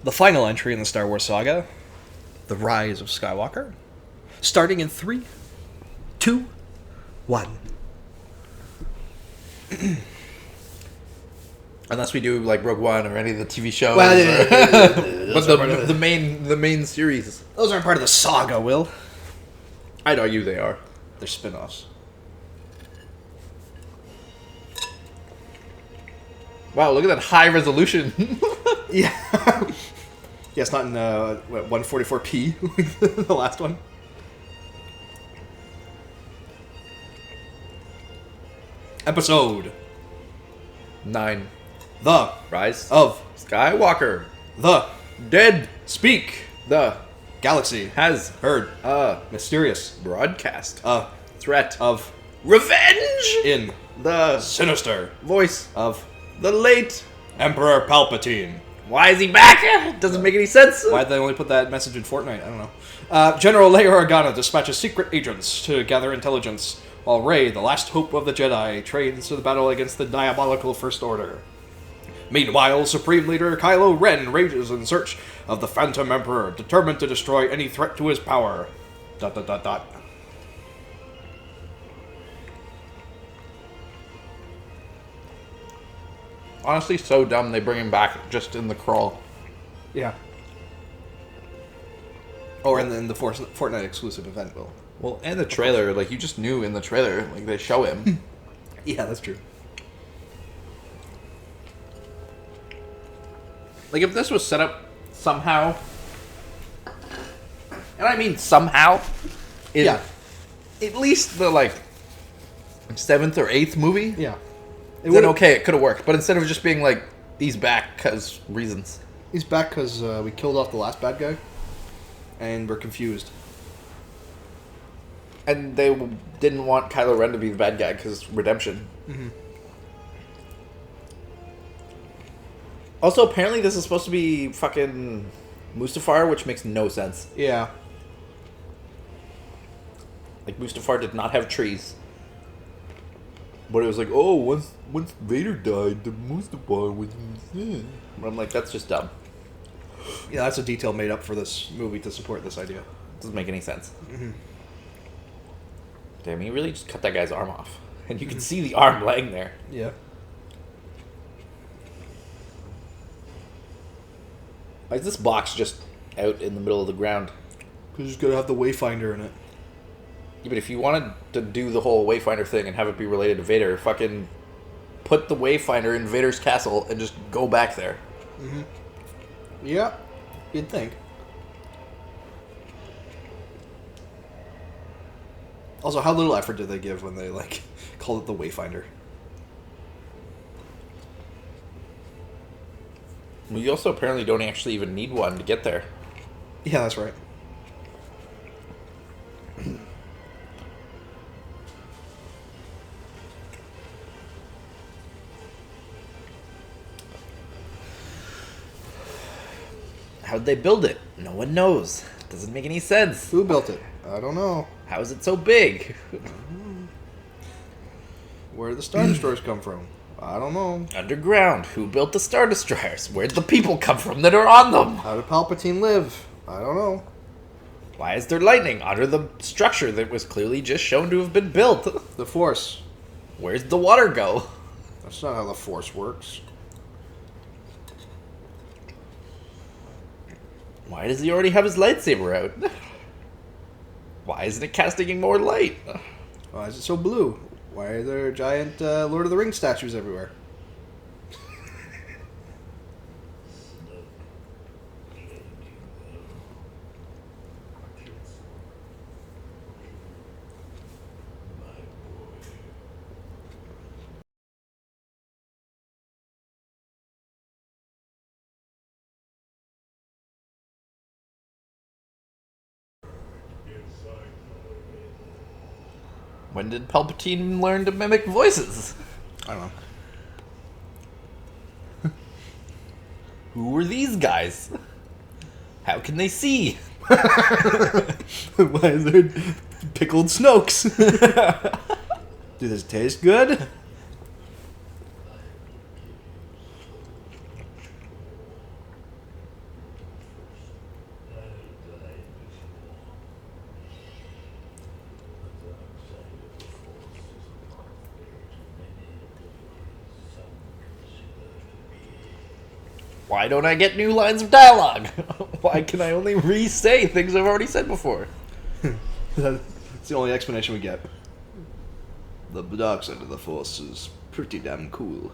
the final entry in the Star Wars Saga, The Rise of Skywalker, starting in 3, 2, 1. Unless we do like Rogue One or any of the TV shows. Well, But the main series. Those aren't part of the saga, Will. I'd argue they are. They're spin-offs. Wow, look at that high resolution. Yeah. Yeah, it's not in 144p, the last one. Episode 9. The Rise of Skywalker. the Dead. Speak The Galaxy has heard a mysterious broadcast. threat Of revenge. in The sinister voice of the late. Emperor Palpatine. Why is he back? Doesn't make any sense. Why'd they only put that message in Fortnite? I don't know. General Leia Organa dispatches secret agents to gather intelligence, while Rey, the last hope of the Jedi, trains to the battle against the diabolical First Order. Meanwhile, Supreme Leader Kylo Ren rages in search of the Phantom Emperor, determined to destroy any threat to his power. ... Honestly, so dumb they bring him back just in the crawl. Yeah. Or in the Fortnite exclusive event, Will. Well, and the trailer, like you just knew in the trailer, like they show him. Yeah, that's true. Like if this was set up somehow, and I mean somehow, in Yeah. at least the like 7th or 8th movie, Yeah. then okay, it could have worked. But instead of just being like he's back because reasons, He's back because we killed off the last bad guy, and we're confused. and they didn't want Kylo Ren to be the bad guy because redemption. Mm-hmm. Also, apparently this is supposed to be fucking Mustafar, which makes no sense. Yeah. Like, Mustafar did not have trees. But it was like, oh, once Vader died, the Mustafar was... But I'm like, that's just dumb. Yeah, that's a detail made up for this movie to support this idea. Doesn't make any sense. Mm-hmm. Damn, he really just cut that guy's arm off. And you can see the arm laying there. Yeah. Why is this box just out in the middle of the ground? Because you gotta have the Wayfinder in it. Yeah, but if you wanted to do the whole Wayfinder thing and have it be related to Vader, fucking put the Wayfinder in Vader's castle and just go back there. Mm-hmm. Yeah, you'd think. Also, how little effort did they give when they, like, called it the Wayfinder? Well, you also apparently don't actually even need one to get there. Yeah, that's right. How'd they build it? No one knows. Doesn't make any sense. Who built it? I don't know. How is it so big? Where did the Star Destroyers come from? I don't know. Underground. Who built the Star Destroyers? Where'd the people come from that are on them? How did Palpatine live? I don't know. Why is there lightning under the structure that was clearly just shown to have been built? The Force. Where's the water go? That's not how the Force works. Why does he already have his lightsaber out? Why isn't it casting any more light? Why is it so blue? Why are there giant Lord of the Rings statues everywhere? When did Palpatine learn to mimic voices? I don't know. Who were these guys? How can they see? Why is there pickled Snokes? Do this taste good? Why don't I get new lines of dialogue? Why can I only re-say things I've already said before? That's the only explanation we get. The dark side of the Force is pretty damn cool.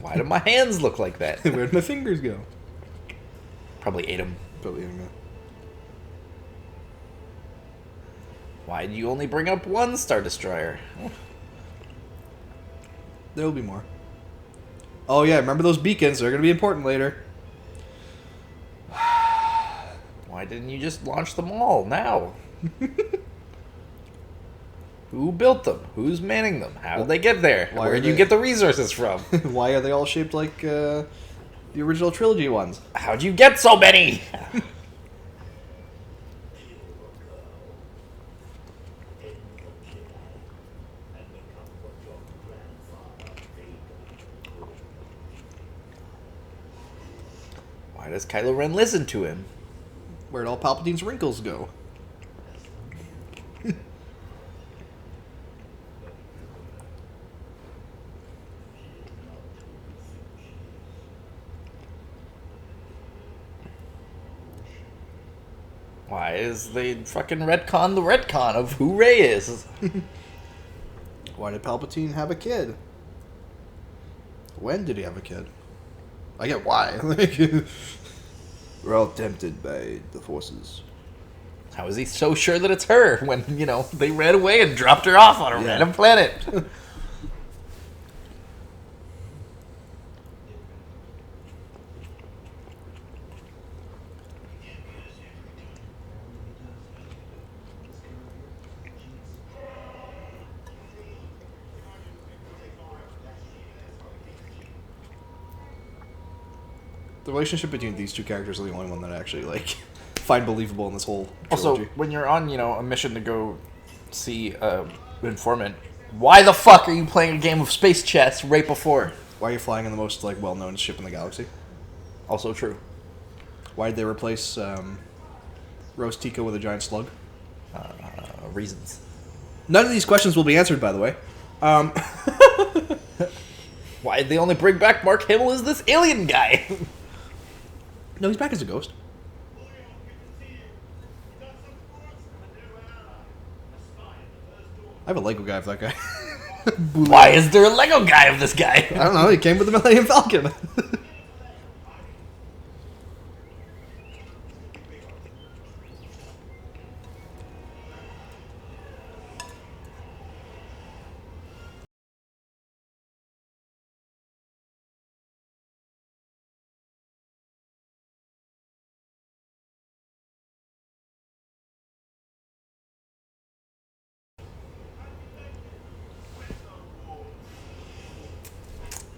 Why do my hands look like that? Where'd my fingers go? Probably ate them. Probably ate 'em, yeah. Why do you only bring up one Star Destroyer? There'll be more. Oh yeah, remember those beacons? They're gonna be important later. Why didn't you just launch them all now? Who built them? Who's manning them? How did they get there? Why Where are did you they- get the resources from? Why are they all shaped like the original trilogy ones? How'd you get so many? Why does Kylo Ren listen to him? Where'd all Palpatine's wrinkles go? Why is they fucking retcon the retcon of who Rey is? Why did Palpatine have a kid? When did he have a kid? I get why. Like, we're all tempted by the forces. How is he so sure that it's her when, they ran away and dropped her off on a Yeah. random planet? The relationship between these two characters are the only one that I actually find believable in this whole Also, trilogy. when you're on, a mission to go see an informant, why the fuck are you playing a game of space chess right before? Why are you flying in the most well-known ship in the galaxy? Also true. Why did they replace Rose Tico with a giant slug? Reasons. None of these questions will be answered, by the way. Why did they only bring back Mark Hamill as this alien guy? No, he's back as a ghost. I have a Lego guy of that guy. Why is there a Lego guy of this guy? I don't know, he came with the Millennium Falcon.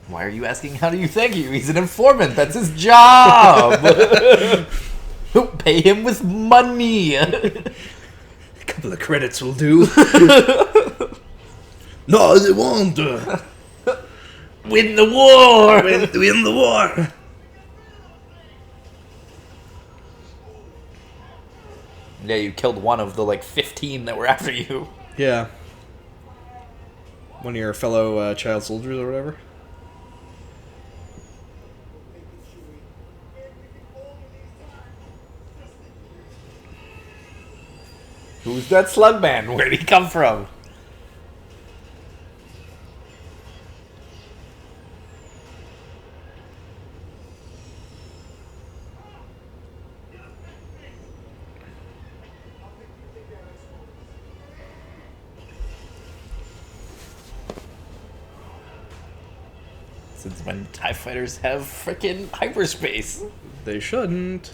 Why are you asking how do you thank you? He's an informant. That's his job. Pay him with money. A couple of credits will do. No, they won't. Win the war. Win the war. Yeah, you killed one of the 15 that were after you. Yeah. One of your fellow child soldiers or whatever. Who's that slug man? Where'd he come from? Since when TIE fighters have frickin' hyperspace? They shouldn't.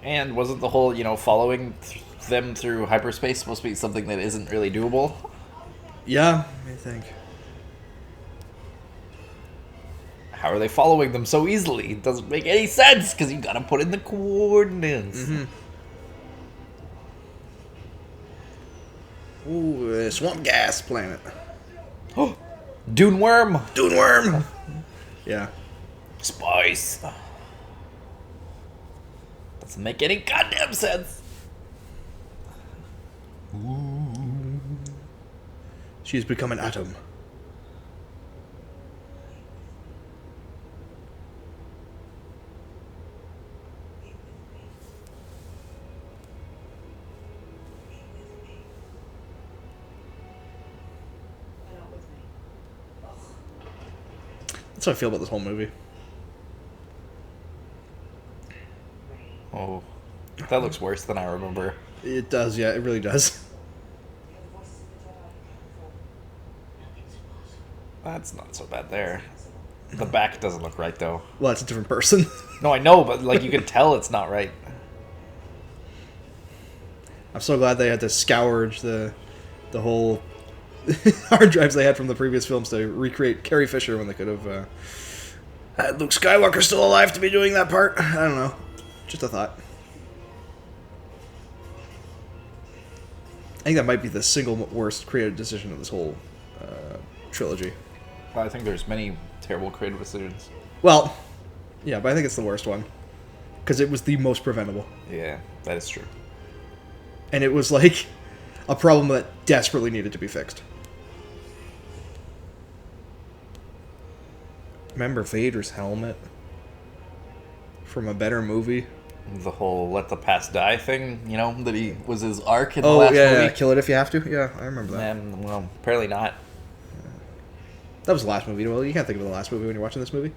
And wasn't the whole, following them through hyperspace supposed to be something that isn't really doable? Yeah, I think. How are they following them so easily? It doesn't make any sense, because you gotta put in the coordinates. Mm-hmm. Ooh, swamp gas planet. Dune worm! Dune worm! Yeah. Spice! Doesn't make any goddamn sense. She's become an atom. That's how I feel about this whole movie. Oh, that looks worse than I remember. It does, yeah, it really does. That's not so bad there. The back doesn't look right, though. Well, it's a different person. No, I know, but like you can tell it's not right. I'm so glad they had to scourge the whole hard drives they had from the previous films to recreate Carrie Fisher when they could have had Luke Skywalker still alive to be doing that part. I don't know. Just a thought. I think that might be the single worst creative decision of this whole trilogy. Well, I think there's many terrible creative decisions. Well, yeah, but I think it's the worst one. Because it was the most preventable. Yeah, that is true. And it was like a problem that desperately needed to be fixed. Remember Vader's helmet? From a better movie? The whole let the past die thing, you know, that he was his arc in the last movie. Yeah, kill it if you have to. Yeah, I remember that. And, well, apparently not. That was the last movie. Well, you can't think of the last movie when you're watching this movie.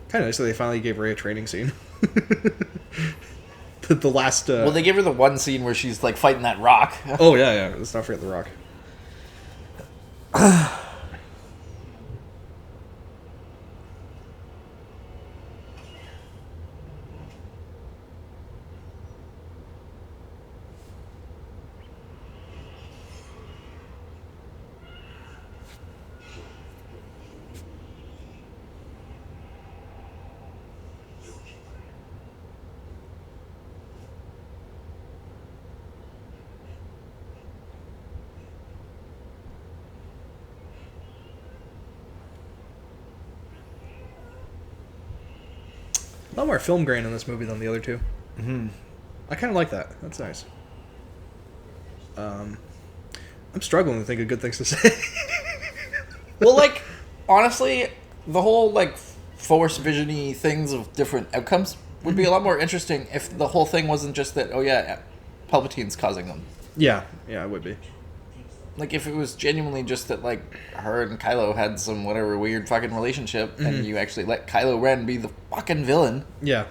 Kind of nice that they finally gave Rey a training scene. The last... Well, they gave her the one scene where she's, like, fighting that rock. Oh, yeah. Let's not forget the rock. A lot more film grain in this movie than the other two. Mm-hmm. I kind of like that. That's nice. I'm struggling to think of good things to say. Well, like, honestly, the whole, like, force vision-y things of different outcomes would be a lot more interesting if the whole thing wasn't just that, oh yeah, Palpatine's causing them. Yeah, it would be. Like, if it was genuinely just that, like, her and Kylo had some whatever weird fucking relationship, and you actually let Kylo Ren be the fucking villain. Yeah.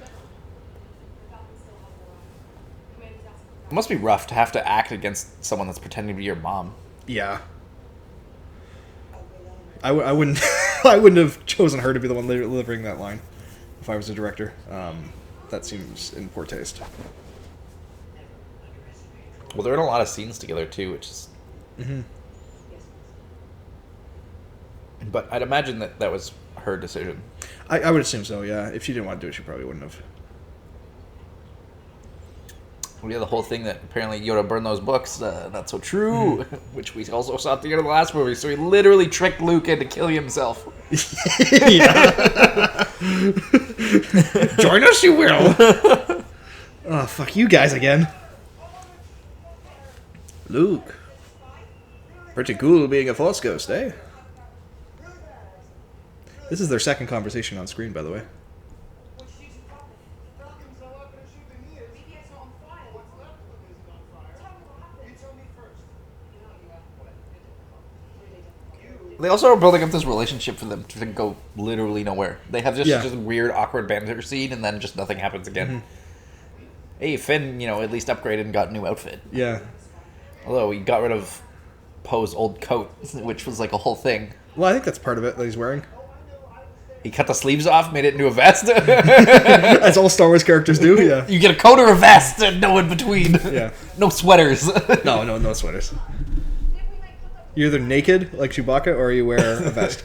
It must be rough to have to act against someone that's pretending to be your mom. Yeah. I wouldn't I wouldn't have chosen her to be the one delivering that line if I was a director. That seems in poor taste. Well, they're in a lot of scenes together, too, which is... Mm-hmm. But I'd imagine that was her decision. I would assume so, yeah. If she didn't want to do it, she probably wouldn't have. Well, yeah, the whole thing that apparently Yoda burned those books, not so true, which we also saw at the end of the last movie, so he literally tricked Luke into killing himself. Yeah. Join us, you will. Oh, fuck you guys again. Luke. Pretty cool being a Force ghost, eh? This is their second conversation on screen, by the way. They also are building up this relationship for them to go literally nowhere. They have just Yeah. just a weird, awkward banter scene, and then just nothing happens again. Mm-hmm. Hey, Finn, at least upgraded and got a new outfit. Yeah. Although he got rid of Poe's old coat, which was like a whole thing. Well, I think that's part of it that he's wearing. He cut the sleeves off, made it into a vest. As all Star Wars characters do, yeah. You get a coat or a vest, and no in between. Yeah. No sweaters. No sweaters. You're either naked, like Chewbacca, or you wear a vest.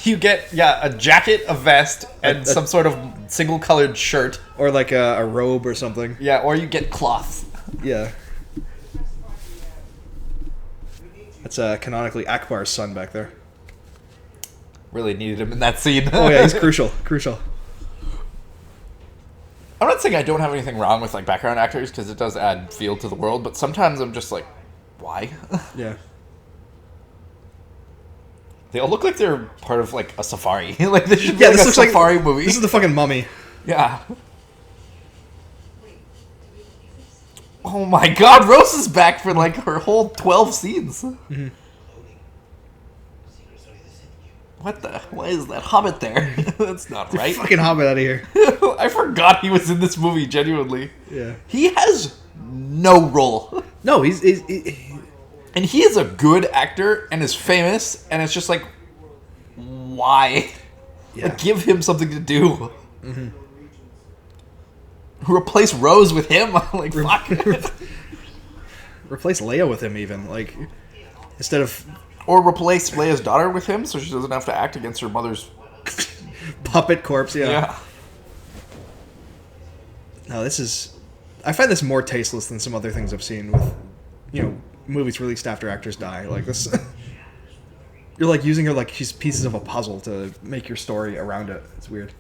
You get, a jacket, a vest, and some sort of single-colored shirt. Or like a robe or something. Yeah, or you get cloth. Yeah. That's canonically Akbar's son back there. Really needed him in that scene. Oh yeah, he's crucial. Crucial. I'm not saying I don't have anything wrong with like background actors because it does add feel to the world, but sometimes I'm just like, why? Yeah. They all look like they're part of like a safari. Like this should be like a safari movie. This is the fucking Mummy. Yeah. Oh my god, Rose is back for like her whole 12 scenes. Mm-hmm. What the? Why is that Hobbit there? That's not right. Fucking Hobbit out of here. I forgot he was in this movie, genuinely. Yeah. He has no role. No, he's And he is a good actor and is famous, and it's just like, why? Yeah. Like, give him something to do. Mm-hmm. Replace Rose with him? Like, fuck. Replace Leia with him, even. Like, instead of... Or replace Leia's daughter with him so she doesn't have to act against her mother's... puppet corpse, yeah. Yeah. No, this is... I find this more tasteless than some other things I've seen with, you know, movies released after actors die. Like, this... You're, like, using her like she's pieces of a puzzle to make your story around it. It's weird.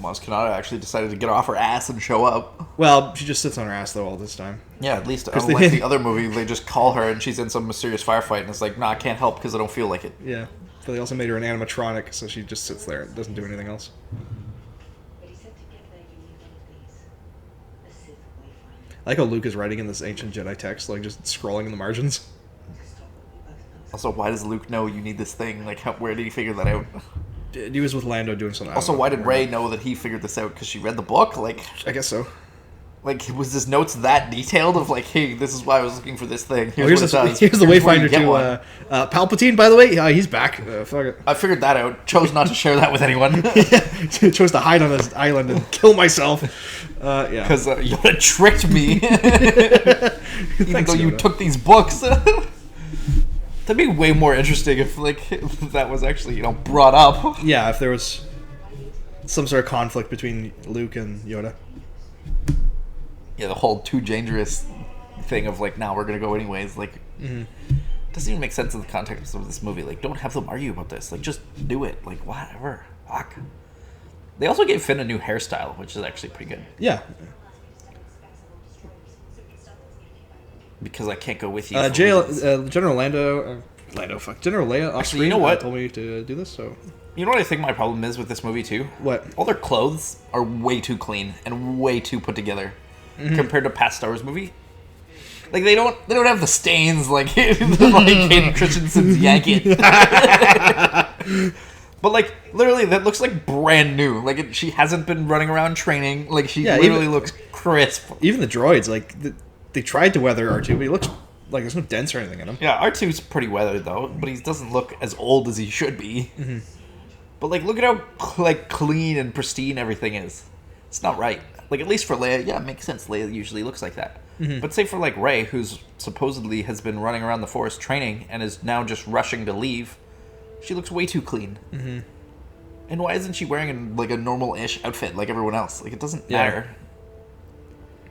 Maz Kanata actually decided to get off her ass and show up. Well, she just sits on her ass, though, all this time. Yeah, at least unlike the other movie, they just call her and she's in some mysterious firefight and it's like, nah, I can't help because I don't feel like it. Yeah. But they also made her an animatronic, so she just sits there and doesn't do anything else. I like how Luke is writing in this ancient Jedi text, like, just scrolling in the margins. Also, why does Luke know you need this thing? Like, where did he figure that out? He was with Lando doing something. Also, why did Rey know that he figured this out? Because she read the book? Like, I guess so. Like, was his notes that detailed of like, hey, this is why I was looking for this thing. Here's the Wayfinder to Palpatine, by the way. He's back. Fuck it. I figured that out. Chose not to share that with anyone. Chose to hide on this island and kill myself. Yeah. Because Yoda tricked me. Even though you took these books. That'd be way more interesting if that was actually, brought up. Yeah, if there was some sort of conflict between Luke and Yoda. Yeah, the whole too dangerous thing of like, nah, we're gonna go anyways. Like, doesn't even make sense in the context of this movie. Like, don't have them argue about this. Like, just do it. Like, whatever. Fuck. They also gave Finn a new hairstyle, which is actually pretty good. Yeah. Because I can't go with you. General General Leia. Actually, you know what? Told me to do this. So. You know what I think my problem is with this movie too? What? All their clothes are way too clean and way too put together compared to past Star Wars movie. Like they don't have the stains like Hayden Christensen's yank it. But like literally, that looks like brand new. Like she hasn't been running around training. Like she literally looks crisp. Even the droids, like they tried to weather R2, but he looks like there's no dents or anything in him. Yeah, R2's pretty weathered though, but he doesn't look as old as he should be. Mm-hmm. But like, look at how like clean and pristine everything is. It's not right. Like at least for Leia, yeah, it makes sense. Leia usually looks like that. Mm-hmm. But say for like Rey, who's supposedly has been running around the Force training and is now just rushing to leave, she looks way too clean. Mm-hmm. And why isn't she wearing like a normal-ish outfit like everyone else? Like it doesn't matter.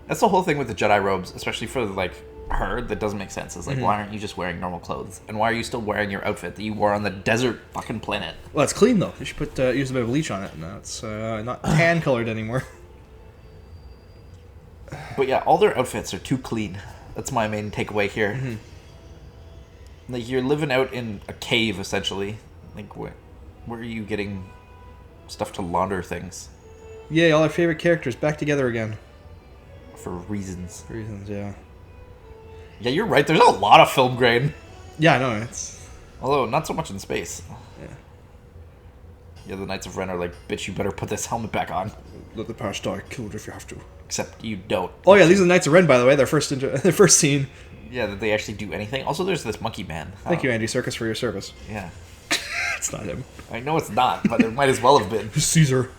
That's the whole thing with the Jedi robes, especially for like her. That doesn't make sense. It's like, why aren't you just wearing normal clothes? And why are you still wearing your outfit that you wore on the desert fucking planet? Well, it's clean though. You should use a bit of bleach on it. Now it's not tan colored anymore. But yeah, all their outfits are too clean. That's my main takeaway here. Mm-hmm. Like you're living out in a cave essentially. Like where are you getting stuff to launder things? Yeah, all our favorite characters back together again. For reasons. Yeah. Yeah, you're right. There's a lot of film grain. Yeah, I know. It's... Although, not so much in space. Yeah. Yeah, the Knights of Ren are like, bitch, you better put this helmet back on. Let the past die. Kill it if you have to. Except you don't. Oh yeah, these are the Knights of Ren, by the way. Their first scene. Yeah, that they actually do anything. Also, there's this monkey man. Thank you, Andy Serkis, for your service. Yeah. It's not him. I know it's not, but it might as well have been. Caesar.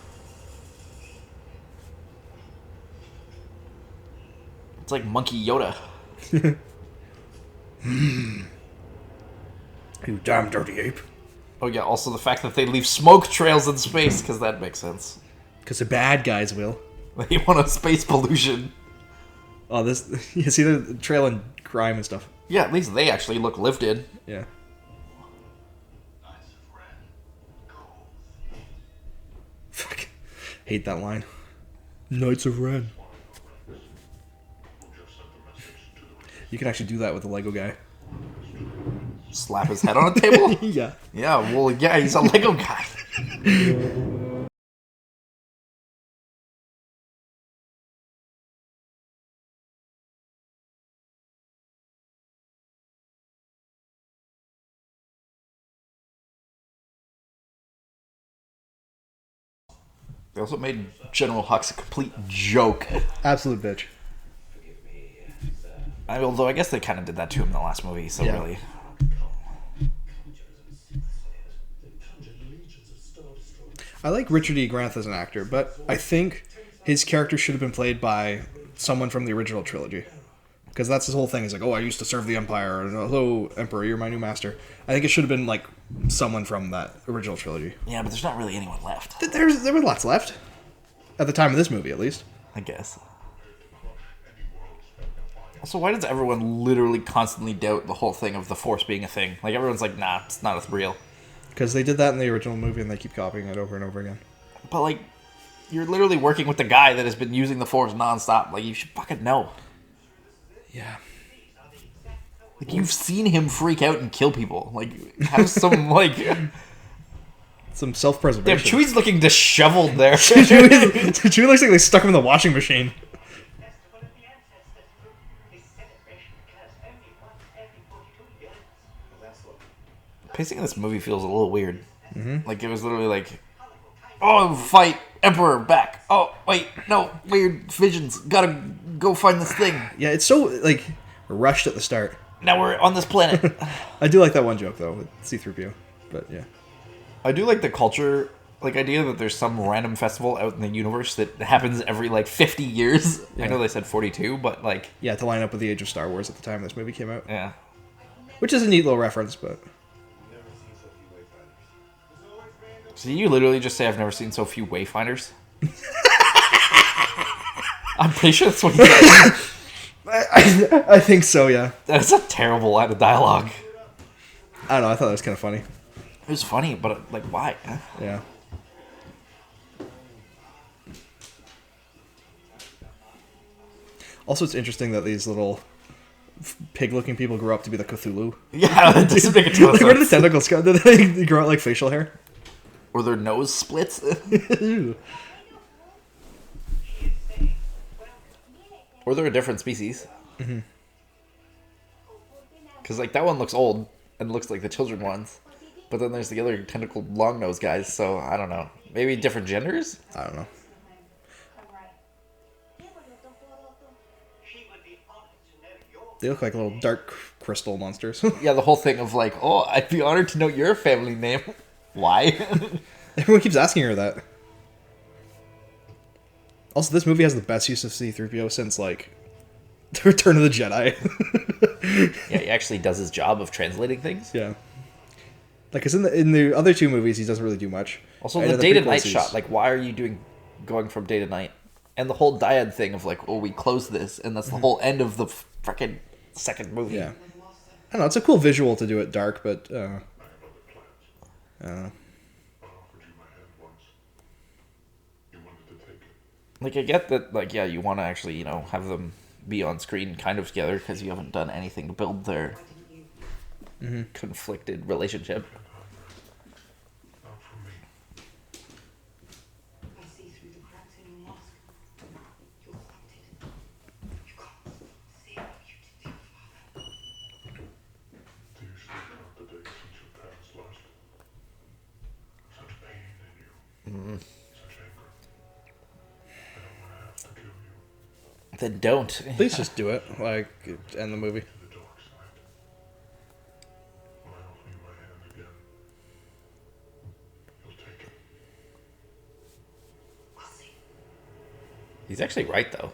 It's like Monkey Yoda. You damn dirty ape. Oh yeah, also the fact that they leave smoke trails in space, because that makes sense. Because the bad guys will. They want a space pollution. Oh, this... You see the trail and crime and stuff. Yeah, at least they actually look lived in. Yeah. Fuck. Hate that line. Knights of Ren. You can actually do that with the Lego guy. Slap his head on a table? Yeah. Yeah, well, yeah, he's a Lego guy. They also made General Hux a complete joke. Absolute bitch. Although I guess they kind of did that to him in the last movie, so Yeah. really. I like Richard E. Grant as an actor, but I think his character should have been played by someone from the original trilogy. Because that's his whole thing. He's like, oh, I used to serve the Empire. Or, hello, Emperor, you're my new master. I think it should have been, like, someone from that original trilogy. Yeah, but there's not really anyone left, There were lots left. At the time of this movie, at least. I guess. Also, why does everyone literally constantly doubt the whole thing of the Force being a thing? Like, everyone's like, nah, it's not real. Because they did that in the original movie, and they keep copying it over and over again. But, like, you're literally working with the guy that has been using the Force nonstop. Like, you should fucking know. Yeah. Like, you've seen him freak out and kill people. Like, have some, like... Some Damn, self-preservation. Chewie's looking disheveled there. Chewie looks like they stuck him in the washing machine. Pacing in this movie feels a little weird. Mm-hmm. Like, it was literally like, oh, fight, Emperor, back. Oh, wait, no, weird visions. Gotta go find this thing. Yeah, it's so, like, rushed at the start. Now we're on this planet. I do like that one joke, though, with C-3PO. But, yeah. I do like the culture, like, idea that there's some random festival out in the universe that happens every, like, 50 years. Yeah. I know they said 42, but, like... Yeah, to line up with the age of Star Wars at the time this movie came out. Yeah. Which is a neat little reference, but... So you literally just say, I've never seen so few wayfinders? I'm pretty sure that's what he said. I think so, yeah. That's a terrible line of dialogue. I don't know, I thought that was kind of funny. It was funny, but, like, why? Yeah. Also, it's interesting that these little pig-looking people grow up to be the Cthulhu. Yeah, that doesn't make a ton of Like, where did the sense. tentacles come? Did they grow out like facial hair? Or their nose splits. Or they're a different species. Mm-hmm. Because, like, that one looks old and looks like the children ones. But then there's the other tentacled long-nosed guys, so I don't know. Maybe different genders? I don't know. They look like little dark crystal monsters. Yeah, the whole thing of, like, oh, I'd be honored to know your family name. Why? Everyone keeps asking her that. Also, this movie has the best use of C-3PO since, like, the Return of the Jedi. Yeah, he actually does his job of translating things. Yeah. Like, cause in the other two movies, he doesn't really do much. Also, And the in day to prequels, night he's- shot, like, why are you going from day to night? And the whole dyad thing of, like, oh, we close this, and that's the whole end of the freaking second movie. Yeah. I don't know, it's a cool visual to do it dark, but, I don't know. Like, I get that, like, yeah, you want to actually, you know, have them be on screen kind of together because you haven't done anything to build their conflicted relationship. I see through the cracks in your mask. You're haunted. You can't see what you did to your father. Do you still count the days since your parents lost? Such pain in you. Such anger. I don't want to have to kill you. Then don't. Please just do it. Like, end the movie. The dark side. When I offer you my hand again, you'll take it. We'll see. He's actually right, though.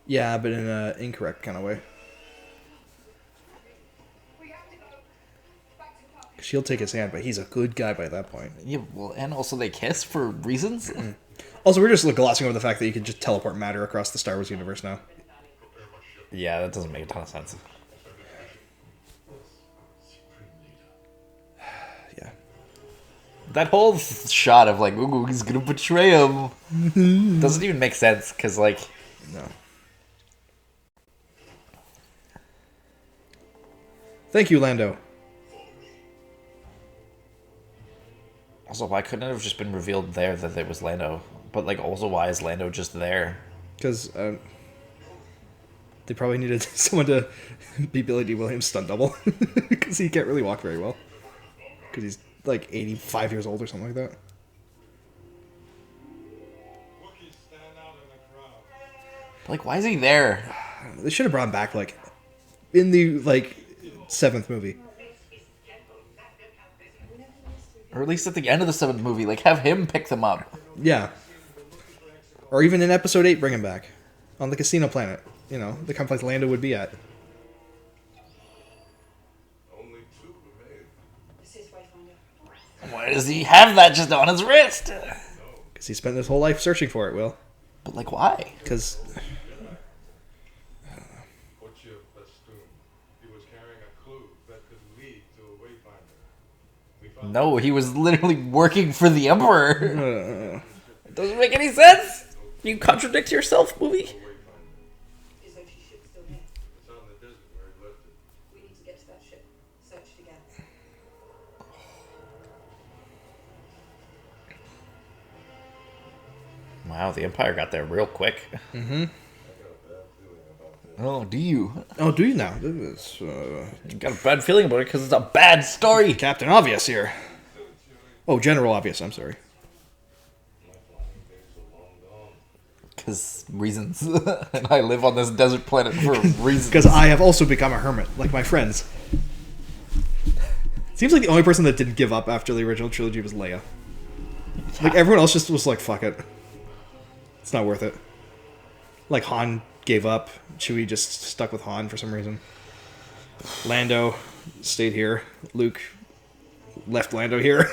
Yeah, but in an incorrect kind of way. We have to go back to Clark. She'll take his hand, but he's a good guy by that point. Yeah, well, and also they kiss for reasons. Also, we're just glossing over the fact that you can just teleport matter across the Star Wars universe now. Yeah, that doesn't make a ton of sense. That whole shot of like, ooh, he's gonna betray him, doesn't even make sense because like, No. Thank you, Lando. also why couldn't it have just been revealed there that it was Lando? But like, also why is Lando just there? Because they probably needed someone to be Billy D. Williams' stunt double. Because he can't really walk very well. Because he's like 85 years old or something like that. Wookiees stand out in the crowd. Like, why is he there? They should have brought him back like in the like 7th movie. Or at least at the end of the 7th movie, like have him pick them up. Yeah. Or even in episode 8, bring him back. On the casino planet. You know, the kind of place Lando would be at. Only 2 remain. This is Wayfinder. Why does he have that just on his wrist? Because he spent his whole life searching for it, Will. But like, why? Because, What's your festoon? He was carrying a clue that could lead to a wayfinder. We found No, he was literally working for the Emperor. It doesn't make any sense. You contradict yourself, movie. a wayfinder. Is Ochi's ship still here? It's out in the desert where he left it. We need to get to that ship. Search it again. Wow, the Empire got there real quick. mm-hmm. I got a bad feeling about this. Oh, do you? Oh, do you now? This is, You got a bad feeling about it because it's a bad story. Captain Obvious here. Oh, General Obvious, I'm sorry. My flying days are long gone. Because reasons. And I live on this desert planet for reasons. Because I have also become a hermit, like my friends. Seems like the only person that didn't give up after the original trilogy was Leia. Like, everyone else just was like, fuck it. It's not worth it. Like, Han gave up. Chewie just stuck with Han for some reason. Lando stayed here. Luke left Lando here.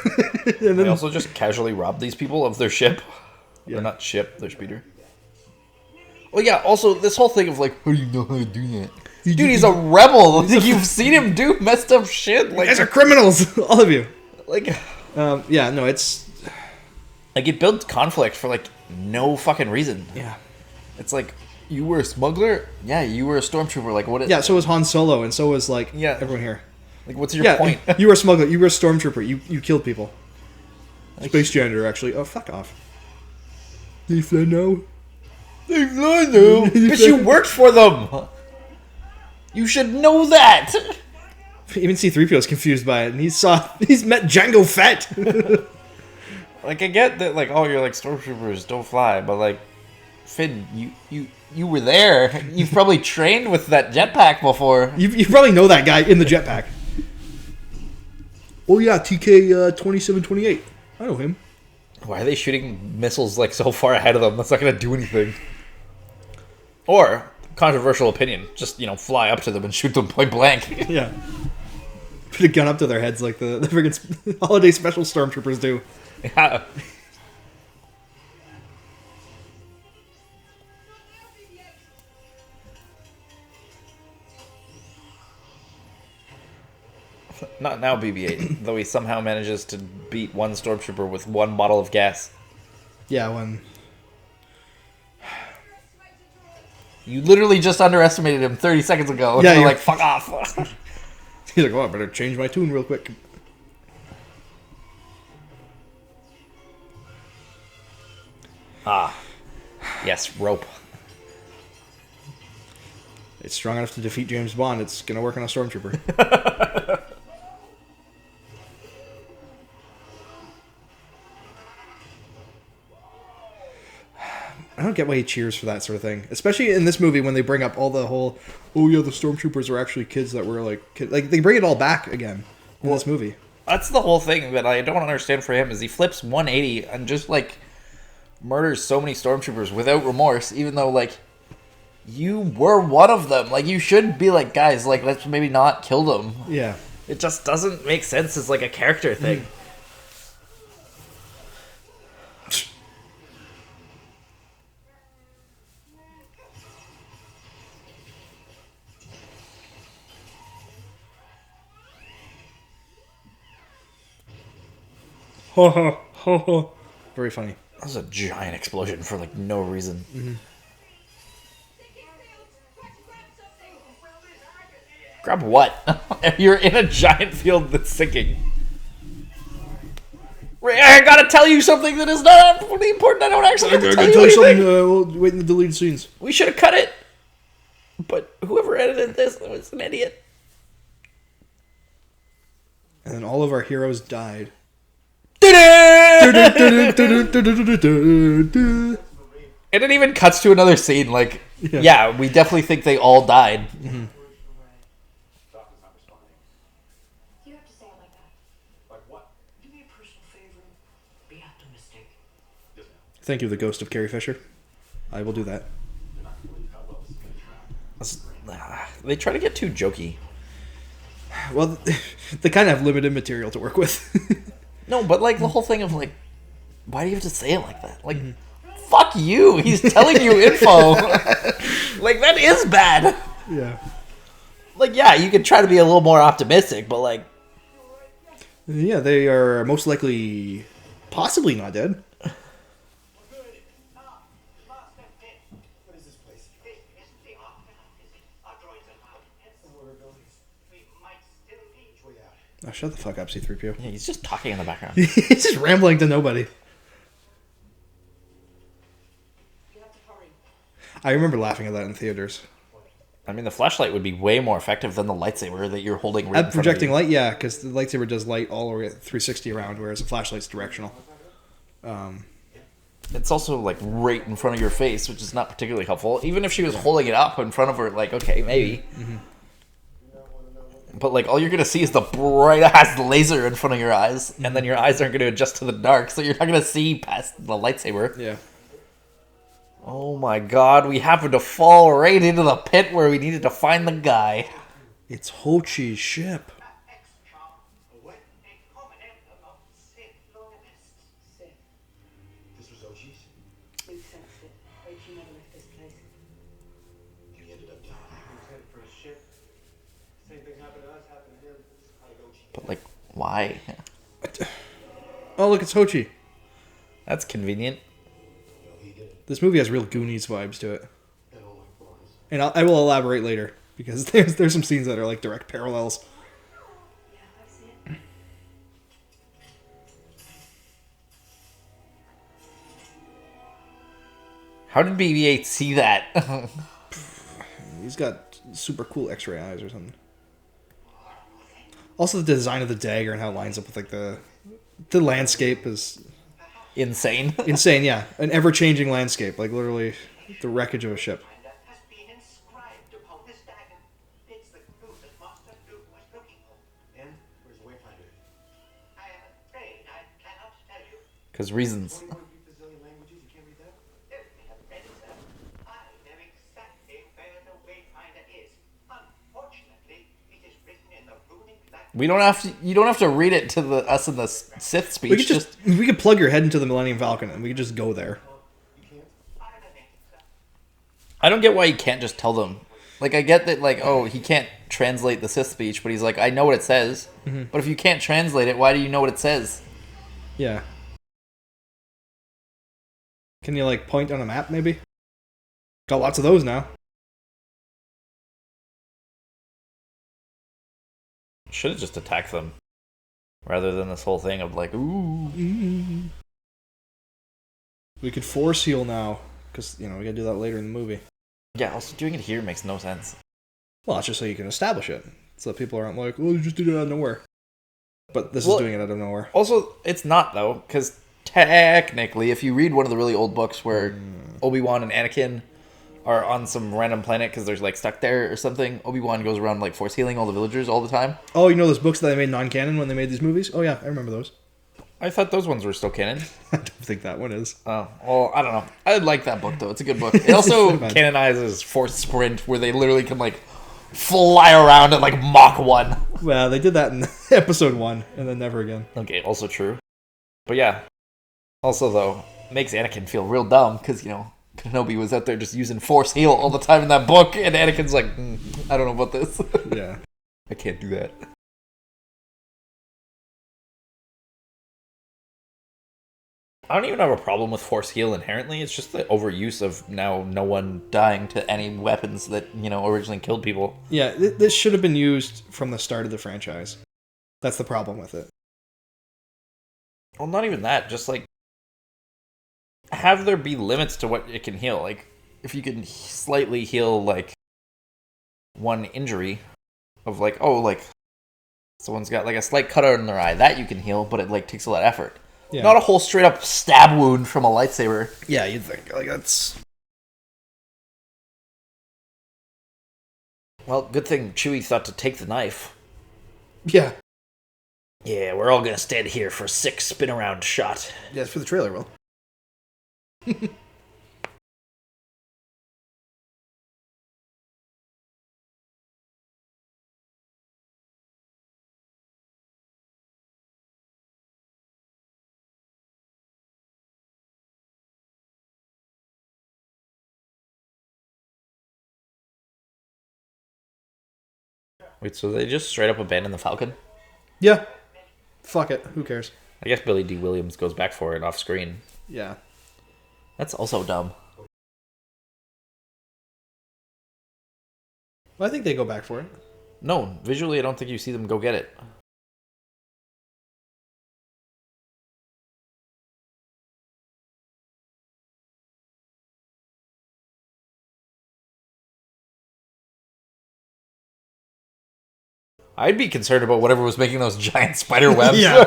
And They then, also just casually robbed these people of their ship. Yeah. Or not ship, their speeder. Well, yeah, also, this whole thing of like, how do you know how to do that? Dude, he's a rebel. Like, you've seen him do messed up shit. you Like, guys are criminals, all of you. like, Yeah, no, it's... like, it builds conflict for, like, no fucking reason. Yeah. It's like, you were a smuggler? Yeah, you were a stormtrooper. Like, what? Yeah, so was Han Solo, and so was, like, Yeah. everyone here. Like, what's your Yeah, point? you were a smuggler. You were a stormtrooper. You killed people. Space janitor, actually. Oh, fuck off. They fly now. But you worked for them. You should know that. Even C-3PO is confused by it, and he's met Jango Fett. Like, I get that, like, oh, you're like stormtroopers don't fly, but like, Finn, you were there. You've probably trained with that jetpack before. you probably know that guy in the jetpack. Oh yeah, TK 2728. I know him. Why are they shooting missiles like so far ahead of them? That's not gonna do anything. Or controversial opinion, just fly up to them and shoot them point blank. Yeah. Put a gun up to their heads like the friggin' holiday special stormtroopers do. Yeah. Not now, BB-8. Though he somehow manages to beat one stormtrooper with one bottle of gas. Yeah, when... You literally just underestimated him 30 seconds ago. And Yeah, you're you're- like, fuck off. He's like, oh, I better change my tune real quick. Yes, rope. It's strong enough to defeat James Bond. It's gonna work on a stormtrooper. I don't get why he cheers for that sort of thing, especially in this movie when they bring up all the whole, oh yeah, the stormtroopers are actually kids that were like, they bring it all back again in this movie. That's the whole thing that I don't understand for him is he flips 180 and just like murders so many stormtroopers without remorse, even though like you were one of them. Like you should be like, guys, like let's maybe not kill them. Yeah. It just doesn't make sense as like a character thing. Very funny. That was a giant explosion for like no reason. Mm-hmm. Grab what? You're in a giant field that's sinking. Ray, I gotta tell you something that is not really important. I don't actually have to tell you anything. We'll wait in the deleted scenes. We should have cut it. But whoever edited this was an idiot. And then all of our heroes died. And it even cuts to another scene. Like, yeah, we definitely think they all died. Mm-hmm. Doctor's not responding. You have to say it like that. Like what? Do me a personal favor. Be optimistic. Yes, ma'am. Thank you, the ghost of Carrie Fisher. I will do that. You're not gonna believe how well this is gonna track. They try to get too jokey. Well, they kind of have limited material to work with. No, but like the whole thing of like, why do you have to say it like that? Like, fuck you. He's telling you info. Like, that is bad. Yeah. Like, yeah, you could try to be a little more optimistic, but like, Yeah, they are most likely possibly not dead. What is this place? This is the afterlife. Our droids are out. Where we're going? We might still be. Way out. Oh, shut the fuck up, C-3PO. yeah, he's just talking in the background. He's just rambling to nobody. You have to hurry. I remember laughing at that in theaters. I mean, the flashlight would be way more effective than the lightsaber that you're holding right in At front of projecting you. light, yeah, because the lightsaber does light all the way 360 around, whereas the flashlight's directional. It's also like right in front of your face, which is not particularly helpful. Even if she was holding it up in front of her, like, okay, maybe. But like, all you're gonna see is the bright ass laser in front of your eyes, and then your eyes aren't gonna adjust to the dark, so you're not gonna see past the lightsaber. Yeah. Oh my god, we happened to fall right into the pit where we needed to find the guy. It's Ho-Chi's ship. A common emblem of Sith loyalists. Sith. This was Ochi's, Luke sensed it. Ochi never left this place. and he ended up dying. He was headed for a ship. Same thing happened to us, happened to him. How did Ochi? But like, why? Oh, look, it's Ho-Chi. That's convenient. Well, he did it. This movie has real Goonies vibes to it. And all our boys. And I will elaborate later, because there's some scenes that are like direct parallels. Yeah, I see it. How did BB-8 see that? He's got super cool X-ray eyes or something. Also, the design of the dagger and how it lines up with like the landscape is Insane. insane. Yeah, an ever-changing landscape, like literally the wreckage of a ship. That has been inscribed upon this dagger. It's the clue that Master Luke was looking for. And where's the wayfinder? I am afraid I cannot tell you. Because reasons. 21 bazillion languages, you can't read that? If we have read it, sir, I know exactly where the wayfinder is. Unfortunately, it is written in the runic language. We don't have to. You don't have to read it to us in the Sith speech. We could just we could plug your head into the Millennium Falcon and we could just go there. You can't? I don't think so. I don't get why he can't just tell them. Like, I get that, like, oh, he can't translate the Sith speech, but he's like, I know what it says. But if you can't translate it, why do you know what it says? Yeah. Can you like point on a map maybe? Got lots of those now. Should have just attacked them. Rather than this whole thing of like, ooh. We could force heal now, because we gotta do that later in the movie. Yeah, also doing it here makes no sense. Well, it's just so you can establish it, so that people aren't like, "Oh, you just did it out of nowhere." But this Well- is doing it out of nowhere. Also, it's not, though, because technically, if you read one of the really old books where Obi-Wan and Anakin are on some random planet because they're like stuck there or something, Obi-Wan goes around like force healing all the villagers all the time. Oh, you know those books that they made non-canon when they made these movies? Oh yeah, I remember those. I thought those ones were still canon. I don't think that one is. Oh, well, I don't know. I like that book, though. It's a good book. It also Bad. canonizes Force Sprint, where they literally can, like, fly around at, like, Mach 1. Well, they did that in episode 1, and then never again. Okay, also true. But yeah. Also, though, makes Anakin feel real dumb, because, Kenobi was out there just using Force heal all the time in that book, and Anakin's like, I don't know about this. Yeah. I can't do that. I don't even have a problem with force heal inherently. It's just the overuse of now no one dying to any weapons that, originally killed people. Yeah, this should have been used from the start of the franchise. That's the problem with it. Well, not even that. Just, have there be limits to what it can heal. Like, if you can slightly heal, one injury of, someone's got, a slight cut out in their eye. That you can heal, but it, takes a lot of effort. Yeah. Not a whole straight-up stab wound from a lightsaber. Yeah, you'd think. That's... Well, good thing Chewie thought to take the knife. Yeah. Yeah, we're all gonna stand here for a 6 spin-around shot. Yeah, it's for the trailer, Will. Wait, so they just straight up abandoned the Falcon? Yeah. Fuck it. Who cares? I guess Billy D. Williams goes back for it off screen. Yeah. That's also dumb. Well, I think they go back for it. No, visually I don't think you see them go get it. I'd be concerned about whatever was making those giant spider webs. Yeah.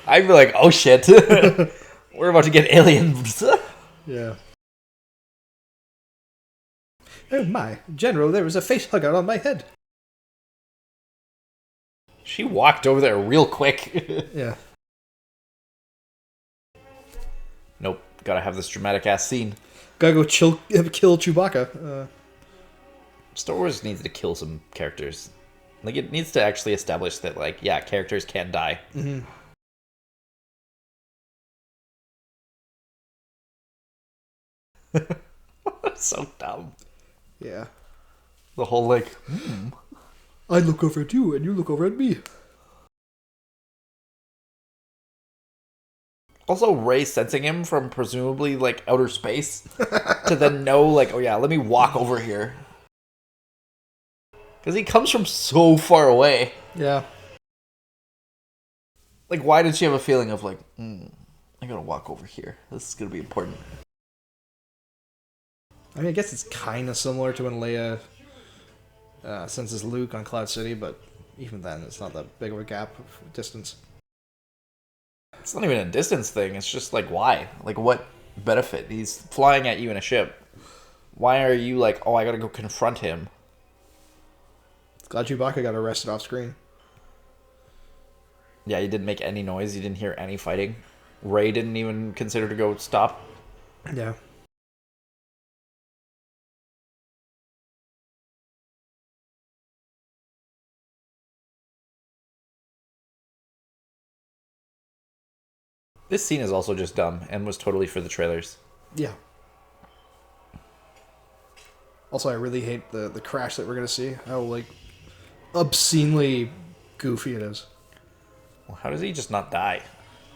I'd be like, oh shit. We're about to get aliens. Yeah. Oh my, General, there was a face hugger on my head. She walked over there real quick. Yeah. Nope, gotta have this dramatic ass scene. Gotta go kill Chewbacca. Star Wars needs to kill some characters. It needs to actually establish that, characters can die. Mm-hmm. So dumb. Yeah. The whole, I look over at you, and you look over at me. Also, Rey sensing him from presumably, outer space to then know, oh yeah, let me walk over here. Because he comes from so far away. Yeah. Why did she have a feeling of, I gotta walk over here. This is gonna be important. I mean, I guess it's kind of similar to when Leia senses Luke on Cloud City, but even then, it's not that big of a gap of distance. It's not even a distance thing. It's just, why? What benefit? He's flying at you in a ship. Why are you I gotta go confront him? Glad Chewbacca got arrested off screen. Yeah, he didn't make any noise. You didn't hear any fighting. Rey didn't even consider to go stop. Yeah. This scene is also just dumb and was totally for the trailers. Yeah. Also, I really hate the crash that we're going to see. How, obscenely goofy it is. Well, how does he just not die?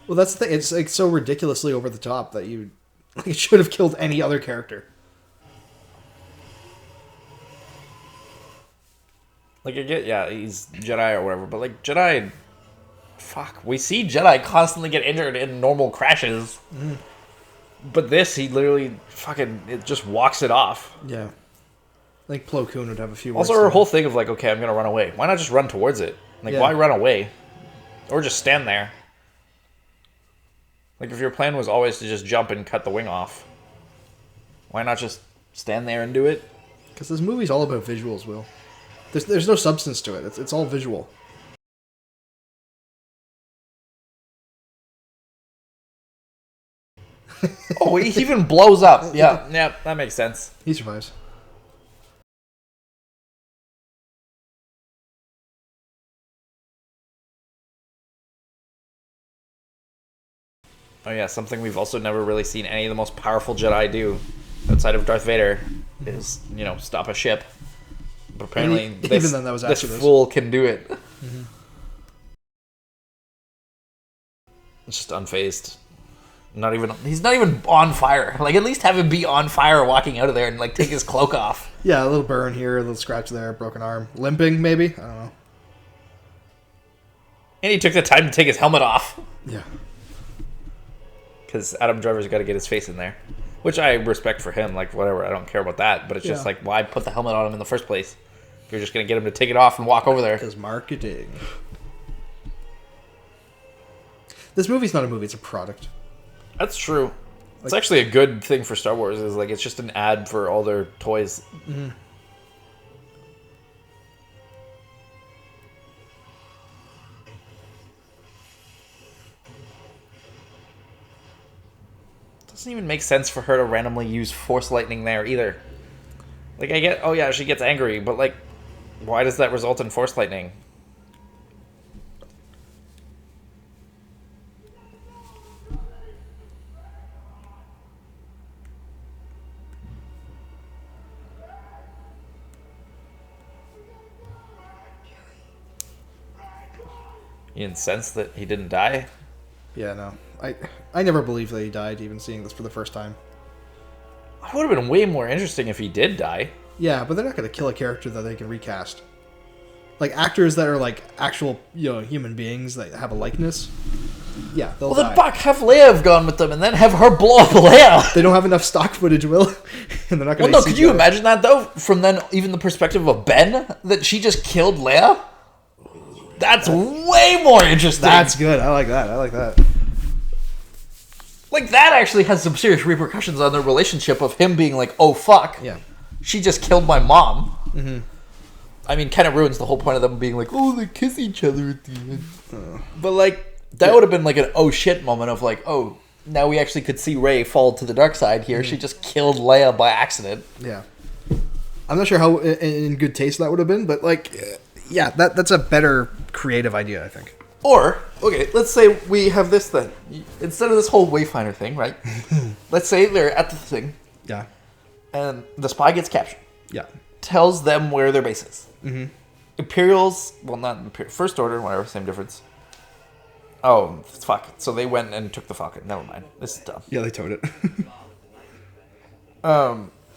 Well, that's the thing. It's, so ridiculously over the top that you... it should have killed any other character. I get, yeah, he's Jedi or whatever, but, Jedi... Fuck, we see Jedi constantly get injured in normal crashes. Mm. But this, he literally it just walks it off. Yeah. I think Plo Koon would have a few Also, words her to whole thing of okay, I'm gonna run away. Why not just run towards it? Yeah. Why run away? Or just stand there? If your plan was always to just jump and cut the wing off, why not just stand there and do it? Because this movie's all about visuals, Will. There's no substance to it. It's all visual. Oh, he even blows up. Yeah, that makes sense. He survives. Oh yeah, something we've also never really seen any of the most powerful Jedi do, outside of Darth Vader, is, stop a ship. But apparently, even then, that was this after fool can do it. Mm-hmm. It's just unfazed. He's not even on fire. Like, at least have him be on fire walking out of there and, like, take his cloak off. Yeah, a little burn here, a little scratch there, broken arm. Limping, maybe? I don't know. And he took the time to take his helmet off. Yeah. Because Adam Driver's got to get his face in there. Which I respect for him. Like, whatever. I don't care about that. But it's just like, why put the helmet on him in the first place? If you're just going to get him to take it off and walk over there. Because marketing. This movie's not a movie, it's a product. That's true. It's actually a good thing for Star Wars. Is like, it's just an ad for all their toys. Mm-hmm. Doesn't even make sense for her to randomly use Force Lightning there either. Like, I get, oh yeah, she gets angry, but like, why does that result in Force Lightning? You incensed that he didn't die? Yeah, no. I never believed that he died, even seeing this for the first time. It would have been way more interesting if he did die. Yeah, but they're not going to kill a character that they can recast. Like, actors that are, like, actual, human beings that have a likeness, yeah, they'll die. Then fuck, have Leia have gone with them, and then have her blow up Leia. They don't have enough stock footage, Will. And they're not going to could you imagine that, though? From then, even the perspective of Ben, that she just killed Leia? That's way more interesting. That's good. I like that. Like, that actually has some serious repercussions on their relationship of him being like, oh, fuck. Yeah. She just killed my mom. Mm-hmm. I mean, kind of ruins the whole point of them being like, oh, they kiss each other at the end. But, like, that would have been like an oh shit moment of like, oh, now we actually could see Rey fall to the dark side here. Mm-hmm. She just killed Leia by accident. Yeah. I'm not sure how in good taste that would have been, but, like, yeah, that's a better creative idea, I think. Or, okay, let's say we have this then. Instead of this whole Wayfinder thing, right? Let's say they're at the thing. Yeah. And the spy gets captured. Yeah. Tells them where their base is. Mm-hmm. Imperials, well, not Imperial, First Order, whatever, same difference. Oh, fuck. So they went and took the Falcon. Never mind. This is dumb. Yeah, they towed it.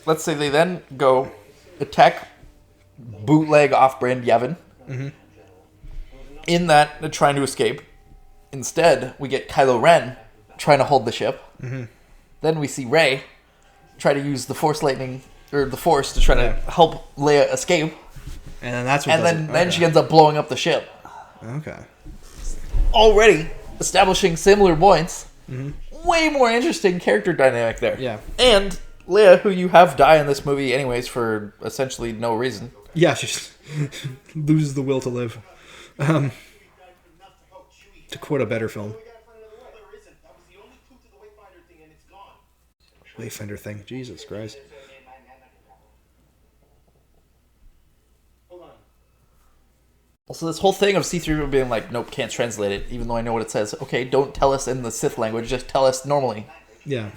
Let's say they then go attack bootleg off-brand Yavin. Mm-hmm. In that, they're trying to escape. Instead, we get Kylo Ren trying to hold the ship. Mm-hmm. Then we see Rey try to use the Force Lightning, or the Force, to try to help Leia escape. And then that's what And then she ends up blowing up the ship. Okay. Already establishing similar points. Mm-hmm. Way more interesting character dynamic there. Yeah. And Leia, who you have die in this movie anyways for essentially no reason. Yeah, she just loses the will to live. To quote a better film. Wayfinder thing. Jesus Christ. Also, this whole thing of C3 being like, nope, can't translate it, even though I know what it says. Okay, don't tell us in the Sith language, just tell us normally. Yeah.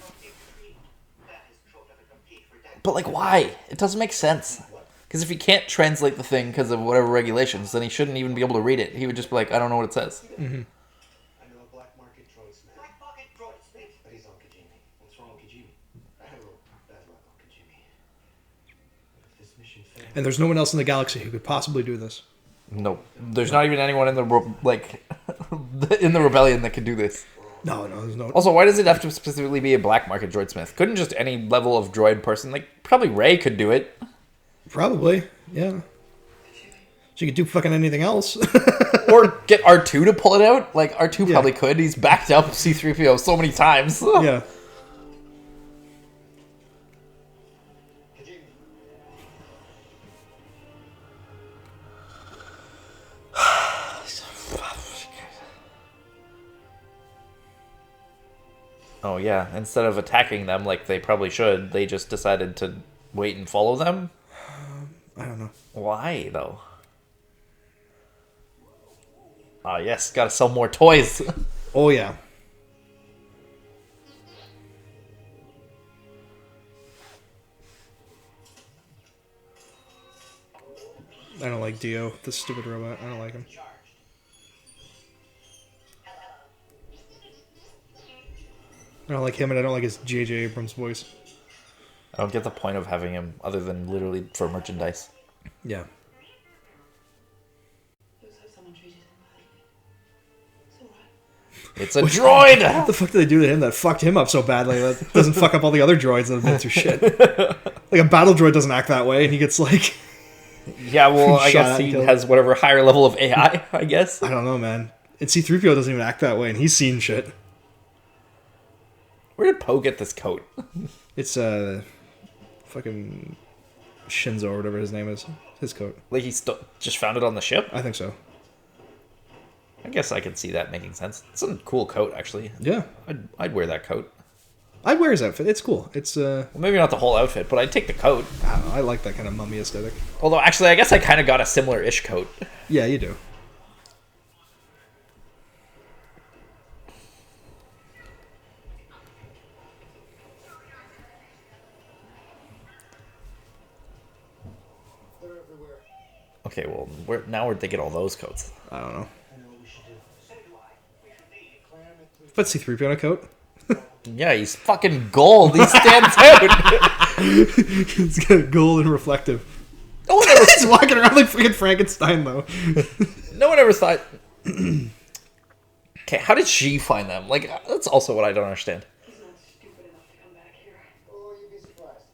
But, like, why? It doesn't make sense. Because if he can't translate the thing because of whatever regulations, then he shouldn't even be able to read it. He would just be like, I don't know what it says. Mm-hmm. I know a black market droidsmith. Black market droidsmith? But he's on Kijimi. What's wrong with Kijimi? I had a little bad luck on Kijimi. If this mission fails... And there's no one else in the galaxy who could possibly do this. Nope. There's not even anyone in the in the rebellion that could do this. No, there's no... Also, why does it have to specifically be a black market droidsmith? Couldn't just any level of droid person, like, probably Rey could do it. Probably, yeah. She could do fucking anything else. Or get R2 to pull it out. Like, R2 probably could. He's backed up C-3PO so many times. Yeah. Oh, yeah. Instead of attacking them like they probably should, they just decided to wait and follow them? I don't know. Why, though? Oh, yes. Gotta sell more toys. Oh, yeah. I don't like Dio, the stupid robot. I don't like him. I don't like him, and I don't like his J.J. Abrams voice. I don't get the point of having him other than literally for merchandise. Yeah. Looks like someone treated him badly. It's alright. It's a droid! What the fuck did they do to him that fucked him up so badly that doesn't fuck up all the other droids that have been through shit? Like, a battle droid doesn't act that way, and he gets, like... Yeah, well, I Shot guess at and he killed. has whatever higher level of AI, I guess. I don't know, man. And C-3PO doesn't even act that way, and he's seen shit. Where did Poe get this coat? It's, fucking Shinzo or whatever his name is. His coat. Like he just found it on the ship? I think so. I guess I can see that making sense. It's a cool coat, actually. Yeah. I'd wear that coat. I'd wear his outfit. It's cool. It's, Well, maybe not the whole outfit, but I'd take the coat. I don't know. I like that kind of mummy aesthetic. Although, actually, I guess I kind of got a similar-ish coat. Yeah, you do. They're everywhere. Okay, well, where'd they get all those coats? I don't know. I know what we should do. So do I. We should leave. Clam it to But C-3PO in a coat? Yeah, he's fucking gold. He stands out. It's got gold and reflective. No one ever, He's walking around like freaking Frankenstein, though. no one ever thought... Okay, how did she find them? Like, that's also what I don't understand. He's not stupid enough to come back here. Oh, you'd be surprised.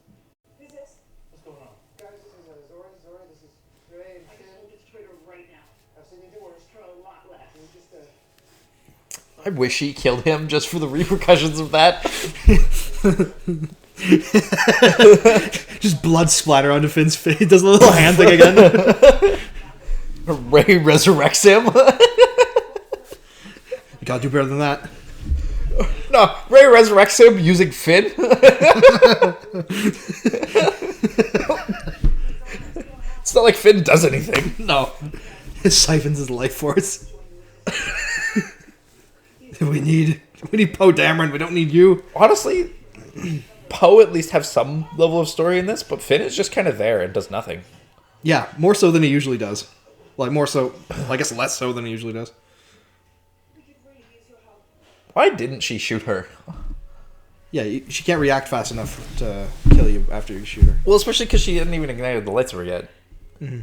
Who's this? What's going on? Guys, this is Zori. Zori, this is Ray and I just Finn. want this traitor right now. I've seen you do worse. For a lot less. Can you just, I wish he killed him just for the repercussions of that. Just blood splatter onto Finn's face. He does a little hand thing again. Ray resurrects him. You gotta do better than that. No, Ray resurrects him using Finn. It's not like Finn does anything. No. It siphons his life force. We need Poe Dameron. We don't need you. Honestly, Poe at least have some level of story in this, but Finn is just kind of there and does nothing. Yeah, more so than he usually does. Like, more so, I guess less so than he usually does. Why didn't she shoot her? Yeah, she can't react fast enough to kill you after you shoot her. Well, especially because she hadn't even ignited the lightsaber yet. Okay.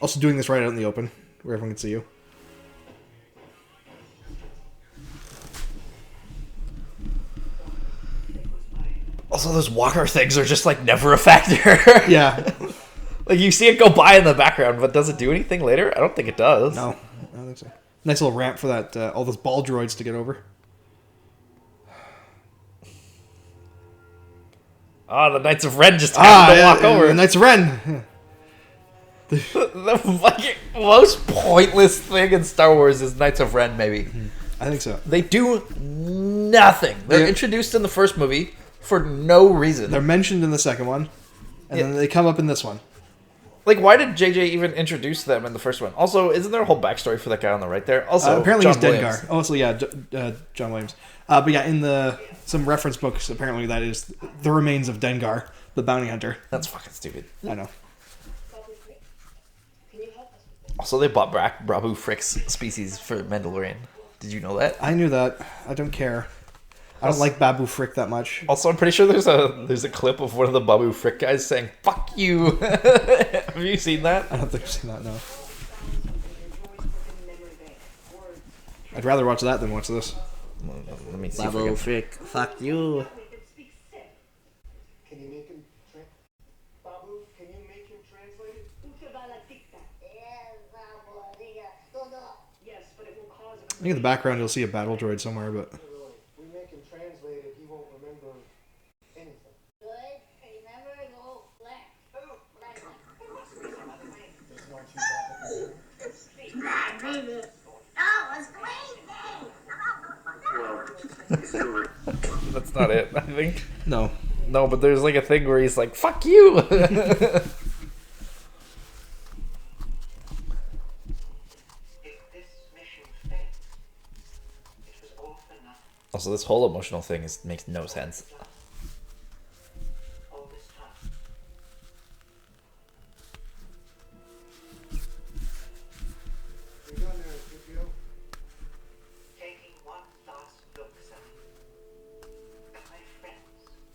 Also doing this right out in the open, where everyone can see you. Also, those walker things are just like never a factor. Yeah. Like you see it go by in the background, but does it do anything later? I don't think it does. No, I don't think so. Nice little ramp for that, all those ball droids to get over. Ah, the Knights of Ren just happened to walk over. Knights of Ren. The fucking most pointless thing in Star Wars is Knights of Ren, maybe. I think so. They do nothing. They're Yeah. introduced in the first movie for no reason. They're mentioned in the second one, and then they come up in this one. Like, why did JJ even introduce them in the first one? Also, isn't there a whole backstory for that guy on the right there? Also, Apparently John he's Williams. Dengar. Oh, so yeah, John Williams. But yeah, in some reference books, apparently that is the remains of Dengar, the bounty hunter. That's fucking stupid. I know. Can you help us with this? Also, they bought back Babu Frick's species for Mandalorian. Did you know that? I knew that. I don't care. I don't like Babu Frick that much. Also, I'm pretty sure there's a clip of one of the Babu Frick guys saying "fuck you." Have you seen that? I don't think I've seen that, no. Memory bank. Words. I'd rather watch that than watch this. Let me see if I can... Frick, fuck you. Make them speak sick. can you make him Babu, can you make him translate it? Yes, but it will cause a I think in the background you'll see a battle droid somewhere, but... Really, if we make him translate it, he won't remember anything. There's no two Babu. That's not it. I think No. no, but there's like a thing where he's like "fuck you." If this mission fails, it was all for nothing. Also, this whole emotional thing makes no sense. All this time. What are you doing there, 3PO? Taking one last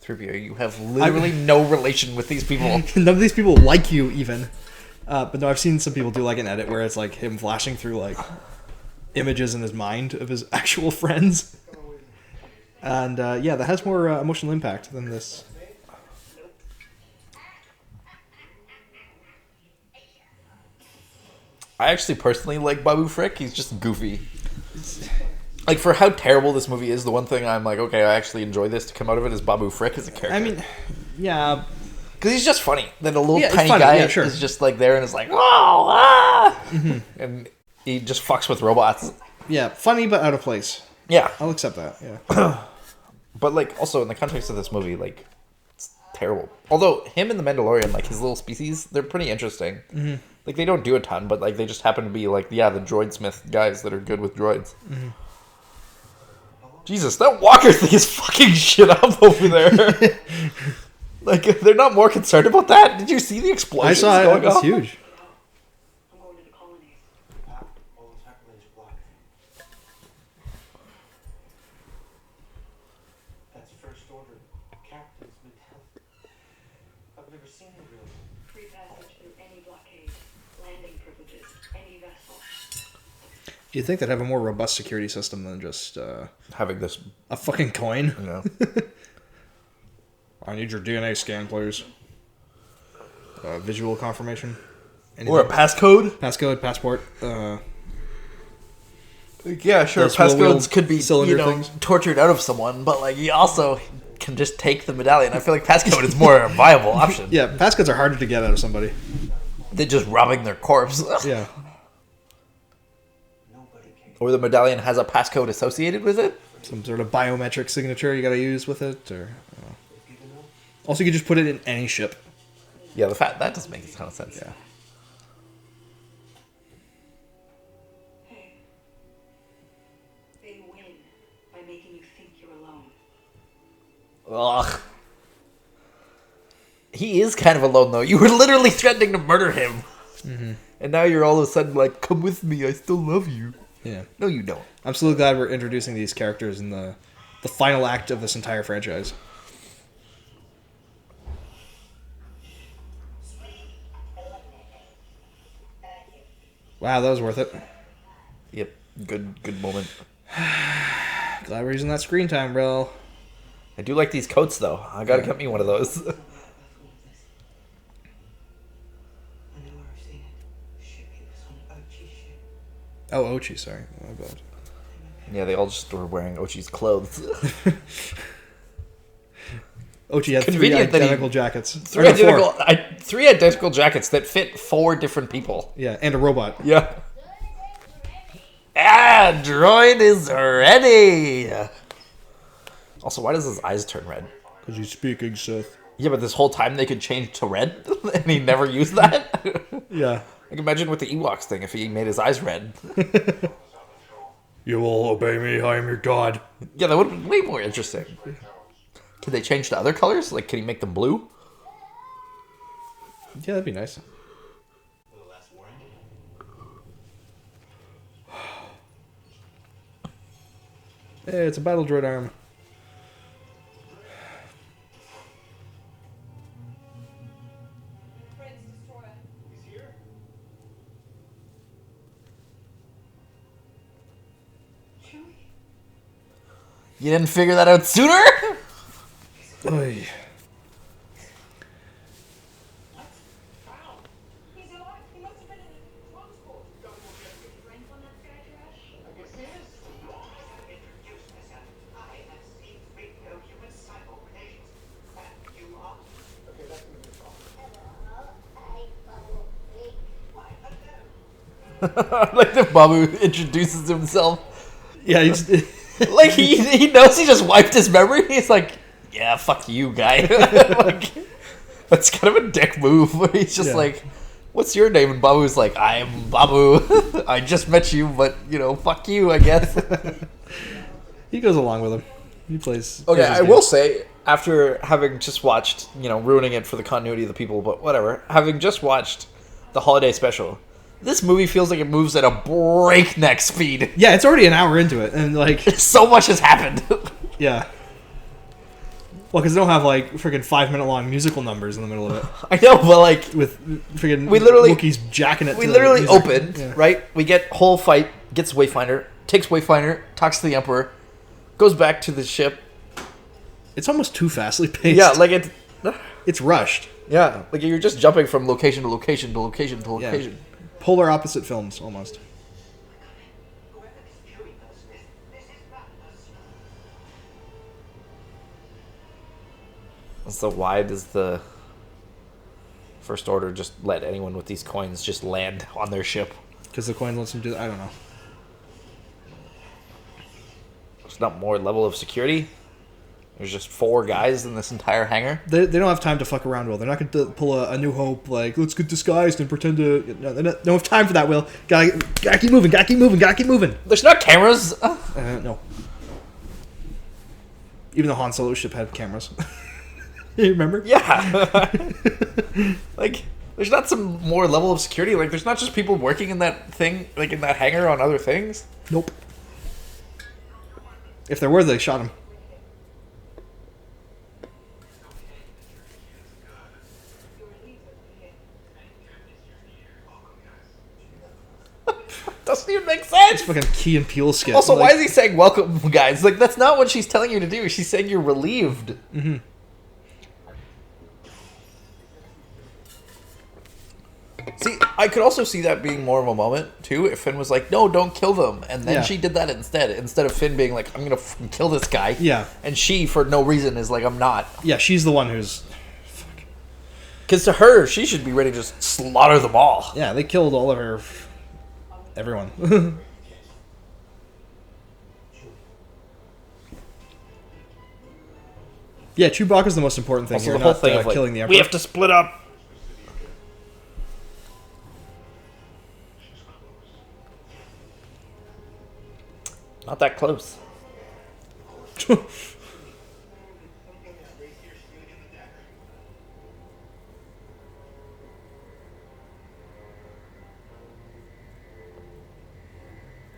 3PO, you have literally no relation with these people. None of these people like you even. But no, I've seen some people do like an edit where it's like him flashing through like images in his mind of his actual friends. And yeah, that has more emotional impact than this. I actually personally like Babu Frick. He's just goofy. Like, for how terrible this movie is, the one thing I'm like, okay, I actually enjoy this to come out of it is Babu Frick as a character. I mean, yeah. Because he's just funny. That a little Yeah, it's tiny funny, guy yeah, sure. is just like there and is like, oh, ah! And he just fucks with robots. Yeah, funny but out of place. Yeah. I'll accept that, yeah. But, like, also in the context of this movie, like, it's terrible. Although, him and the Mandalorian, like, his little species, they're pretty interesting. Mm-hmm. Like, they don't do a ton, but, like, they just happen to be, like, yeah, the droidsmith guys that are good with droids. Mm-hmm. Jesus, that walker thing is fucking shit up over there. Like, they're not more concerned about that? Did you see the explosions I saw it. going It was off? huge. I'm going to the colonies. All the tackle lanes blocked. That's first order. Captain's mentality. I've never seen it really. Free passage through any blockade. Landing privileges. Any vessel. You'd think they'd have a more robust security system than just Having this, a fucking coin. you know. I need your DNA scan, please. Visual confirmation. Or a passcode? Passcode, passport. Yeah, sure. Those will wield Passcodes could be, cylinder you know, things. tortured out of someone, but, like, you also can just take the medallion. I feel like passcode is more a viable option Yeah, passcodes are harder to get out of somebody. than just robbing their corpse. Yeah. Nobody can. Or the medallion has a passcode associated with it. Some sort of biometric signature you gotta use with it, or... I don't know. Also, you could just put it in any ship. Yeah, the fact that does make a ton of sense. Yeah. Hey. They win by making you think you're alone. Ugh. He is kind of alone, though. You were literally threatening to murder him. Mm-hmm. And now you're all of a sudden like, come with me, I still love you. Yeah. No, you don't. I'm so glad we're introducing these characters in the final act of this entire franchise. Wow, that was worth it. Yep, good moment. Glad we're using that screen time, bro. I do like these coats, though. I gotta get me one of those. I know where I've seen it. Shit, it was on Ochi's ship. Oh, Ochi, sorry. My bad. Yeah, they all just were wearing Ochi's clothes. Ochi had three Convenient that he- identical jackets. Three Or no, four. three identical jackets that fit 4 different people. Yeah, and a robot. Yeah. Ah, droid is ready. Also, why does his eyes turn red? Because he's speaking Sith. Yeah, but this whole time they could change to red, and he never used that. Yeah. Like, imagine with the Ewoks thing if he made his eyes red. You will obey me, I am your god. Yeah, that would have been way more interesting. Can they change to other colors? Like, can he make them blue? Yeah, that'd be nice. The last warning. Hey, it's a battle droid arm. He's here? Chewie? You didn't figure that out sooner? Oy. He's alive. He must have been in a transport. Drink on that sky trash? Introduce myself. I am C-3PO human cyborg relations. And you are? Okay, that's gonna be a problem. Why, hello. Like the Babu introduces himself. Yeah, he's... Like he knows he just wiped his memory. He's like, yeah, fuck you, guy. Like, that's kind of a dick move. Where he's just Yeah. like, what's your name? And Babu's like, I'm Babu. I just met you, but you know, fuck you, I guess. he goes along with him. He plays... Okay, plays his I game. will say, after having just watched, you know, ruining it for the continuity of the people, but whatever, having just watched the holiday special, this movie feels like it moves at a breakneck speed. Yeah, it's already an hour into it, and like... So much has happened. Yeah. Well, because they don't have like freaking 5-minute long musical numbers in the middle of it I know, but like with freaking We literally- Wookiees jacking it. we to literally the music. opened, Yeah. right? We get whole fight, gets Wayfinder, takes Wayfinder, talks to the Emperor, goes back to the ship. It's almost too fastly paced. Yeah, like it. it's rushed. Yeah, like you're just jumping from location to location to location to Yeah. location. Polar opposite films almost. Whoever is doing this is madness. So why does the First Order just let anyone with these coins just land on their ship? Because the coin lets them do that. I don't know. There's not more level of security. There's just 4 guys in this entire hangar. They don't have time to fuck around, Will. They're not going to pull a New Hope, like, let's get disguised and pretend to... No, they don't have time for that, Will. Gotta keep moving, gotta keep moving, gotta keep moving. There's not cameras. No. Even though Han Solo's ship had cameras. You remember? Yeah. Like, there's not some more level of security. Like, there's not just people working in that thing, like in that hangar on other things. Nope. If there were, they shot him. Doesn't even make sense. Fucking Key and Peele skit. Also, Like, why is he saying welcome, guys? Like, that's not what she's telling you to do. She's saying you're relieved. Mm-hmm. See, I could also see that being more of a moment, too, if Finn was like, no, don't kill them. And then Yeah. she did that instead of Finn being like, I'm going to fucking kill this guy. Yeah. And she, for no reason, is like, I'm not. Yeah, she's the one who's... Because to her, she should be ready to just slaughter them all. Yeah, they killed all of her... Everyone. Yeah, Chewbacca's the most important thing. Also, You're the whole not thing of like, killing the Emperor. we have to split up. Not that close.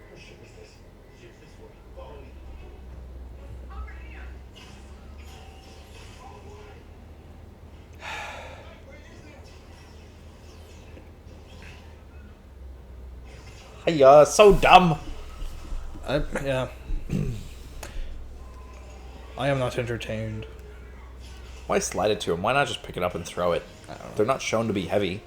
What ship is this? Ship this way. Follow me. Hiya, so dumb. Yeah. I am not entertained. Why slide it to him? Why not just pick it up and throw it? They're not shown to be heavy.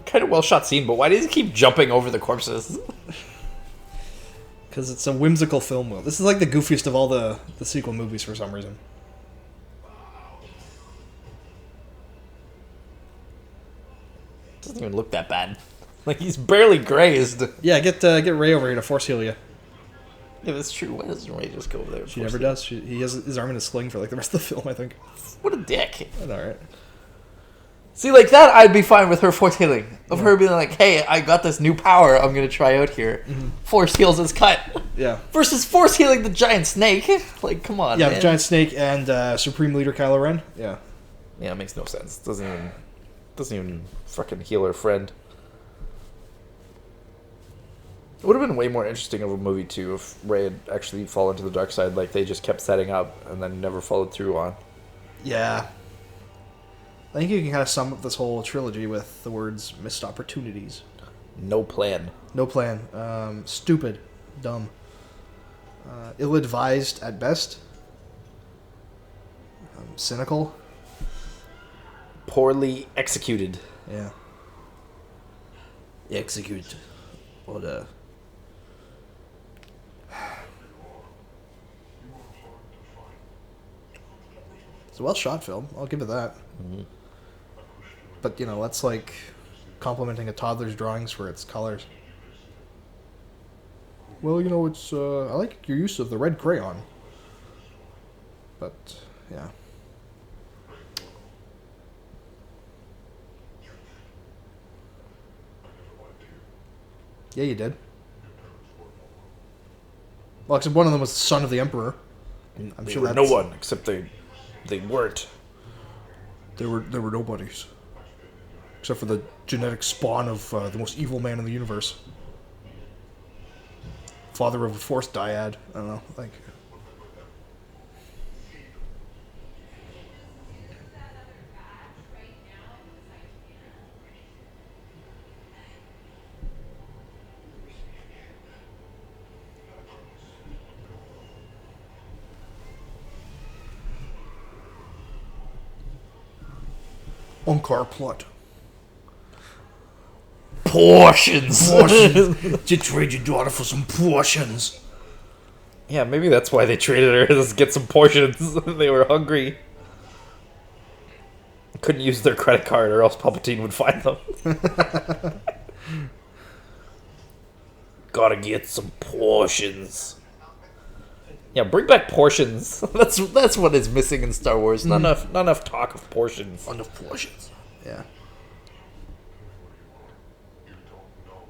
Kind of well shot scene, but why does he keep jumping over the corpses? Because it's a whimsical film, Will. This is like the goofiest of all the sequel movies for some reason. Doesn't even look that bad. Like he's barely grazed. Yeah, get Ray over here to force heal you. Yeah, that's true. Why doesn't Ray just go over there? and She force never it? does. He has his arm in a sling for like the rest of the film, I think. What a dick. That's alright. See, like that, I'd be fine with her force healing. Of her being like, hey, I got this new power I'm going to try out here. Force heals his cut. Yeah. Versus force healing the giant snake. Like, come on, Yeah, man. the giant snake and Supreme Leader Kylo Ren. Yeah. Yeah, it makes no sense. Doesn't even fucking heal her friend. It would have been way more interesting of a movie, too, if Rey had actually fallen to the dark side like they just kept setting up and then never followed through on. Yeah. I think you can kind of sum up this whole trilogy with the words missed opportunities. No plan. No plan. Stupid. Dumb. Ill-advised at best. Cynical. Poorly executed. Yeah. Execute. What It's a well-shot film. I'll give it that. Mm-hmm. But, you know, that's like complimenting a toddler's drawings for its colors. Well, you know, it's, I like your use of the red crayon. But, yeah. Yeah, you did. Well, except one of them was the son of the Emperor. I'm They sure were that's... no one, except they weren't. They were nobodies. Except for the genetic spawn of the most evil man in the universe. Father of a Force dyad. I don't know, like... Unkar plot. Portions. You trade your daughter for some portions. Yeah, maybe that's why they traded her, to get some portions. They were hungry. Couldn't use their credit card or else Palpatine would find them. Gotta get some portions. Yeah, bring back portions. That's what is missing in Star Wars. Not enough talk of portions. Enough portions. Yeah. You don't know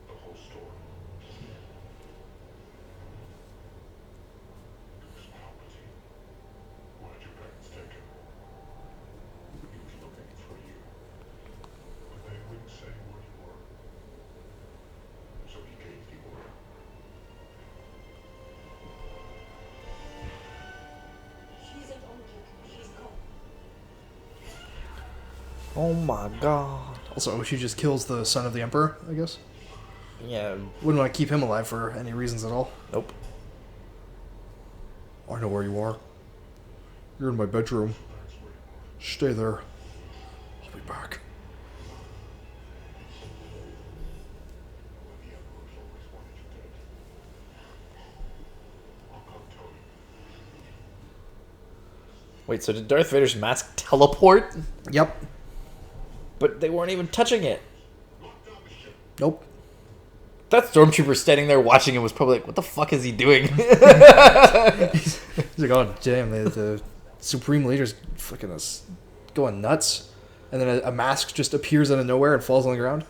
the whole story. It was Palpatine who had your parents taken. He was looking for you. But they wouldn't say where you were. So he gave the order. He isn't on Jakku. He's gone. Oh my god. Also, she just kills the son of the Emperor, I guess. Yeah. Wouldn't want to keep him alive for any reasons at all. Nope. I know where you are. You're in my bedroom. Stay there. I'll be back. The Emperor's always wanted you dead. I'll come tell you. Wait, so did Darth Vader's mask teleport? Yep. But they weren't even touching it. Nope. That stormtrooper standing there watching him was probably like, what the fuck is he doing? He's like, oh damn, the Supreme Leader's fucking us going nuts. And then a mask just appears out of nowhere and falls on the ground.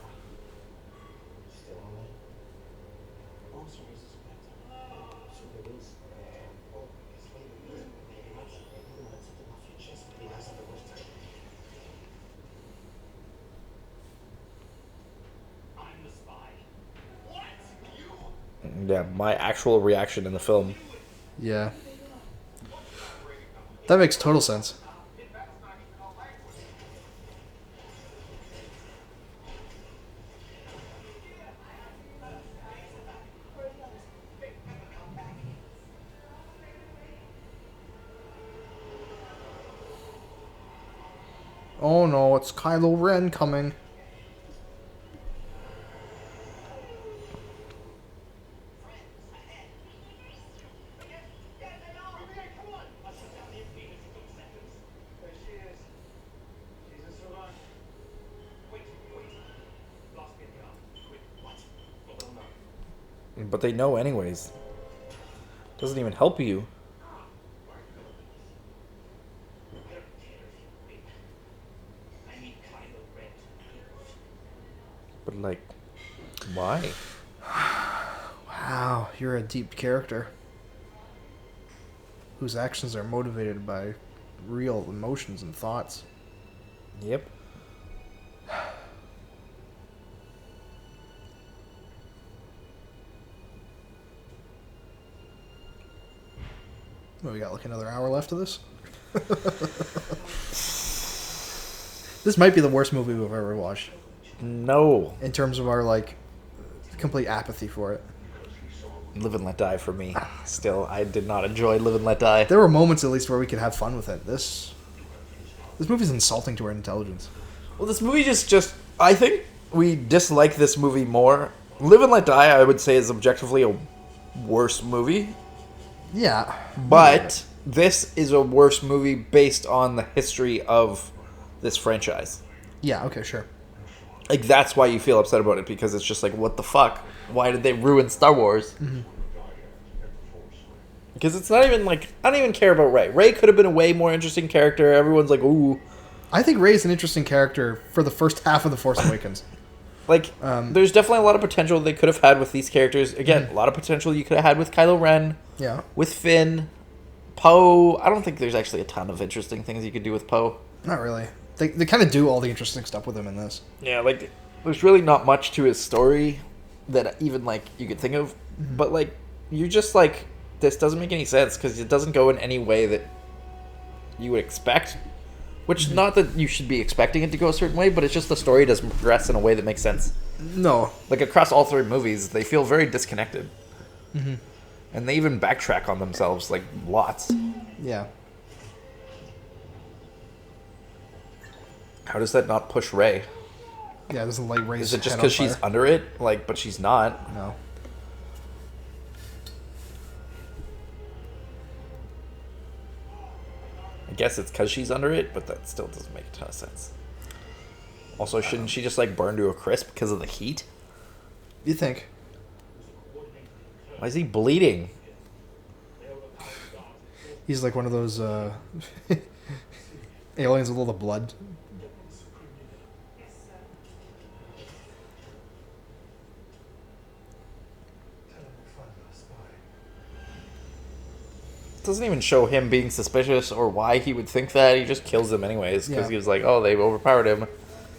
Still on me? Oh, sorry, this is bad. So there is. Oh, it's later. Maybe not something off your chest. Maybe that's not the worst time. I'm the spy. What? You? Yeah, my actual reaction in the film. Yeah. That makes total sense. Oh no, it's Kylo Ren coming. But they know anyways. Doesn't even help you. But like, why? Wow, you're a deep character. Whose actions are motivated by real emotions and thoughts. Yep. Well, we got like another hour left of this. This might be the worst movie we've ever watched. No. In terms of our like complete apathy for it. Live and Let Die for me. Still, I did not enjoy Live and Let Die. There were moments at least where we could have fun with it. This movie's insulting to our intelligence. Well, this movie just I think we dislike this movie more. Live and Let Die, I would say, is objectively a worse movie. Yeah. But this is a worse movie based on the history of this franchise. Yeah, okay, sure. Like, that's why you feel upset about it, because it's just like, what the fuck? Why did they ruin Star Wars? Mm-hmm. Because it's not even like, I don't even care about Rey. Rey could have been a way more interesting character. Everyone's like, ooh. I think Rey's an interesting character for the first half of The Force Awakens. Like, there's definitely a lot of potential they could have had with these characters. Again, a lot of potential you could have had with Kylo Ren. Yeah. With Finn. Poe. I don't think there's actually a ton of interesting things you could do with Poe. Not really. They kind of do all the interesting stuff with him in this. Yeah, like there's really not much to his story that even like you could think of, but like you just like this doesn't make any sense because it doesn't go in any way that you would expect. Which not that you should be expecting it to go a certain way, but it's just the story doesn't progress in a way that makes sense. No. Like across all three movies, they feel very disconnected, and they even backtrack on themselves like lots. Yeah. How does that not push Rey? Yeah, there's a light raise. Is it just because she's under it? Like, but she's not. No. I guess it's because she's under it, but that still doesn't make a ton of sense. Also, shouldn't she just like burn to a crisp because of the heat? You think? Why is he bleeding? He's like one of those aliens with all the blood. It doesn't even show him being suspicious or why he would think that. He just kills them anyways because Yeah. he was like, "Oh, they've overpowered him."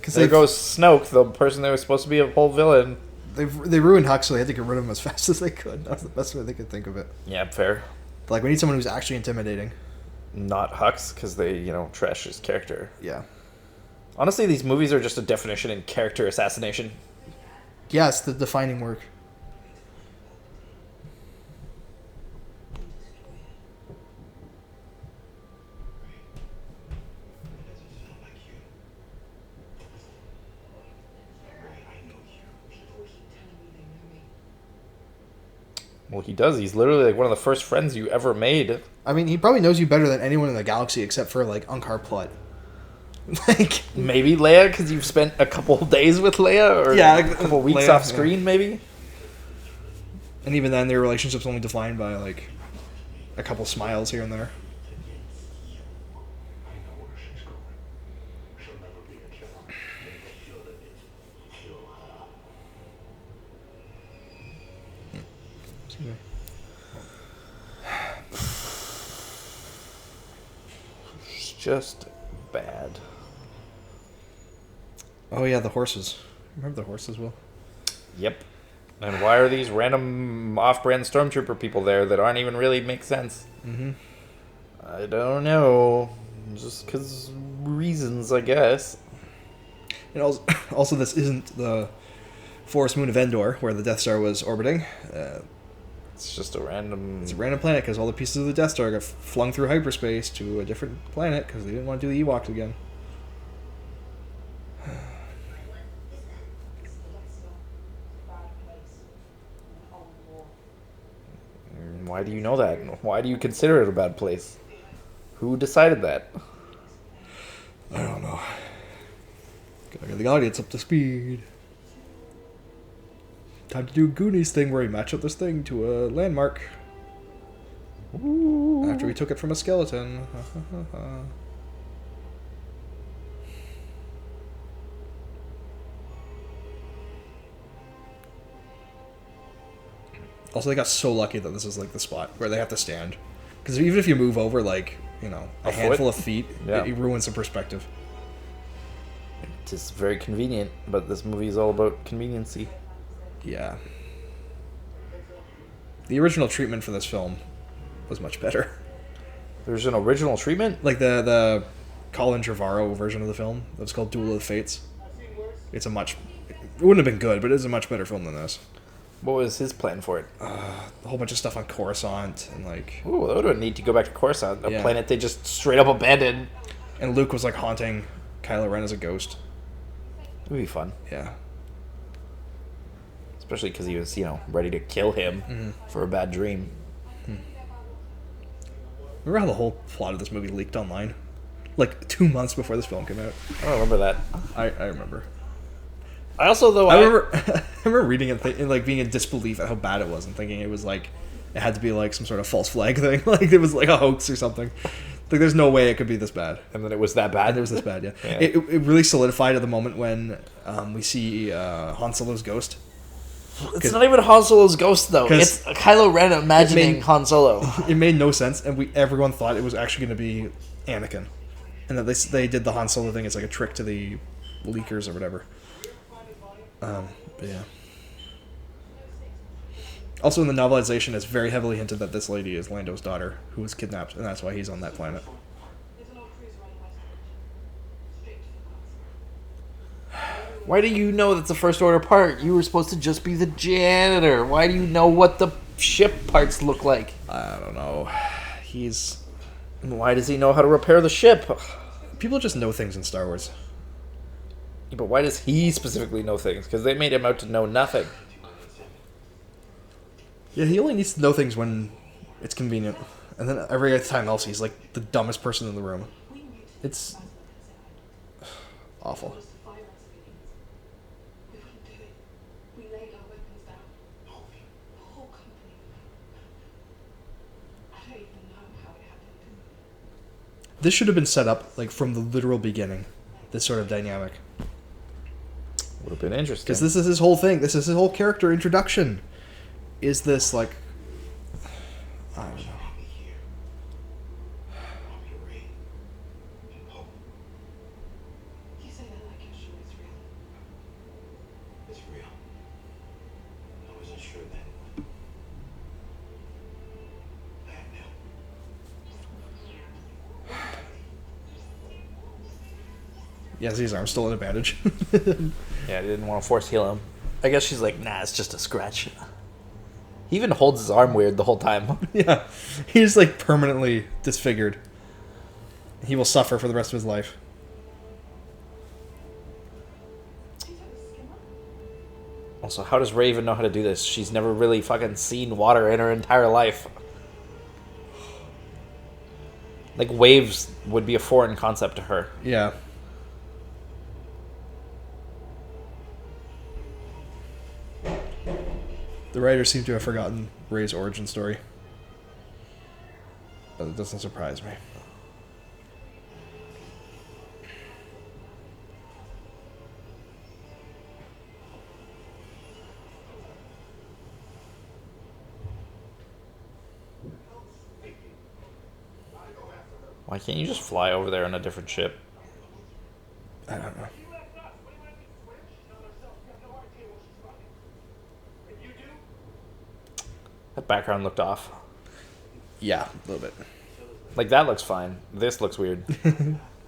Because There goes Snoke, the person that was supposed to be a whole villain. they ruined Hux, so they had to get rid of him as fast as they could. That's the best way they could think of it. Yeah, fair. Like, we need someone who's actually intimidating. Not Hux because they, trash his character. Yeah. Honestly, these movies are just a definition in character assassination. Yeah, it's the defining work. Well, he does. He's literally like one of the first friends you ever made. I mean, he probably knows you better than anyone in the galaxy except for, like, Unkar Plutt. Like... Maybe Leia, because you've spent a couple days with Leia, or Yeah, a couple weeks Leia, off yeah. screen, maybe. And even then, their relationship's only defined by, like, a couple smiles here and there. I know where she's going. She'll never be a Jedi. Make sure that it's kill her. It's just bad. Oh, yeah, the horses. Remember the horses, Will? Yep. And why are these random off-brand stormtrooper people there that aren't even really make sense? Mm-hmm. I don't know. Just because reasons, I guess. And also, this isn't the forest moon of Endor, where the Death Star was orbiting. It's just a random... It's a random planet because all the pieces of the Death Star got flung through hyperspace to a different planet because they didn't want to do the Ewoks again. Why do you know that? Why do you consider it a bad place? Who decided that? I don't know. Gotta get the audience up to speed. Time to do a Goonies thing where we match up this thing to a landmark. Ooh. After we took it from a skeleton. Also, they got so lucky that this is like the spot where they have to stand. Because even if you move over, like, a foot? handful of feet, Yeah. it ruins the perspective. It's just very convenient, but this movie is all about conveniency. Yeah. The original treatment for this film was much better. There's an original treatment? Like the Colin Trevorrow version of the film that was called Duel of the Fates. It wouldn't have been good, but it is a much better film than this. What was his plan for it? A whole bunch of stuff on Coruscant and like... Ooh, that would have need to go back to Coruscant, a Yeah. planet they just straight up abandoned. And Luke was like haunting Kylo Ren as a ghost. It would be fun. Yeah. Especially because he was, ready to kill him for a bad dream. Remember how the whole plot of this movie leaked online? Like 2 months before this film came out. I don't remember that. I remember. I also, though, I remember reading it and like being in disbelief at how bad it was and thinking it was like it had to be like some sort of false flag thing, like it was like a hoax or something. Like there's no way it could be this bad. And then it was that bad? And it was this bad, yeah. Yeah. It really solidified at the moment when we see Han Solo's ghost. It's not even Han Solo's ghost, though. 'Cause It's Kylo Ren imagining made- Han Solo. It made no sense, and everyone thought it was actually going to be Anakin. and that they did the Han Solo thing as like a trick to the leakers or whatever. But yeah. Also, in the novelization, it's very heavily hinted that this lady is Lando's daughter, who was kidnapped, and that's why he's on that planet. There's an old cruiser running west straight to the past. Why do you know that's a First Order part? You were supposed to just be the janitor. Why do you know what the ship parts look like? I don't know. Why does he know how to repair the ship? People just know things in Star Wars. But why does he specifically know things? Because they made him out to know nothing. Yeah, he only needs to know things when it's convenient. And then every other time else, he's like the dumbest person in the room. It's awful. We wouldn't do it. We laid our weapons down. The whole company. I don't even know how it happened. This should have been set up like from the literal beginning. This sort of dynamic. Would have been interesting. Because this is his whole thing. This is his whole character introduction. Is this like... I don't know. You say that like you're sure it's real. It's real. I wasn't sure then. I am now. Yes, his arm's still in a bandage. Yeah, I didn't want to force heal him. I guess she's like, nah, it's just a scratch. He even holds his arm weird the whole time. Yeah. He's like permanently disfigured. He will suffer for the rest of his life. Also, how does Rey even know how to do this? She's never really fucking seen water in her entire life. Like, waves would be a foreign concept to her. Yeah. The writers seem to have forgotten Rey's origin story. But it doesn't surprise me. Why can't you just fly over there on a different ship? I don't know. That background looked off. Yeah, a little bit. Like, that looks fine. This looks weird.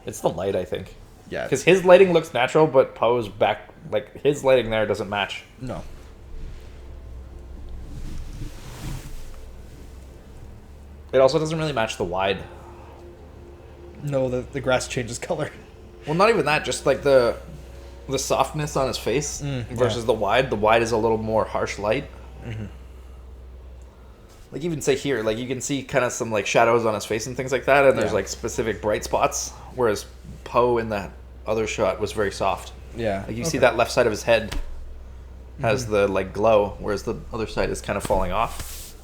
It's the light, I think. Yeah. Because his lighting looks natural, but Poe's back... Like, his lighting there doesn't match. No. It also doesn't really match the wide. No, the grass changes color. Well, not even that. Just, like, the softness on his face versus yeah. the wide. The wide is a little more harsh light. Mm-hmm. Like, even say here, like, you can see kind of some, like, shadows on his face and things like that, and there's, Yeah. like, specific bright spots, whereas Poe in that other shot was very soft. Yeah. Like, you see that left side of his head has the, like, glow, whereas the other side is kind of falling off.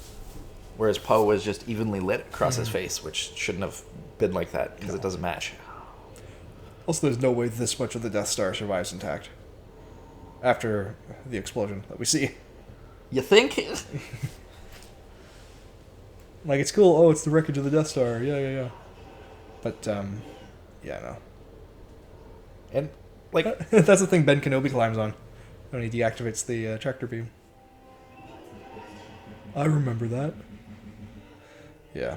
Whereas Poe was just evenly lit across his face, which shouldn't have been like that, because it doesn't match. Also, there's no way this much of the Death Star survives intact. After the explosion that we see. You think? Like, it's cool. Oh, it's the wreckage of the Death Star. Yeah. But, yeah, no. And, like... That's the thing Ben Kenobi climbs on when he deactivates the tractor beam. I remember that. Yeah.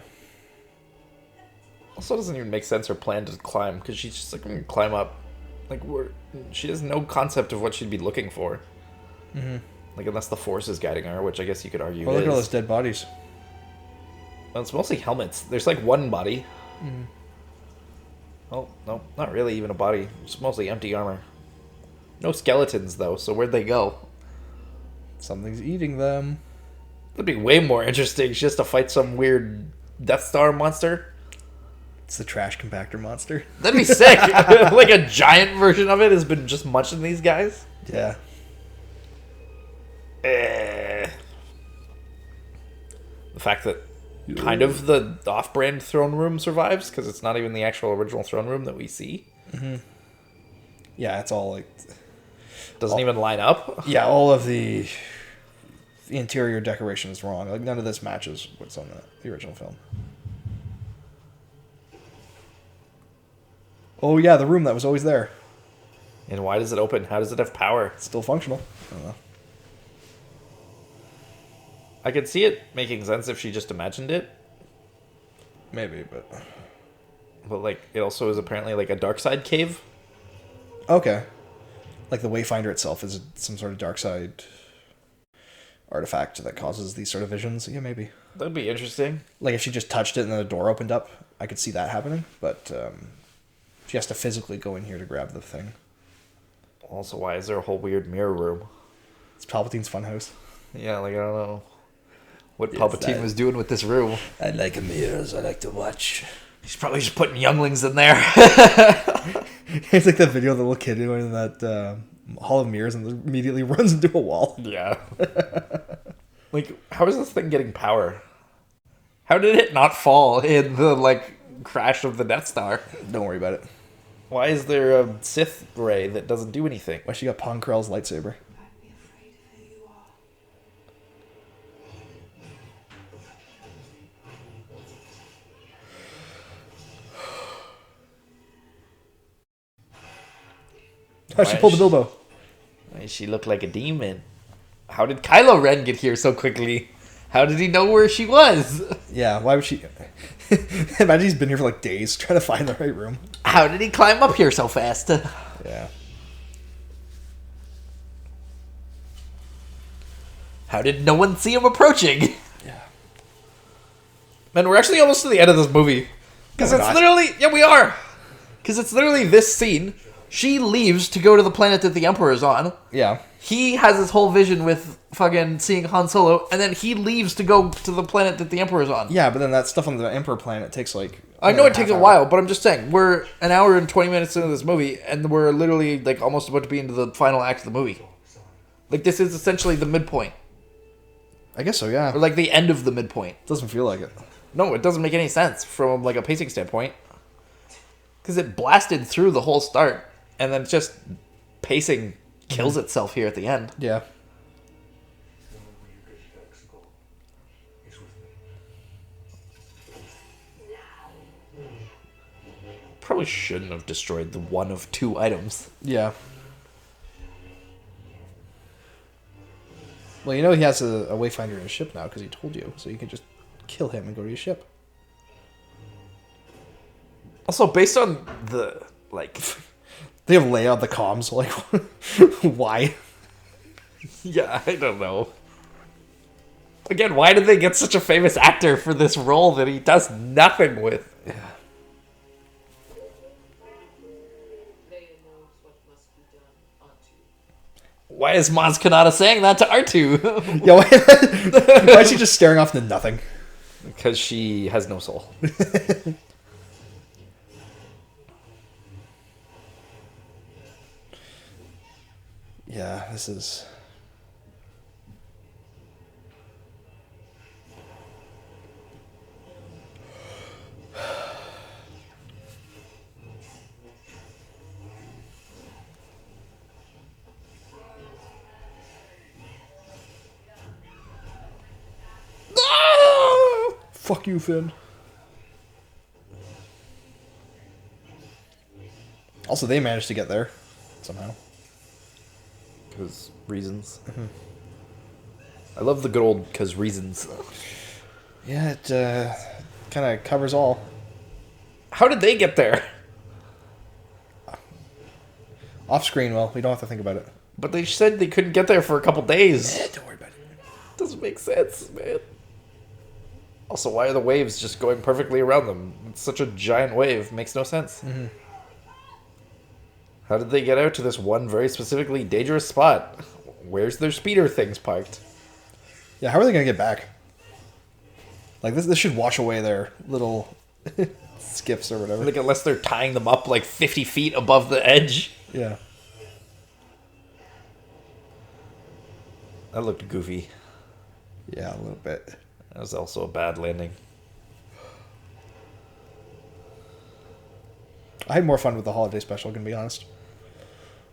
Also doesn't even make sense her plan to climb, because she's just like, I'm gonna climb up. Like, she has no concept of what she'd be looking for. Mm-hmm. Like, unless the Force is guiding her, which I guess you could argue Well, look is. at all those dead bodies. Well, it's mostly helmets. There's like one body. Mm-hmm. Oh, no, not really even a body. It's mostly empty armor. No skeletons, though, so where'd they go? Something's eating them. That'd be way more interesting just to fight some weird Death Star monster. It's the trash compactor monster. That'd be sick. Like a giant version of it has been just munching these guys. Yeah. The fact that kind of the off-brand throne room survives, because it's not even the actual original throne room that we see. Mm-hmm. Yeah, it's all like... Doesn't even line up. Yeah, all of the interior decoration is wrong. Like, none of this matches what's on the original film. Oh yeah, the room that was always there. And why does it open? How does it have power? It's still functional. I don't know. I could see it making sense if she just imagined it. Maybe, but... But, like, it also is apparently, like, a dark side cave. Okay. Like the Wayfinder itself is some sort of dark side artifact that causes these sort of visions. Yeah, maybe. That'd be interesting. Like if she just touched it and then the door opened up, I could see that happening. But she has to physically go in here to grab the thing. Also, why is there a whole weird mirror room? It's Palpatine's funhouse. Yeah, like, I don't know what Yes, Palpatine that- was doing with this room. I like mirrors. I like to watch. He's probably just putting younglings in there. It's like that video of the little kid doing that Hall of Mirrors and immediately runs into a wall. Yeah. Like, how is this thing getting power? How did it not fall in the, like, crash of the Death Star? Don't worry about it. Why is there a Sith ray that doesn't do anything? Why she got Pong Krell's lightsaber? I'd be afraid of who you are. She pulled the Bilbo. Why does she look like a demon? How did Kylo Ren get here so quickly? How did he know where she was? Yeah, why would she... Imagine he's been here for like days trying to find the right room. How did he climb up here so fast? Yeah. How did no one see him approaching? Yeah. Man, we're actually almost to the end of this movie. Because Oh, it's gosh. literally... Yeah, we are. Because it's literally this scene. She leaves to go to the planet that the Emperor is on. Yeah. He has his whole vision with fucking seeing Han Solo, and then he leaves to go to the planet that the Emperor is on. Yeah, but then that stuff on the Emperor planet takes like... I know it half takes a hour. while, but I'm just saying, we're an hour and 20 minutes into this movie, and we're literally, like, almost about to be into the final act of the movie. Like, this is essentially the midpoint. I guess so, yeah. Or, like, the end of the midpoint. Doesn't feel like it. No, it doesn't make any sense from, like, a pacing standpoint. Because it blasted through the whole start, and then just pacing kills itself here at the end. Yeah. Whenever you get to Mexico, he's with me. Probably shouldn't have destroyed the one of two items. Yeah. Well, you know he has a Wayfinder in his ship now because he told you, so you can just kill him and go to your ship. Also, based on the, like... They have Leia on the comms, like, why? Yeah, I don't know. Again, why did they get such a famous actor for this role that he does nothing with? Yeah. Leia knows what must be done, R2. Why is Maz Kanata saying that to R2? Yeah, why is she just staring off into nothing? Because she has no soul. Yeah, this is... Fuck you, Finn. Also, they managed to get there somehow. Because reasons. I love the good old because reasons. Yeah, it kind of covers all. How did they get there? Off screen, well, we don't have to think about it. But they said they couldn't get there for a couple days. Don't worry about it. Doesn't make sense, man. Also, why are the waves just going perfectly around them? It's such a giant wave. Makes no sense. Mm-hmm. How did they get out to this one very specifically dangerous spot? Where's their speeder things parked? Yeah, how are they going to get back? Like, this should wash away their little skiffs or whatever. Like, unless they're tying them up like 50 feet above the edge. Yeah. That looked goofy. Yeah, a little bit. That was also a bad landing. I had more fun with the holiday special, gonna be honest.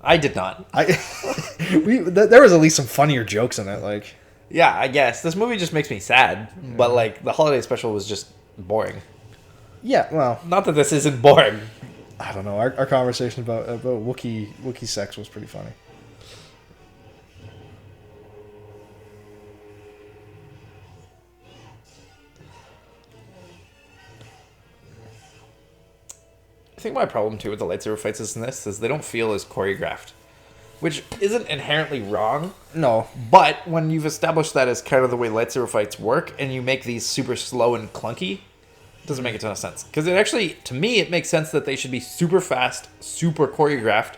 I did not. There was at least some funnier jokes in it, like... Yeah, I guess. This movie just makes me sad. But, like, the holiday special was just boring. Yeah, well... Not that this isn't boring. I don't know. Our conversation about Wookiee sex was pretty funny. I think my problem too with the lightsaber fights in this is they don't feel as choreographed, which isn't inherently wrong. No. But when you've established that as kind of the way lightsaber fights work, and you make these super slow and clunky, it doesn't make a ton of sense. Because it actually, to me, it makes sense that they should be super fast, super choreographed,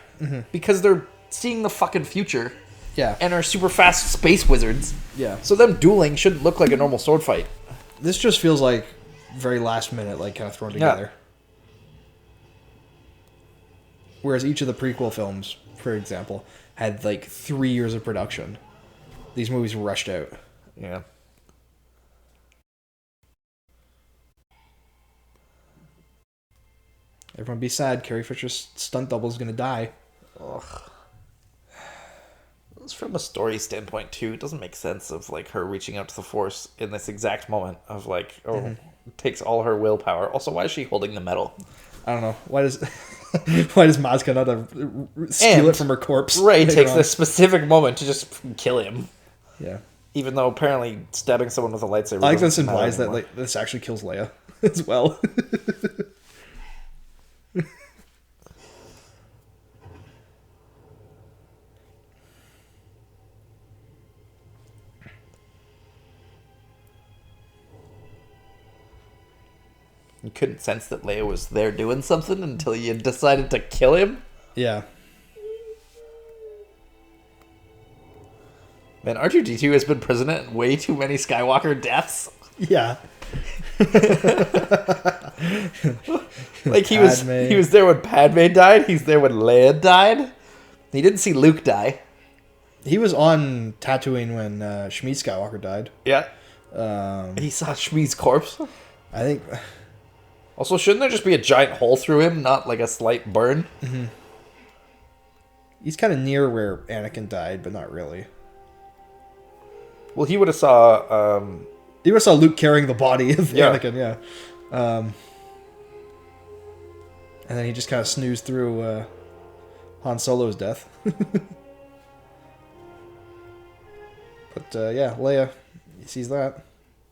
because they're seeing the fucking future. Yeah. And are super fast space wizards. Yeah. So them dueling shouldn't look like a normal sword fight. This just feels like very last minute, like kind of thrown together. Whereas each of the prequel films, for example, had like 3 years of production. These movies were rushed out. Yeah. Everyone be sad. Carrie Fisher's stunt double is going to die. Ugh. From a story standpoint too, it doesn't make sense of like her reaching out to the Force in this exact moment of like, it takes all her willpower. Also, why is she holding the medal? I don't know. Why does Maz Kanata steal it from her corpse? Rey takes on? this specific moment to just kill him. Yeah. Even though apparently stabbing someone with a lightsaber. I like this doesn't implies matter that anymore. like this actually kills Leia as well. You couldn't sense that Leia was there doing something until you decided to kill him. Yeah. Man, R2-D2 has been president in way too many Skywalker deaths. Yeah. Like he Padme. was there when Padme died. He's there when Leia died. He didn't see Luke die. He was on Tatooine when Shmi Skywalker died. Yeah. He saw Shmi's corpse. I think. Also, shouldn't there just be a giant hole through him, not like a slight burn? Mm-hmm. He's kind of near where Anakin died, but not really. Well, he would have saw. You would have saw Luke carrying the body of Anakin, yeah. And then he just kind of snoozed through Han Solo's death. But yeah, Leia, he sees that.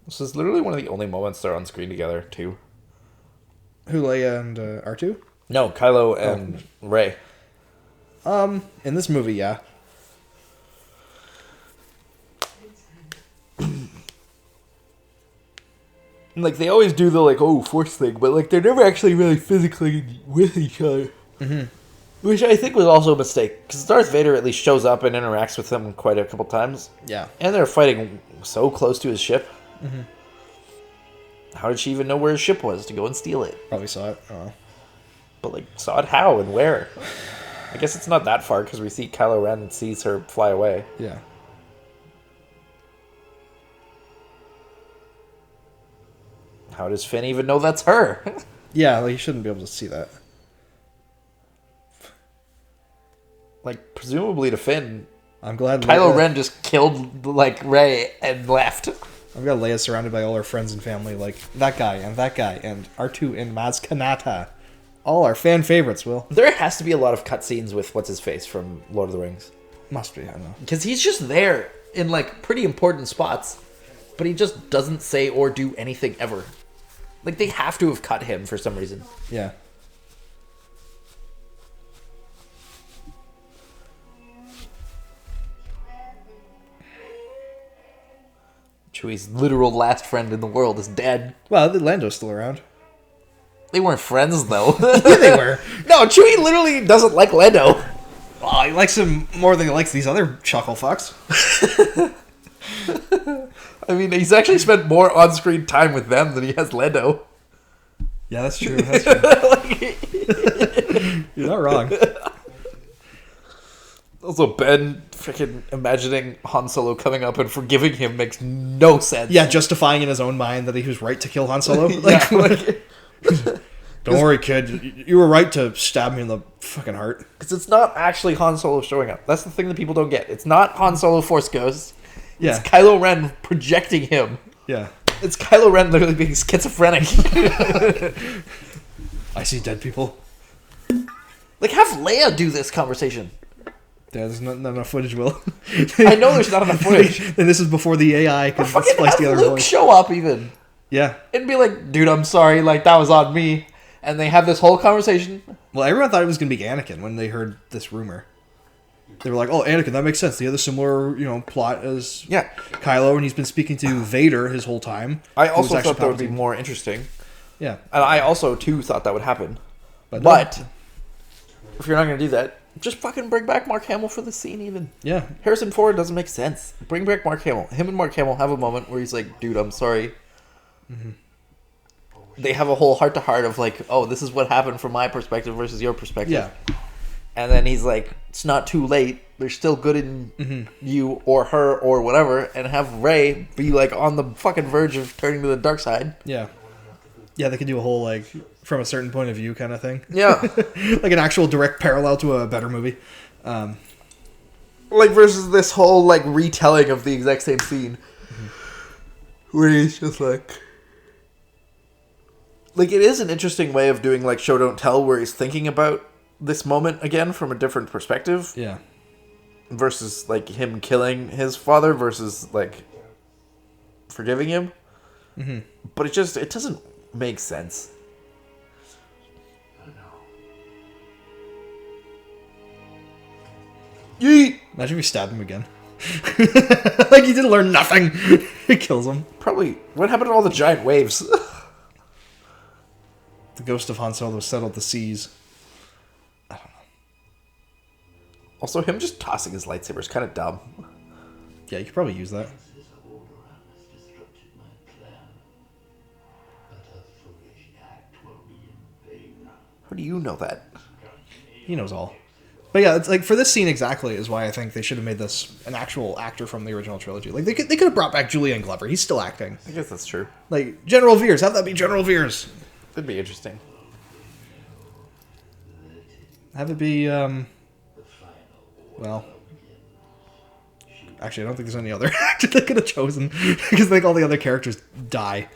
This is literally one of the only moments they're on screen together, too. Who, Leia and R2? No, Kylo and Rey. In this movie, yeah. Like, they always do the, like, Force thing, but, like, they're never actually really physically with each other. Mm-hmm. Which I think was also a mistake, because Darth Vader at least shows up and interacts with him quite a couple times. Yeah. And they're fighting so close to his ship. Mm-hmm. How did she even know where his ship was to go and steal it? Probably saw it. I don't know. But, like, saw it how and where? I guess it's not that far, because we see Kylo Ren sees her fly away. Yeah. How does Finn even know that's her? Yeah, like, you shouldn't be able to see that. Like, presumably to Finn, I'm glad Kylo Ren just killed, like, Rey and left. I've got Leia surrounded by all her friends and family, like that guy and R2 and Maz Kanata. All our fan favorites, Will. There has to be a lot of cutscenes with what's-his-face from Lord of the Rings. Must be, I don't know. Because he's just there in, like, pretty important spots. But he just doesn't say or do anything ever. Like, they have to have cut him for some reason. Yeah. Chewie's literal last friend in the world is dead. Well, the Lando's still around. They weren't friends, though. Yeah, they were. No, Chewie literally doesn't like Lando. Oh, he likes him more than he likes these other chuckle fucks. I mean, he's actually spent more on-screen time with them than he has Lando. Yeah, that's true. That's true. You're not wrong. Also, Ben freaking imagining Han Solo coming up and forgiving him makes no sense. Yeah, justifying in his own mind that he was right to kill Han Solo. Yeah, like, don't worry, kid. You were right to stab me in the fucking heart. because it's not actually Han Solo showing up. That's the thing that people don't get. It's not Han Solo Force Ghost. Yeah. It's Kylo Ren projecting him. Yeah. It's Kylo Ren literally being schizophrenic. I see dead people. Like, have Leia do this conversation. Yeah, there's not enough footage, Will. I know there's not enough footage. And this is before the AI could Fucking splice have together. Luke voice. show up even. Yeah. And be like, dude, I'm sorry, like, that was on me. And they have this whole conversation. Well, everyone thought it was going to be Anakin when they heard this rumor. They were like, "Oh, Anakin, that makes sense. He had a similar, plot as Kylo, and he's been speaking to Vader his whole time." I who was also actually thought that would be Palpatine. more interesting. Yeah, And I also, too, thought that would happen. but But, if you're not going to do that, just fucking bring back Mark Hamill for the scene even. yeah, Harrison Ford doesn't make sense. Bring back Mark Hamill. Him and Mark Hamill have a moment where he's like, dude, I'm sorry. They have a whole heart-to-heart of like, oh, this is what happened from my perspective versus your perspective. yeah, And then he's like, it's not too late. There's still good in you or her or whatever. And have Rey be like on the fucking verge of turning to the dark side. yeah. They could do a whole like from a certain point of view kind of thing. Yeah. Like an actual direct parallel to a better movie. Like versus this whole like retelling of the exact same scene. Where he's just like it is an interesting way of doing like show don't tell where he's thinking about this moment again from a different perspective Yeah, versus like him killing his father versus like forgiving him. But it doesn't make sense. Yeet! imagine if we stabbed him again. Like he didn't learn nothing. It kills him. Probably. What happened to all the giant waves? The ghost of Han Solo settled the seas. Also, him just tossing his lightsaber is kind of dumb. Yeah, you could probably use that. How do you know that? He knows all. But yeah, it's like for this scene exactly is why I think they should have made this an actual actor from the original trilogy. Like they could have brought back Julian Glover. He's still acting. I guess that's true. Like General Veers, have that be General Veers. That'd be interesting. Have it be well, actually I don't think there's any other actor they could have chosen because like all the other characters die.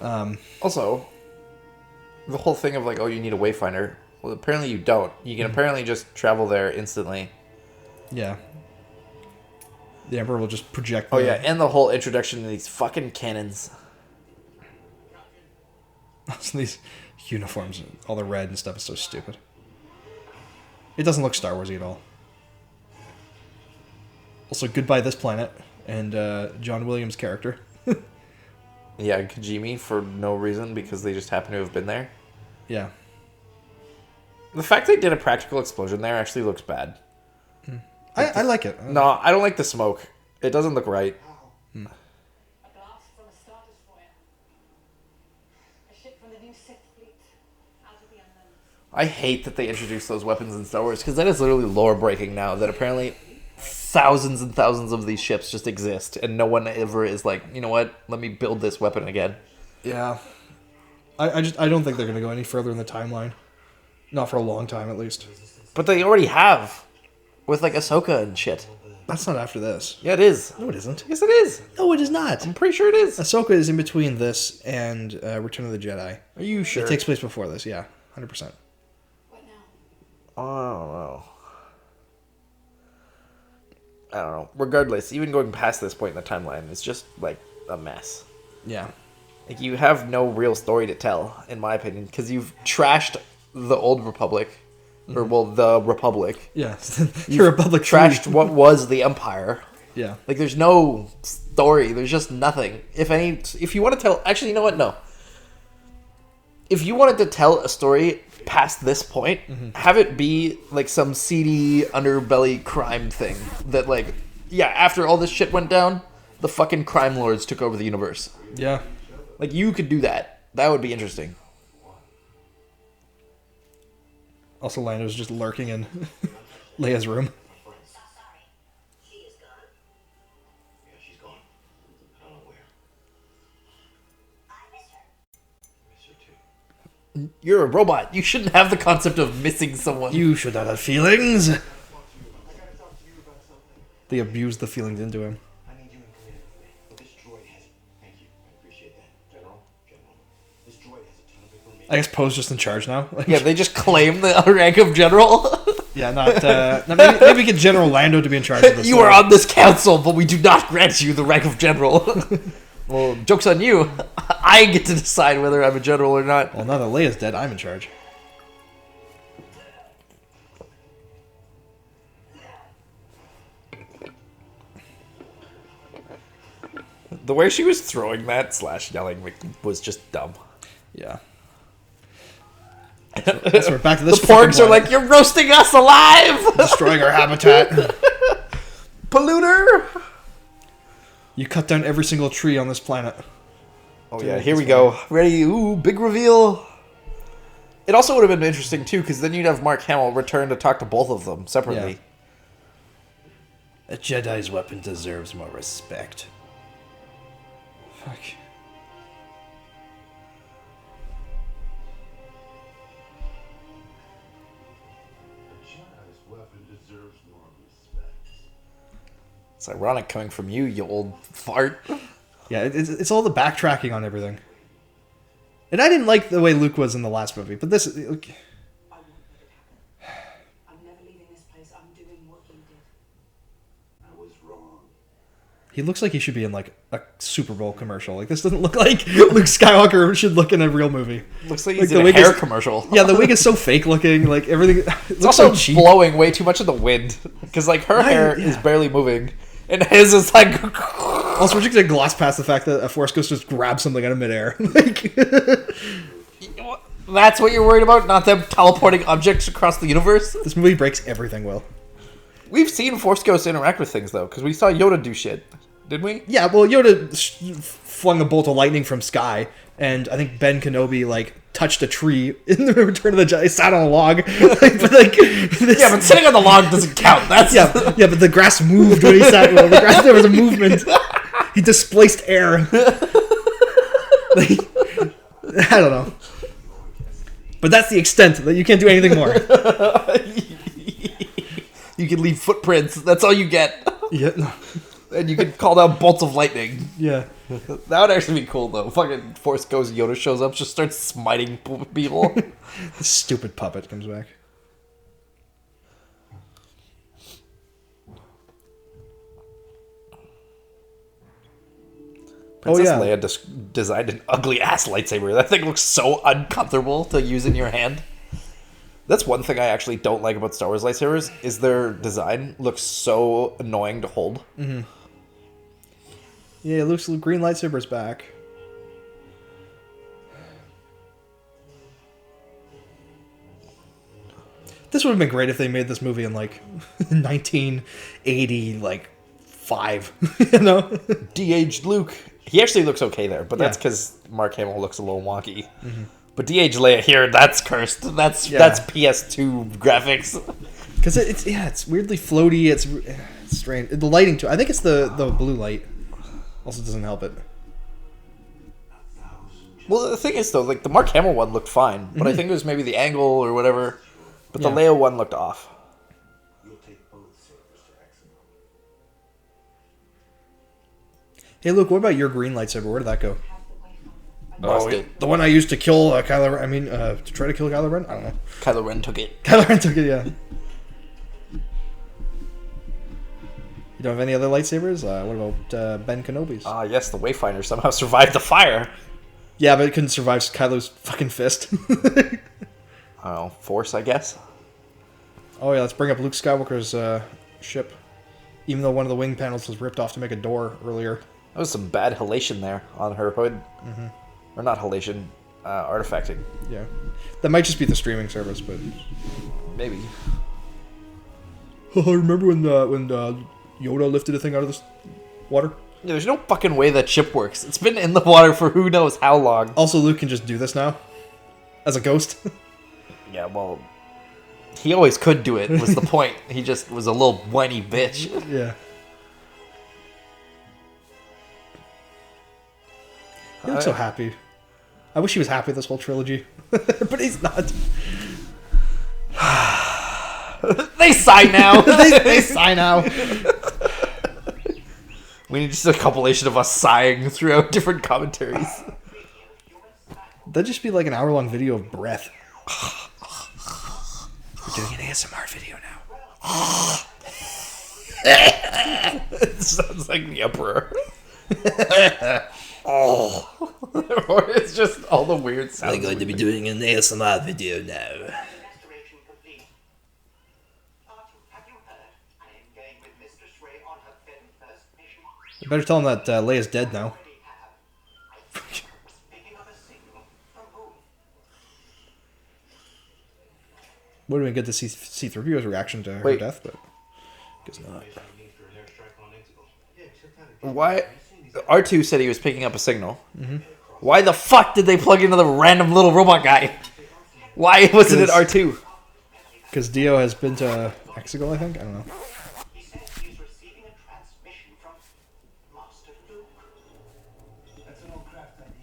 Also, the whole thing of like, oh, you need a wayfinder. Well, apparently you don't. You can apparently just travel there instantly. Yeah. The Emperor will just project. Oh yeah, and the whole introduction to these fucking cannons. These uniforms, all the red and stuff is so stupid. It doesn't look Star Warsy at all. Also, goodbye this planet and John Williams' character. Yeah, Kajimi for no reason because they just happen to have been there. Yeah. The fact they did a practical explosion there actually looks bad. I like it. No, I don't like the smoke. It doesn't look right. A blast from a Star Destroyer. A ship from the new Sith fleet. Out of the unknown. I hate that they introduced those weapons in Star Wars because that is literally lore breaking now that apparently thousands and thousands of these ships just exist and no one ever is like, you know what, let me build this weapon again. Yeah. I don't think they're going to go any further in the timeline. Not for a long time, at least. But they already have. With like Ahsoka and shit. That's not after this. Yeah, it is. No, it isn't. Yes, it is. No, it is not. I'm pretty sure it is. Ahsoka is in between this and Return of the Jedi. Are you sure? It takes place before this, yeah. 100%. What now? Oh, I don't know. Regardless, even going past this point in the timeline is just like a mess. Yeah. Like you have no real story to tell, in my opinion, because you've trashed the old Republic, or well, the Republic. Yeah. The Republic Trashed what was the Empire. Yeah. Like there's no story. There's just nothing. If you want to tell, actually, you know what? No. If you wanted to tell a story past this point, have it be like some seedy underbelly crime thing that like, yeah, after all this shit went down, the fucking crime lords took over the universe. Yeah. Like you could do that. That would be interesting. Also, Lando's just lurking in Leia's room. So sorry. She is gone. Yeah, she's gone. I don't know where. I miss her. Miss her too. You're a robot. You shouldn't have the concept of missing someone. You should not have feelings. I gotta talk to you about something. They abused the feelings into him. I need you in command with me. But this droid has. Thank you. I appreciate that. General. This droid I guess Poe's just in charge now. Like, Yeah, they just claim the rank of general. yeah, not maybe get General Lando to be in charge of this. You are on this council, but we do not grant you the rank of general. Well, joke's on you. I get to decide whether I'm a general or not. Well, now that Leia's dead, I'm in charge. The way she was throwing that / yelling was just dumb. Yeah. So we're back to this. The porgs are like, "You're roasting us alive, destroying our habitat. polluter." You cut down every single tree on this planet. Oh yeah, here we go. Ready? Ooh, big reveal. It also would have been interesting too, because then you'd have Mark Hamill return to talk to both of them separately. Yeah. A Jedi's weapon deserves more respect. Fuck. Jedi's weapon deserves more respect. It's ironic coming from you, you old fart. Yeah, it's all the backtracking on everything. And I didn't like the way Luke was in the last movie, but this... I won't let it happen. I'm never leaving this place. I'm doing what you did. I was wrong. He looks like he should be in, like, a Super Bowl commercial. Like, this doesn't look like Luke Skywalker should look in a real movie. Looks like he's the in a wig hair is- commercial. Yeah, the wig is so fake looking. Like, everything... It It's looks also so cheap. blowing way too much in the wind. Because, like, her hair is barely moving. And his is like... Also, we're just gonna gloss past the fact that a Force Ghost just grabs something out of midair. Like... That's what you're worried about? Not them teleporting objects across the universe? This movie breaks everything, Will. We've seen Force Ghosts interact with things, though. Because we saw Yoda do shit. Didn't we? Yeah, well, Yoda flung a bolt of lightning from sky, and I think Ben Kenobi, like, touched a tree in the Return of the Jedi, sat on a log. But, like, this, Yeah, but sitting on the log doesn't count. That's yeah, but the grass moved when he sat. Well, the grass, there was a movement. He displaced air. Like, I don't know. But that's the extent. That you can't do anything more. You can leave footprints. That's all you get. Yeah, no. And you can call down bolts of lightning. Yeah. That would actually be cool, though. Fucking Force Ghost Yoda shows up, just starts smiting people. The stupid puppet comes back. Princess yeah. Leia designed an ugly ass lightsaber. That thing looks so uncomfortable to use in your hand. That's one thing I actually don't like about Star Wars lightsabers, is their design looks so annoying to hold. Mm-hmm. Yeah, Luke's green lightsaber's back. This would have been great if they made this movie in, like, 1980, like, 5, you know? De-aged Luke. He actually looks okay there, but that's Yeah. because Mark Hamill looks a little wonky. Mm-hmm. But de-aged Leia here, that's cursed. That's PS2 graphics. Because it's weirdly floaty, it's strange. The lighting, too. I think it's the blue light. Also doesn't help it. Well, the thing is, though, like, the Mark Hamill one looked fine, but I think it was maybe the angle or whatever. But the Leia one looked off. You'll take both sabers to Exegol. Hey, Luke, what about your green lightsaber? Where did that go? Lost it. The one I used to kill Kylo Ren. I mean, to try to kill Kylo Ren? I don't know. Kylo Ren took it. Kylo Ren took it, yeah. You don't have any other lightsabers? What about Ben Kenobi's? Ah, yes, the Wayfinder somehow survived the fire. Yeah, but it couldn't survive Kylo's fucking fist. I don't know, Force, I guess. Oh yeah, let's bring up Luke Skywalker's ship. Even though one of the wing panels was ripped off to make a door earlier. That was some bad halation there on her hood. Mm-hmm. Or not halation, artifacting. Yeah. That might just be the streaming service, but... Maybe. Oh, remember when Yoda lifted a thing out of this water? Yeah, there's no fucking way that ship works. It's been in the water for who knows how long. Also, Luke can just do this now. As a ghost. Yeah, well... He always could do it, was the point. He just was a little whiny bitch. Yeah. He looks so happy. I wish he was happy this whole trilogy. But he's not. They sigh now! They sigh now. We need just a compilation of us sighing throughout different commentaries. That'd just be like an hour-long video of breath. We're doing an ASMR video now. It sounds like the Emperor. Oh. Or it's just all the weird sounds. I'm going to be doing an ASMR video now. Restoration complete. Artu, have you heard? I am going with Mistress Ray on her very first mission. You better tell him that Leia's dead now. Already have. Picking up a signal from whom? Would have been good to see C-3PO's reaction to her Wait. death, but guess not. Why? R2 said he was picking up a signal. Why the fuck did they plug into the random little robot guy? Why wasn't it R2? Because Dio has been to Exegol, I think? I don't know. He says he's receiving a transmission from Master Luke. That's an old craft ID.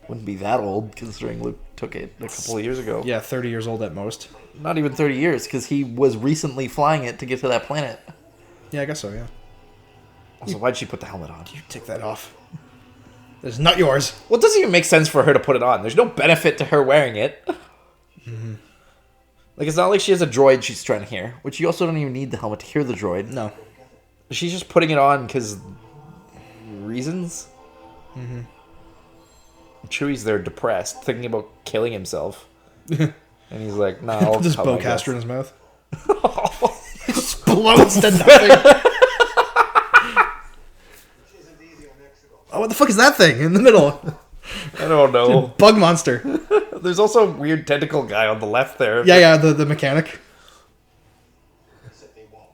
Wouldn't be that old considering Luke took it a couple of years ago. Yeah, 30 years old at most. Not even 30 years because he was recently flying it to get to that planet. Yeah, I guess so, yeah. So why'd she put the helmet on? You take that off. It's not yours. Well, it doesn't even make sense for her to put it on. There's no benefit to her wearing it. Like, it's not like she has a droid she's trying to hear, which you also don't even need the helmet to hear the droid. No. She's just putting it on because reasons. Chewie's there depressed, thinking about killing himself. And he's like, no, I'll Put this cut my bowcaster in guts." his mouth. Explodes to nothing. Oh, what the fuck is that thing in the middle? I don't know. Bug monster. There's also a weird tentacle guy on the left there. Yeah, the mechanic. Except they won't.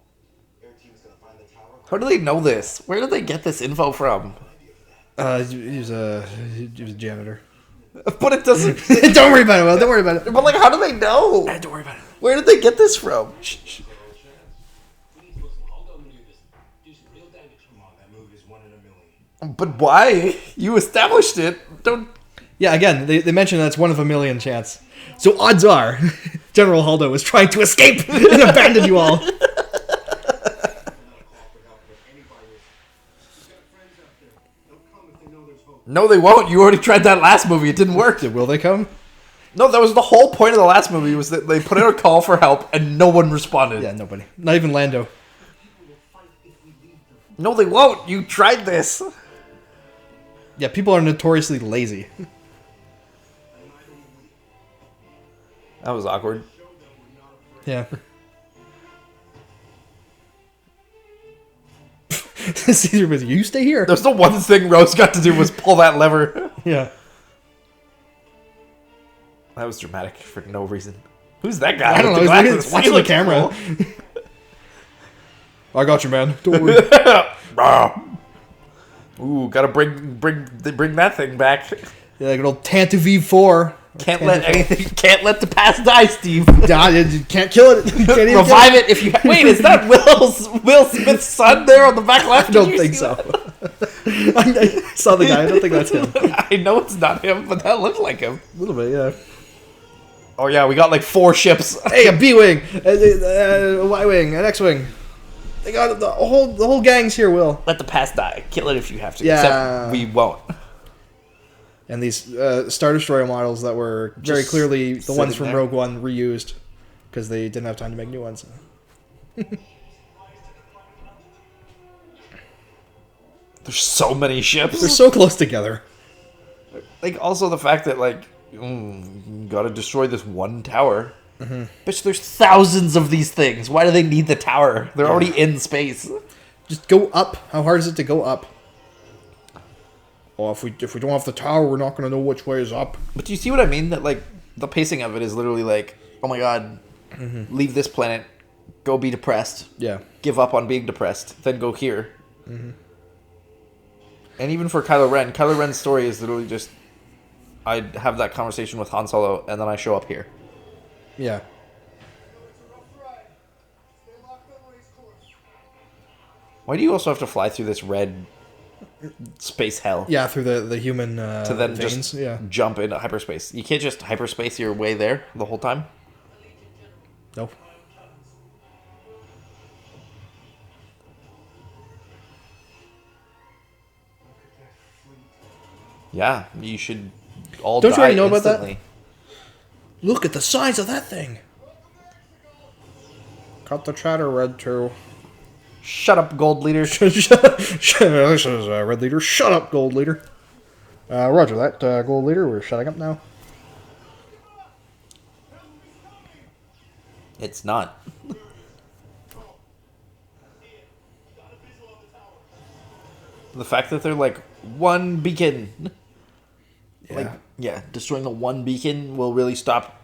Your team's gonna find the tower. How do they know this? Where did they get this info from? He was a janitor. But it doesn't. Don't worry about it, Will. Don't worry about it. But like, how do they know? Don't worry about it. Where did they get this from? Come on, that move is 1 in a million. But why? You established it. Don't. Yeah, again, they mentioned that's 1 of a million chance. So odds are, General Haldo was trying to escape and abandon you all. No, they won't. You already tried that last movie. It didn't work. Will they come? No, that was the whole point of the last movie. Was that they put out a call for help and no one responded. Yeah, nobody. Not even Lando. No, they won't. You tried this. Yeah, people are notoriously lazy. That was awkward. Yeah. Caesar was, you stay here. There's the one thing Rose got to do was pull that lever. Yeah. That was dramatic for no reason. Who's that guy? I don't know. with the He's glasses? watching He the looks camera. cool. I got you, man. Don't worry. Ooh, gotta bring that thing back. Yeah, like an old Tantu V4. Can't let the past die, Steve. Nah, you can't kill it. You can't even Revive it if you. Wait, is that Will Smith's son there on the back left? I don't Did you think see so. that? I saw the guy. I don't think that's him. I know it's not him, but that looked like him. A little bit, yeah. Oh yeah, we got like 4 ships. Hey, a B-wing, a Y-wing, an X-wing. They got the whole gang's here, Will. Let the past die. Kill it if you have to. Yeah. Except we won't. And these Star Destroyer models that were very Just clearly the ones sitting from there. Rogue One reused because they didn't have time to make new ones. There's so many ships. They're so close together. Like, also the fact that, like, you gotta destroy this one tower. Bitch, there's thousands of these things. Why do they need the tower? They're already in space. Just go up. How hard is it to go up? Oh, if we don't have the tower, we're not gonna know which way is up. But do you see what I mean? That, like, the pacing of it is literally like, oh my god, leave this planet, go be depressed, Yeah. give up on being depressed, then go here. And even for Kylo Ren's story is literally just, I have that conversation with Han Solo, and then I show up here. Yeah. Why do you also have to fly through this red space hell? Yeah, through the human To then veins. just Yeah. jump into hyperspace. You can't just hyperspace your way there the whole time. Nope. Yeah, you should all Don't you die already know about that? instantly. Look at the size of that thing. Cut the chatter, Red 2. Shut up, Gold Leader. This is Red Leader. Shut up, Gold Leader. Roger that, Gold Leader. We're shutting up now. It's not. The fact that they're like one beacon. Yeah. Like, yeah, destroying the one beacon will really stop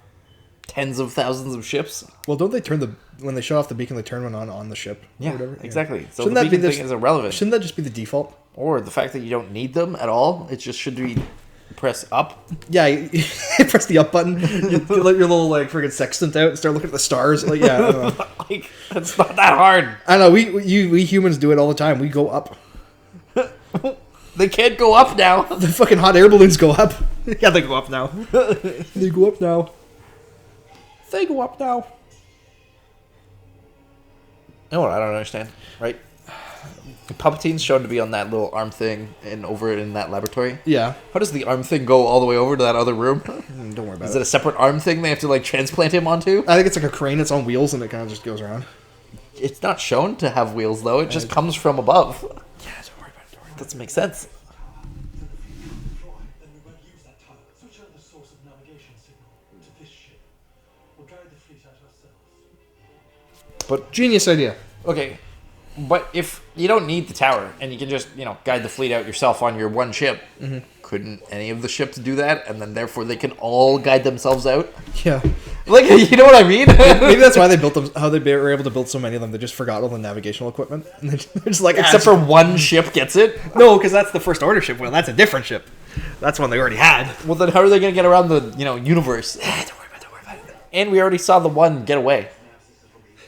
tens of thousands of ships. Well, don't they turn when they shut off the beacon, they turn one on the ship? Or Yeah, whatever? exactly. So Shouldn't the that be beacon this- thing is irrelevant. Shouldn't that just be the default? Or the fact that you don't need them at all. It just should be press up. Yeah, you press the up button, you let your little like friggin' sextant out and start looking at the stars. Like, yeah, I don't know. Like, it's not that hard. I don't know. We humans do it all the time. We go up. They can't go up now. The fucking hot air balloons go up. Yeah, they go up now. They go up now. They go up now. You know what I don't understand, right? Palpatine's shown to be on that little arm thing and over in that laboratory. Yeah. How does the arm thing go all the way over to that other room? Don't worry about Is it a separate arm thing they have to like transplant him onto? I think it's like a crane. It's on wheels and it kind of just goes around. It's not shown to have wheels though. It just comes from above. Yeah, don't worry about it. Don't worry. Doesn't make sense. Then we won't use that tunnel. Switch on the source of navigation signal to this ship. We'll guide the fleet out ourselves. Genius idea. Okay, but if you don't need the tower and you can just, guide the fleet out yourself on your one ship, couldn't any of the ships do that? And then therefore they can all guide themselves out? Yeah. Like, you know what I mean? Maybe that's why they built them. How they were able to build so many of them. They just forgot all the navigational equipment. And they're just like, Except for one ship gets it? no, because that's the first order ship. Well, that's a different ship. That's one they already had. Well, then how are they going to get around the, universe? Don't worry about it. And we already saw the one get away.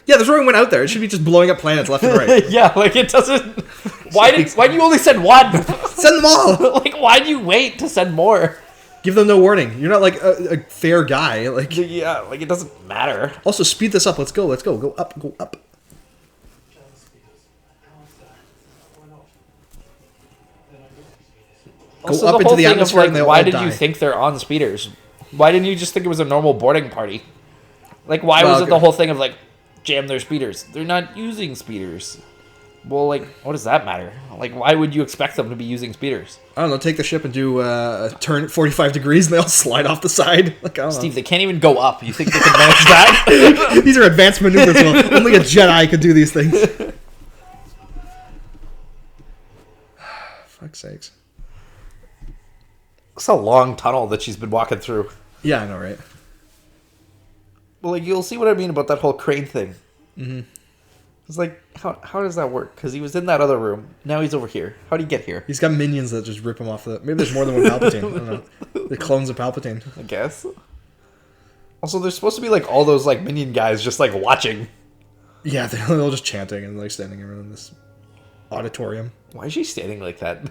Yeah, there's already one out there. It should be just blowing up planets left and right. Yeah, like it doesn't... Why do you only send one? Send them all. Like, why do you wait to send more? Give them no warning. You're not like a fair guy. Like, Yeah, like it doesn't matter. also speed this up. Let's go. Let's go. Go up. Go up. Channel speeders. How is that? Why not? Then I will speeders. Go Also, up into whole the thing of, atmosphere and they'll why all did die. you think they're on speeders? Why didn't you just think it was a normal boarding party? Like, why Well, was it okay. the whole thing of like, jam their speeders? They're not using speeders. Well, like, what does that matter? Like, why would you expect them to be using speeders? I don't know. Take the ship and do a turn at 45 degrees, and they all slide off the side. Like, I don't Steve, they can't even go up. You think they can manage that? know. These are advanced maneuvers. Well, only a Jedi could do these things. Fuck's sakes. It's a long tunnel that she's been walking through. Yeah, I know, right? Well, like, you'll see what I mean about that whole crane thing. Mm-hmm. It's like, how does that work? Because he was in that other room. Now he's over here. How did he get here? He's got minions that just rip him off the... Maybe there's more than one Palpatine. I don't know. The clones of Palpatine. I guess. Also, there's supposed to be, like, all those, like, minion guys just, like, watching. Yeah, they're all just chanting and, like, standing around this auditorium. Why is she standing like that?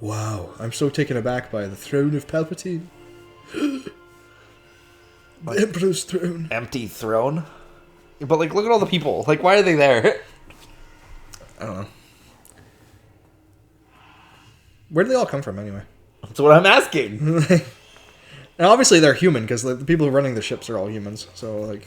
Wow, I'm so taken aback by the throne of Palpatine. The Emperor's throne. Empty throne? But, like, look at all the people. Like, why are they there? I don't know. Where do they all come from, anyway? That's what I'm asking. And obviously they're human, because the people who are running the ships are all humans. So, like...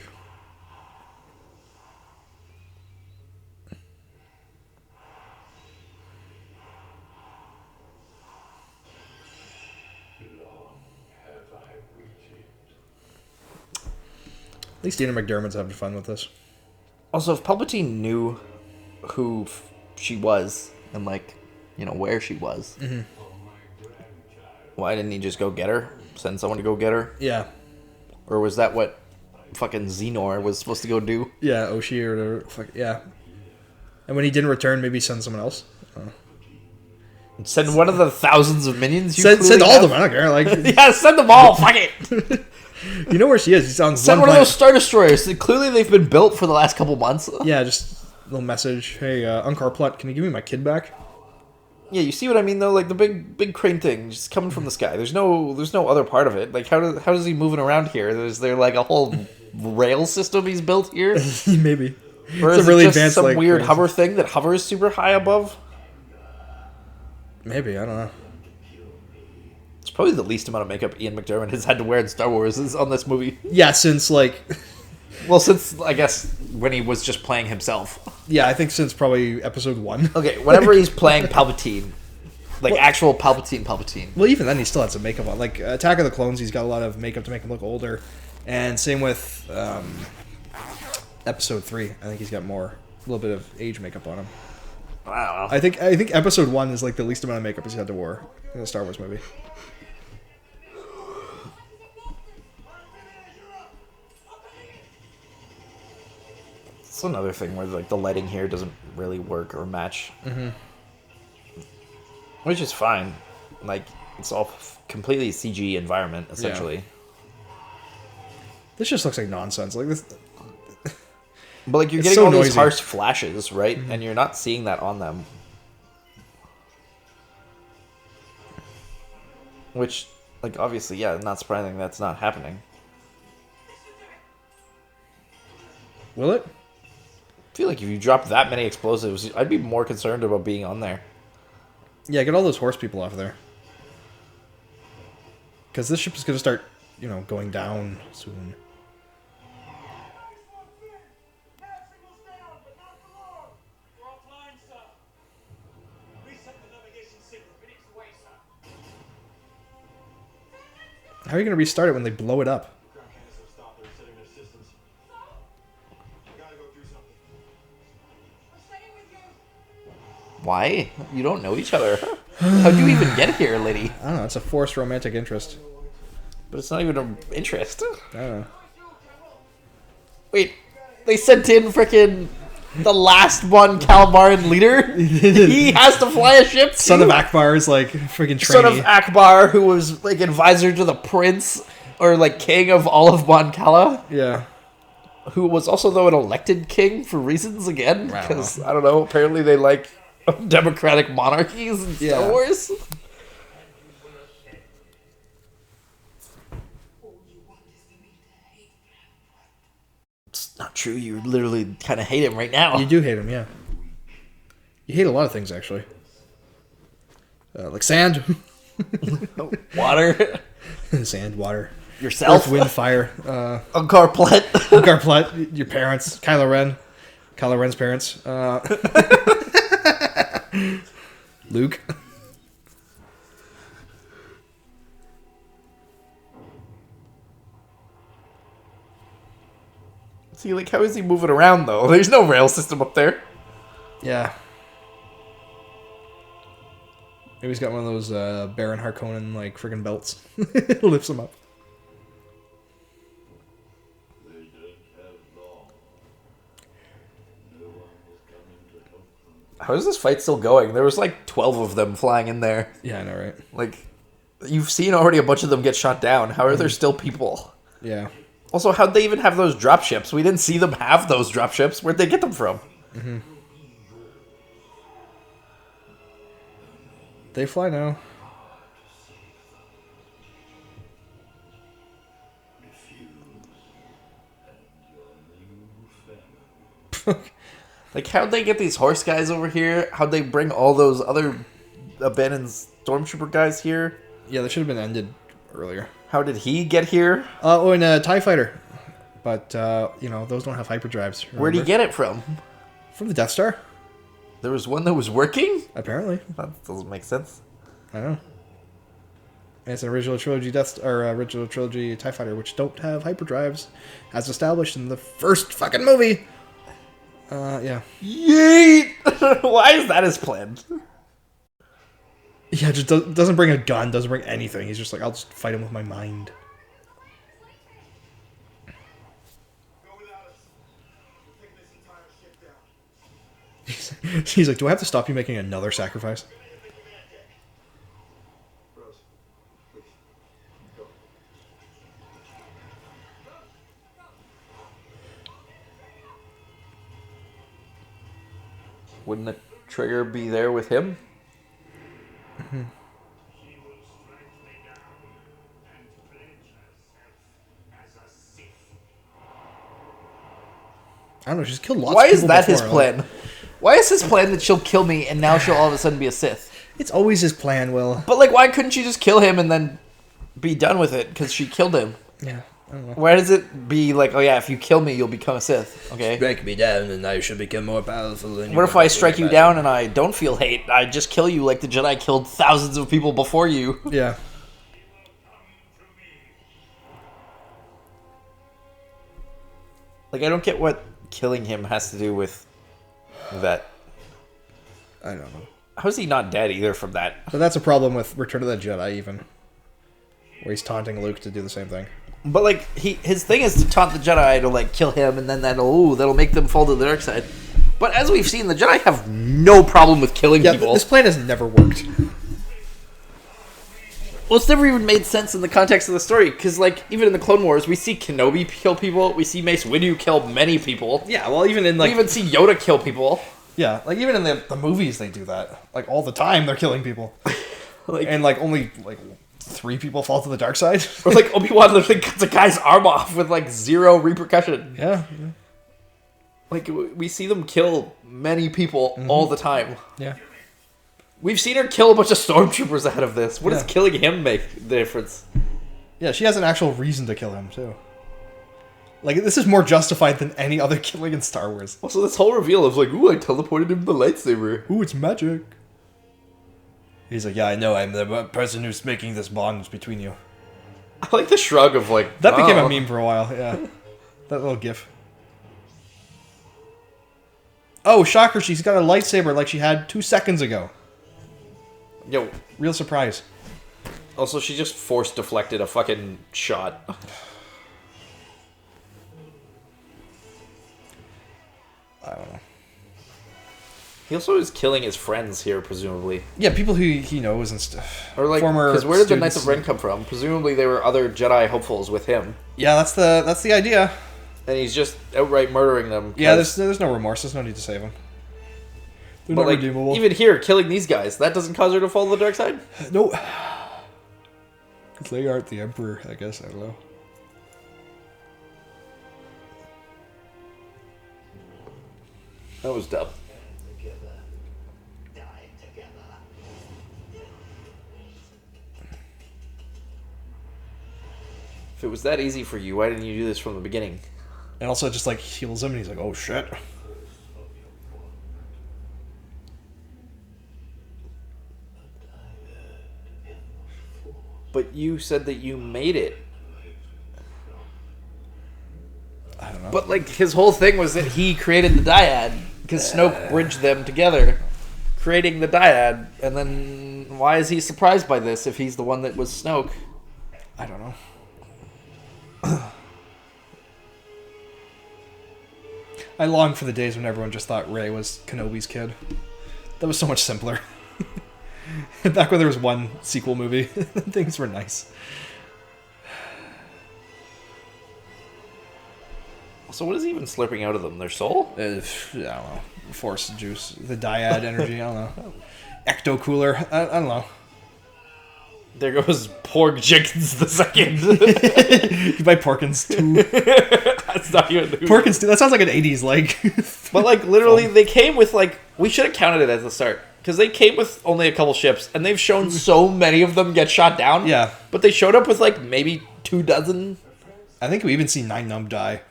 At least Dina McDermott's having fun with this. Also, if Palpatine knew who she was and, like, where she was, why didn't he just go get her? Send someone to go get her? Yeah. Or was that what fucking Xenor was supposed to go do? Yeah, Oshi or whatever. Fuck, yeah. And when he didn't return, maybe send someone else. Send one of the thousands of minions you Send clearly all have? of them. I don't care. Like, Yeah, send them all. Fuck it. you know where she is. She's on Send one one of those planet. Star Destroyers. Clearly they've been built for the last couple months. Yeah, just a little message. Hey, Unkar Plutt, can you give me my kid back? Yeah, you see what I mean though? Like the big crane thing just coming from the sky. There's no other part of it. Like how does he moving around here? Is there like a whole rail system he's built here? Maybe. Or It's is a really it just advanced, some like, weird crane hover thing that hovers super high above? Maybe, I don't know. It's probably the least amount of makeup Ian McDiarmid has had to wear in Star Wars is on this movie. Yeah, since like, Well, since I guess when he was just playing himself. yeah, I think since probably episode 1. Okay, whenever he's playing Palpatine, like actual Palpatine. Well, even then, he still had some makeup on. Like Attack of the Clones, he's got a lot of makeup to make him look older, and same with episode 3. I think he's got a little bit of age makeup on him. Wow. I think episode 1 is like the least amount of makeup he's had to wear in a Star Wars movie. It's another thing where like the lighting here doesn't really work or match. Mm-hmm. Which is fine. Like, it's all completely CG environment, essentially. Yeah. This just looks like nonsense. Like this. But like you're It's getting so all these noisy. harsh flashes, right? And you're not seeing that on them. Which, like, obviously, yeah, not surprising that's not happening. Will it? I feel like if you drop that many explosives, I'd be more concerned about being on there. Yeah, get all those horse people off of there. Because this ship is going to start, going down soon. How are you going to restart it when they blow it up? Why? You don't know each other. How'd you even get here, lady? I don't know. It's a forced romantic interest. But it's not even an interest. I don't know. Wait, they sent in frickin' the last one, Calamarian leader? He has to fly a ship too? Son of Akbar is like freaking trainee. Son of Akbar, who was like advisor to the prince, or like king of all of Mon Cala, Yeah. who was also though an elected king for reasons again, because I don't know. Apparently they like democratic monarchies in Star Wars. It's not true. You literally kind of hate him right now. You do hate him, yeah. You hate a lot of things, actually. Like sand. Water. Sand, water. Yourself. Earth, wind, fire. Uncar Plet. Garplet, your parents. Kylo Ren. Kylo Ren's parents. Luke. See, like, how is he moving around, though? There's no rail system up there. Yeah. Maybe he's got one of those Baron Harkonnen, like, friggin' belts. Lifts him up. How is this fight still going? There was, like, 12 of them flying in there. Yeah, I know, right? Like, you've seen already a bunch of them get shot down. How are there still people? Yeah. Also, how'd they even have those dropships? We didn't see them have those dropships. Where'd they get them from? Mm-hmm. They fly now. Like, how'd they get these horse guys over here? How'd they bring all those other abandoned stormtrooper guys here? Yeah, that should have been ended earlier. How did he get here? In a TIE fighter. But, those don't have hyperdrives. Where'd he get it from? From the Death Star. There was one that was working? Apparently. That doesn't make sense. I know. And it's an original trilogy original trilogy TIE fighter, which don't have hyperdrives, as established in the first fucking movie. Yeah. Yeet! Why is that his plan? Yeah, just doesn't bring a gun, doesn't bring anything. He's just like, I'll just fight him with my mind. He's like, do I have to stop you making another sacrifice? Wouldn't the trigger be there with him? Mm-hmm. I don't know, she's killed lots Why of people is that his before, like- plan? Why is his plan that she'll kill me and now she'll all of a sudden be a Sith? It's always his plan, Will. But, like, why couldn't she just kill him and then be done with it because she killed him? Yeah, I don't know. Why does it be like, oh yeah, if you kill me, you'll become a Sith? Okay. Strike me down and I shall become more powerful than you. What if I strike you down and I don't feel hate? I just kill you like the Jedi killed thousands of people before you. Yeah. Like, I don't get what killing him has to do with that. I don't know. How is he not dead either from that? But that's a problem with Return of the Jedi, even. Where he's taunting Luke to do the same thing. But like, his thing is to taunt the Jedi to like kill him, and then that'll make them fall to the dark side. But as we've seen, the Jedi have no problem with killing people. This plan has never worked. Well, it's never even made sense in the context of the story, because like, even in the Clone Wars, we see Kenobi kill people, we see Mace Windu kill many people. Yeah, well, even in like... We even see Yoda kill people. Yeah, like even in the movies they do that. Like all the time they're killing people. Like, And like only like 3 people fall to the dark side. or like Obi-Wan literally cuts a guy's arm off with like 0 repercussion. Yeah. Like, we see them kill many people all the time. Yeah. We've seen her kill a bunch of stormtroopers ahead of this. What does Yeah. killing him make the difference? Yeah, she has an actual reason to kill him too. Like this is more justified than any other killing in Star Wars. Also, this whole reveal of like, ooh, I teleported him the lightsaber. Ooh, it's magic. He's like, yeah, I know. I'm the person who's making this bond between you. I like the shrug of like, That became a oh. meme for a while. Yeah, that little gif. Oh, shocker! She's got a lightsaber like she had 2 seconds ago. Yo, Real surprise. also, she just force deflected a fucking shot. I don't know. He also is killing his friends here, presumably. Yeah, people who he knows and stuff. Or like, Former because where did the Knights of students. Ren come from? Presumably there were other Jedi hopefuls with him. Yeah, that's the idea. And he's just outright murdering them. Yeah, 'cause- there's no remorse. There's no need to save them. They're but not like, redeemable. even here, killing these guys, that doesn't cause her to fall to the dark side? No. Because they aren't the Emperor, I guess. I don't know. That was dumb. Together. Die together. If it was that easy for you, why didn't you do this from the beginning? And also just like heals him and he's like, oh shit. But you said that you made it. I don't know. But like, his whole thing was that he created the dyad, because Snoke bridged them together, creating the dyad. And then why is he surprised by this if he's the one that was Snoke? I don't know. I long for the days when everyone just thought Rey was Kenobi's kid. That was so much simpler. Back when there was one sequel movie, things were nice. So what is even slurping out of them? Their soul? I don't know. Force juice, the dyad energy, I don't know. Ecto cooler, I don't know. There goes Porg Jenkins the second. You buy Porkins 2. That's not even who. Porkins 2, that sounds like an 80s, like. But like, literally, they came with like, we should have counted it at the start. Because they came with only a couple ships, and they've shown so many of them get shot down. Yeah. But they showed up with like maybe 24. I think we even see Nine Numb die.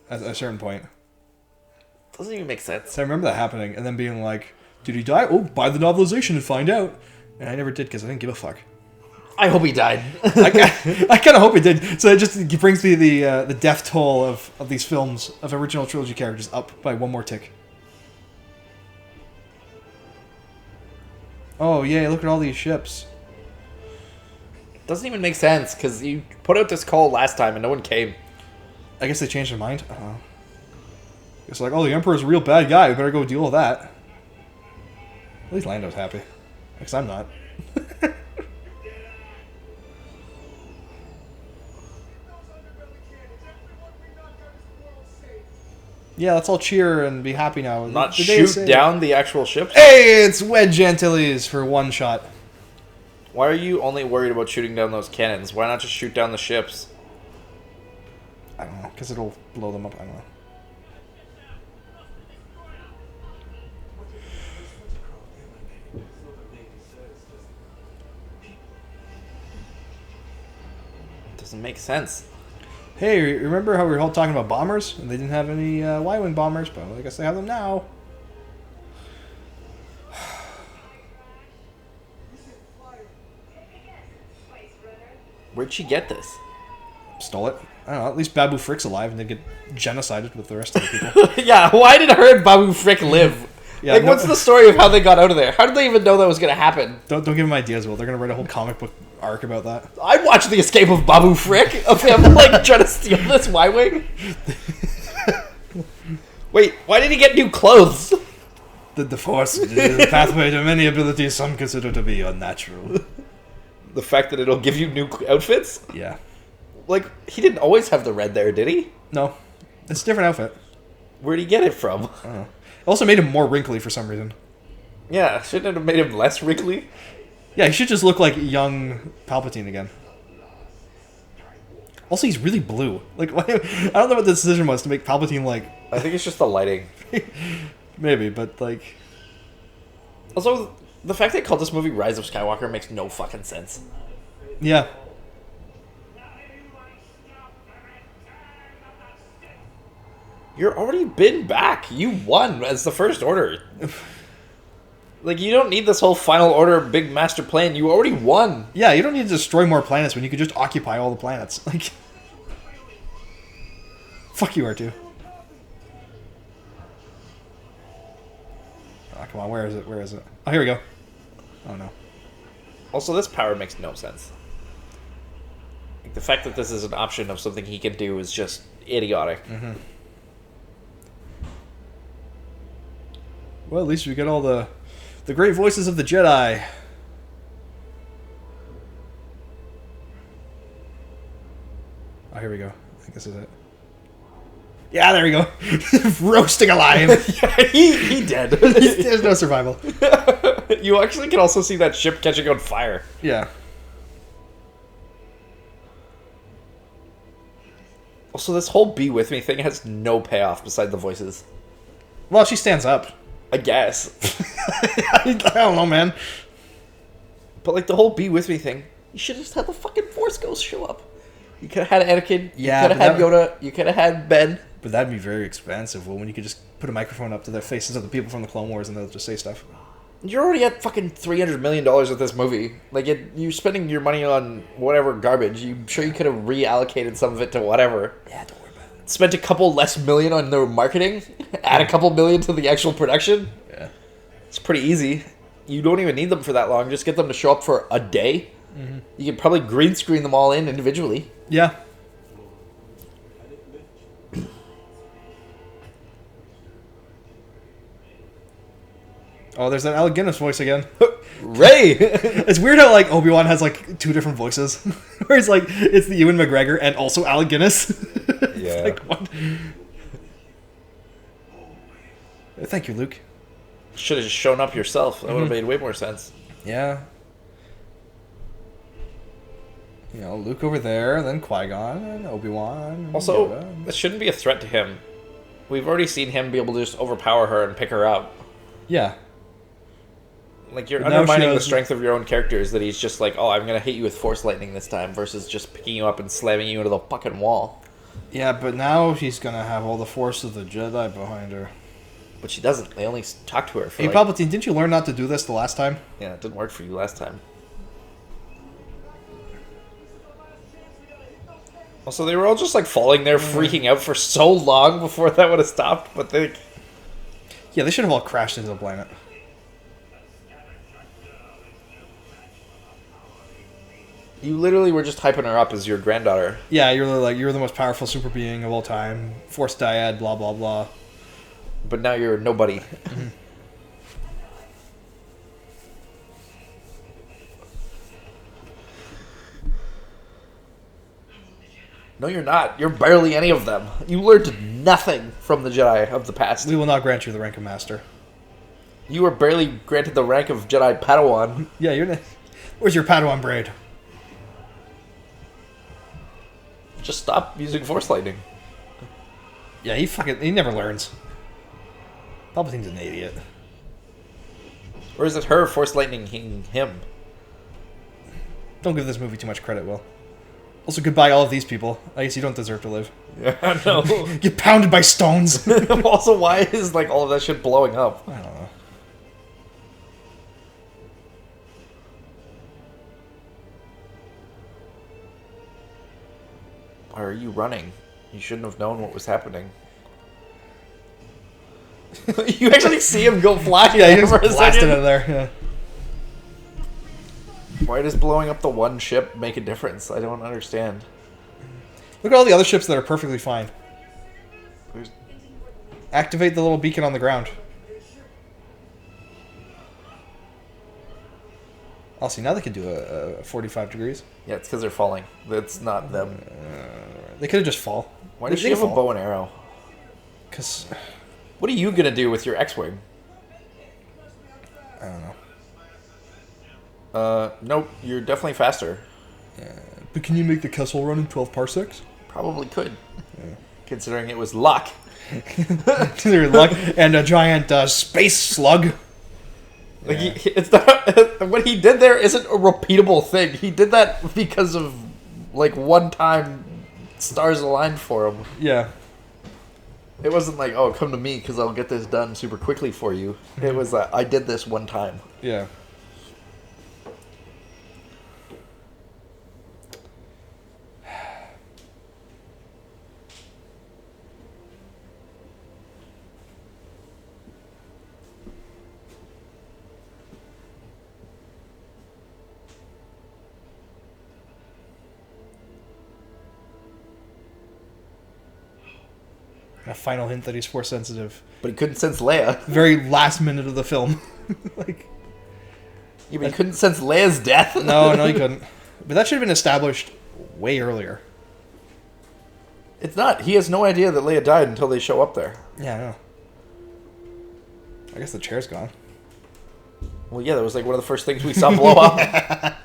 At a certain point. Doesn't even make sense. So I remember that happening, and then being like, did he die? Oh, buy the novelization and find out. And I never did, because I didn't give a fuck. I hope he died. I kind of hope it did. So it brings me the death toll of these films, of original trilogy characters, up by one more tick. Oh, yeah, look at all these ships. Doesn't even make sense, because you put out this call last time and no one came. I guess they changed their mind. I don't know. It's like, oh, the Emperor's a real bad guy. We better go deal with that. At least Lando's happy. Because I'm not. Yeah, let's all cheer and be happy now. Not The day is shoot saved. down the actual ships? Hey, it's Wedge Antilles for one shot. Why are you only worried about shooting down those cannons? Why not just shoot down the ships? I don't know, because it'll blow them up. I don't know. Doesn't make sense. Hey, remember how we were all talking about bombers? And they didn't have any Y-Wing bombers, but I guess they have them now. Where'd she get this? Stole it. I don't know, at least Babu Frick's alive and they get genocided with the rest of the people. Yeah, why did her and Babu Frick live? Yeah, like, no- what's the story of how they got out of there? How did they even know that was going to happen? Don't give them ideas, Will. They're going to write a whole comic book arc about that. I'd watch the escape of Babu Frick of him, like, trying to steal this Y-Wing. Wait, why did he get new clothes? The Force is a pathway to many abilities some consider to be unnatural. The fact that it'll give you new outfits? Yeah. Like, he didn't always have the red there, did he? No. It's a different outfit. Where'd he get it from? I don't know. It also made him more wrinkly for some reason. Yeah, shouldn't it have made him less wrinkly? Yeah, he should just look like young Palpatine again. Also, he's really blue. Like, why, I don't know what the decision was to make Palpatine, like... I think it's just the lighting. Maybe, but, like... Also, the fact they called this movie Rise of Skywalker makes no fucking sense. Yeah. You're already been back. You won as the First Order. Like, you don't need this whole Final Order big master plan. You already won. Yeah, you don't need to destroy more planets when you could just occupy all the planets. Like... Fuck you, R2. Oh, come on, where is it? Where is it? Oh, here we go. Oh, no. Also, this power makes no sense. Like, the fact that this is an option of something he can do is just idiotic. Mm-hmm. Well, at least we get all the great voices of the Jedi. Oh, here we go. I think this is it. Yeah, there we go. Roasting alive. Yeah, he dead. There's no survival. You actually can also see that ship catching on fire. Yeah. Also, this whole be with me thing has no payoff beside the voices. Well, she stands up. I guess. I don't know, man. But, like, the whole be with me thing, you should have just had the fucking Force Ghost show up. You could have had Anakin. Yeah, You could but have had that- Yoda. You could have had Ben. But that'd be very expensive. Well, when you could just put a microphone up to the faces of the people from the Clone Wars and they'll just say stuff. You're already at fucking $300 million with this movie. Like, you're spending your money on whatever garbage. I'm sure you could have reallocated some of it to whatever. Yeah, don't worry about it. Spent a couple less million on their marketing. Add a couple million to the actual production. Yeah. It's pretty easy. You don't even need them for that long. Just get them to show up for a day. Mm-hmm. You can probably green screen them all in individually. Yeah. Oh, there's that Alec Guinness voice again. Ray! It's weird how, like, Obi-Wan has, like, two different voices. Where it's, like, it's the Ewan McGregor and also Alec Guinness. Yeah. It's like, what? Thank you, Luke. Should have just shown up yourself. That would have made way more sense. Yeah. You know, Luke over there, then Qui-Gon, and Obi-Wan. And Also, Yoda. this shouldn't be a threat to him. We've already seen him be able to just overpower her and pick her up. Yeah. Like, you're But now she undermining the has- strength of your own characters that he's just like, oh, I'm going to hit you with Force Lightning this time, versus just picking you up and slamming you into the fucking wall. Yeah, but now she's gonna have all the force of the Jedi behind her. But she doesn't. They only talk to her for Hey, like... Palpatine, didn't you learn not to do this the last time? Yeah, it didn't work for you last time. Also, they were all just, like, falling there, freaking out for so long before that would have stopped, but they... Yeah, they should have all crashed into the planet. You literally were just hyping her up as your granddaughter. Yeah, you're like, you're the most powerful super being of all time. Force dyad, blah, blah, blah. But now you're nobody. No, you're not. You're barely any of them. You learned nothing from the Jedi of the past. We will not grant you the rank of Master. You were barely granted the rank of Jedi Padawan. Yeah, you're... Where's your Padawan braid? Just stop using Force Lightning. Yeah, he never learns. Palpatine's an idiot. Or is it her Force Lightning him? Don't give this movie too much credit, Will. Also, goodbye all of these people. I guess you don't deserve to live. Yeah, no. Get pounded by stones. Also, why is like all of that shit blowing up? I don't know. Why are you running? You shouldn't have known what was happening. You actually see him go flying. Yeah, he just for a blasted second. out of there. Yeah. Why does blowing up the one ship make a difference? I don't understand. Look at all the other ships that are perfectly fine. There's- Activate the little beacon on the ground. I'll see. Now they can do a 45 degrees. Yeah, it's because they're falling. That's not them. They could have just fall. Why does she have a bow and arrow? Because What are you gonna do with your X-wing? I don't know. Nope. You're definitely faster. But can you make the Kessel run in 12 parsecs? Probably could, considering it was luck. Consider luck and a giant space slug. Like it's not what he did there isn't a repeatable thing. He did that because of like one time stars aligned for him. Yeah. It wasn't like, oh, come to me because I'll get this done super quickly for you. It was I did this one time. Yeah. A final hint that he's force sensitive. But he couldn't sense Leia. Very last minute of the film. Like, Yeah, but he couldn't sense Leia's death. no, he couldn't. But that should have been established way earlier. It's not. He has no idea that Leia died until they show up there. Yeah, I know. I guess the chair's gone. Well, yeah, that was like one of the first things we saw blow up.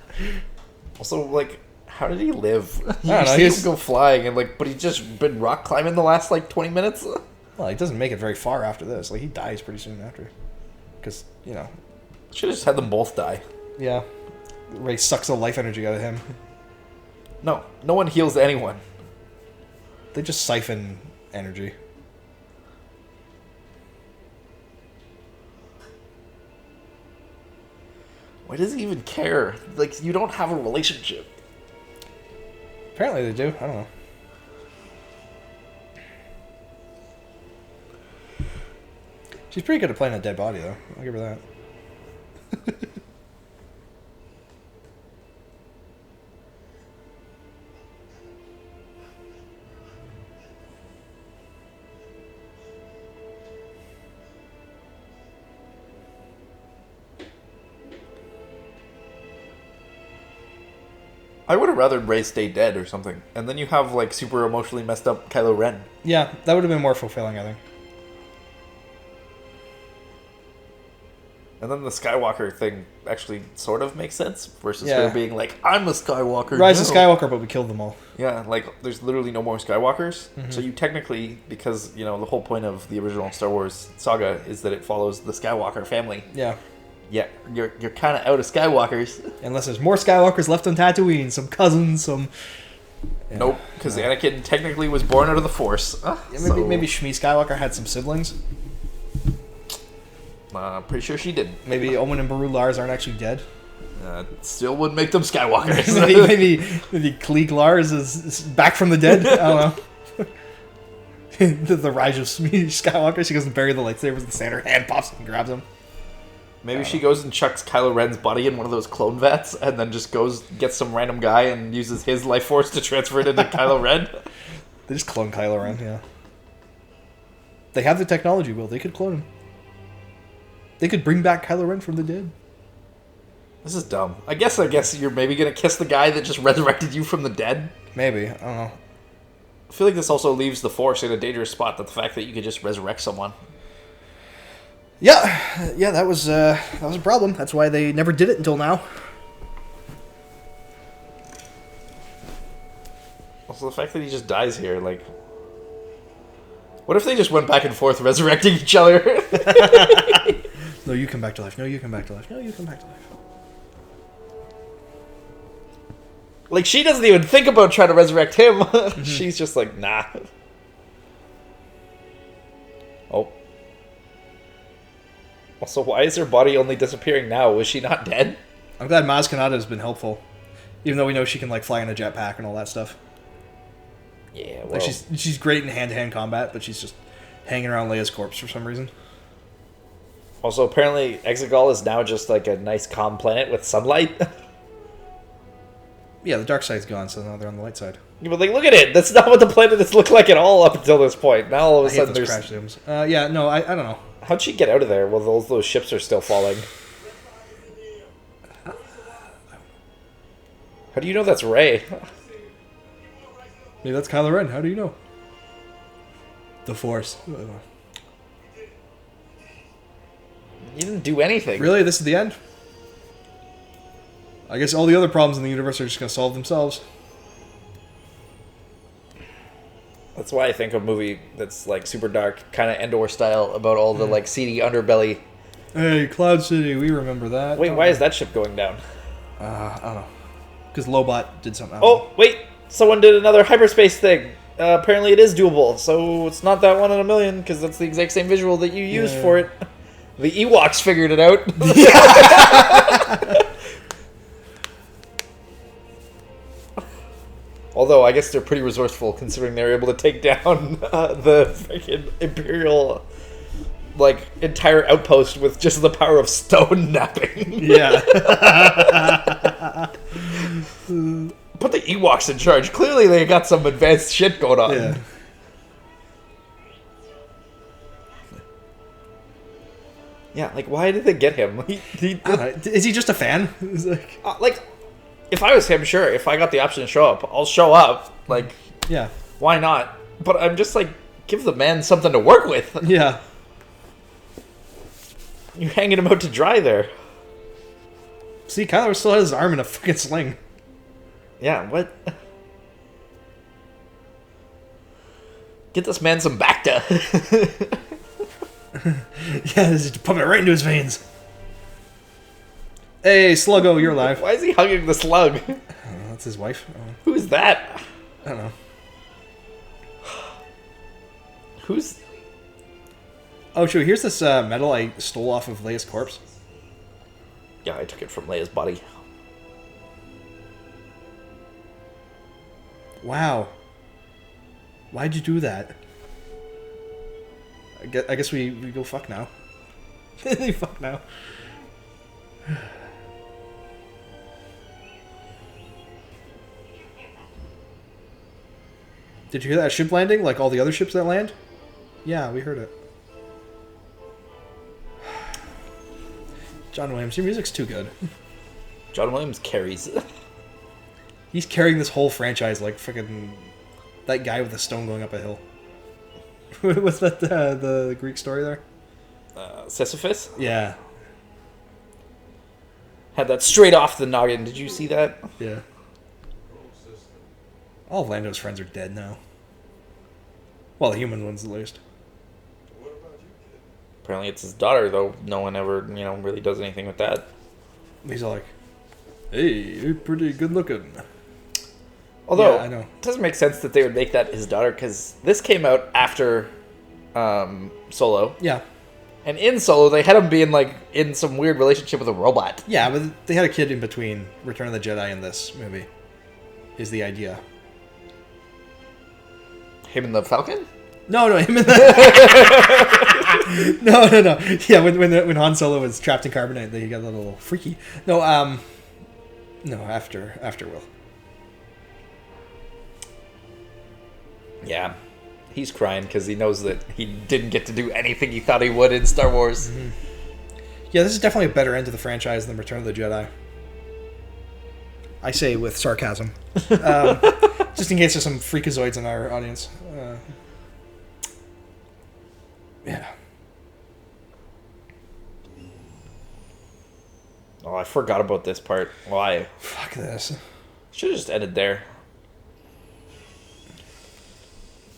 Also, like, how did he live? You I don't know, see he's- him go flying and like, but he's just been rock climbing the last like 20 minutes. Well, he doesn't make it very far after this. Like, he dies pretty soon after. Because, you know. Should have just had them both die. Yeah. Ray sucks the life energy out of him. No one heals anyone. They just siphon energy. Why does he even care? Like, you don't have a relationship. Apparently they do. I don't know. She's pretty good at playing a dead body, though. I'll give her that. I would have rather Rey stay dead or something. And then you have, like, super emotionally messed up Kylo Ren. Yeah, that would have been more fulfilling, I think. And then the Skywalker thing actually sort of makes sense versus Yeah. her being like, I'm a Skywalker. Rise of no." Skywalker, but we killed them all. Yeah, like, there's literally no more Skywalkers. So you technically, because, you know, the whole point of the original Star Wars Saga is that it follows the Skywalker family. Yeah. Yeah, you're kind of out of Skywalkers. Unless there's more Skywalkers left on Tatooine. Some cousins, some... Yeah. Nope, because Anakin technically was born out of the Force. Yeah, maybe Shmi Skywalker had some siblings. Pretty sure she did. Maybe Owen and Beru Lars aren't actually dead. Still would make them Skywalkers. maybe Klieg Lars is back from the dead. I don't know. the rise of Shmi Skywalker. She goes and buries the lightsabers in the sand. Her hand pops up and grabs them. Maybe she goes and chucks Kylo Ren's body in one of those clone vats and then just gets some random guy and uses his life force to transfer it into Kylo Ren. They just clone Kylo Ren, yeah. They have the technology, Will. They could clone him. They could bring back Kylo Ren from the dead. This is dumb. I guess you're maybe going to kiss the guy that just resurrected you from the dead. Maybe. I don't know. I feel like this also leaves the Force in a dangerous spot, that the fact that you could just resurrect someone. Yeah, that was a problem. That's why they never did it until now. Also, the fact that he just dies here, like... What if they just went back and forth resurrecting each other? No, you come back to life. No, you come back to life. No, you come back to life. Like, she doesn't even think about trying to resurrect him. She's just like, nah. Oh. Also, why is her body only disappearing now? Was she not dead? I'm glad Maz Kanata has been helpful. Even though we know she can, like, fly in a jetpack and all that stuff. Yeah, well... Like, she's great in hand-to-hand combat, but she's just hanging around Leia's corpse for some reason. Also, apparently, Exegol is now just, like, a nice, calm planet with sunlight. Yeah, the dark side's gone, so now they're on the light side. Yeah, but, like, look at it! That's not what the planet has looked like at all up until this point. Now, all of a I hate sudden, those there's... crash zooms. Yeah, no, I don't know. How'd she get out of there while those ships are still falling? How do you know that's Rey? Maybe that's Kylo Ren. How do you know? The Force. You didn't do anything. Really? This is the end? I guess all the other problems in the universe are just going to solve themselves. That's why I think a movie that's like super dark, kind of Endor style, about all the like seedy underbelly. Hey, Cloud City, we remember that. Wait, why is that ship going down? I don't know. Because Lobot did something. Oh, wait! Someone did another hyperspace thing. Apparently it is doable, so it's not that 1 in a million, because that's the exact same visual that you used for it. The Ewoks figured it out. Although, I guess they're pretty resourceful, considering they were able to take down the freaking Imperial, like, entire outpost with just the power of stone napping. Yeah. Put the Ewoks in charge. Clearly they got some advanced shit going on. Yeah. Yeah, like, why did they get him? I don't know. Is he just a fan? It's Like, if I was him, sure. If I got the option to show up, I'll show up. Like, yeah. why not? But I'm just like, give the man something to work with. Yeah. You're hanging him out to dry there. See, Kylo still has his arm in a fucking sling. Yeah, what? Get this man some Bacta. Yeah, just pump it right into his veins. Hey, Sluggo, you're alive. Why is he hugging the slug? That's his wife. Who is that? I don't know. Who's... Oh, sure. Here's this medal I stole off of Leia's corpse. Yeah, I took it from Leia's body. Wow. Why'd you do that? I guess we go fuck now. Fuck now. Did you hear that ship landing? Like all the other ships that land? Yeah, we heard it. John Williams, your music's too good. John Williams carries. He's carrying this whole franchise like freaking that guy with the stone going up a hill. What's that, the Greek story there? Sisyphus? Yeah. Had that straight off the noggin. Did you see that? Yeah. All of Lando's friends are dead now. Well, the human ones at least. Apparently it's his daughter, though. No one ever, really does anything with that. He's all like, hey, you're pretty good looking. Although, yeah, I know. It doesn't make sense that they would make that his daughter, because this came out after Solo. Yeah. And in Solo, they had him being, in some weird relationship with a robot. Yeah, but they had a kid in between Return of the Jedi and this movie, is the idea. Him and the Falcon? No, him and the... No. Yeah, when Han Solo was trapped in carbonite, they got a little freaky. No, after Will. Yeah. He's crying because he knows that he didn't get to do anything he thought he would in Star Wars. Mm-hmm. Yeah, this is definitely a better end to the franchise than Return of the Jedi. I say with sarcasm. Just in case there's some freakazoids in our audience. Yeah. Oh, I forgot about this part. Why? Fuck this. Should have just ended there.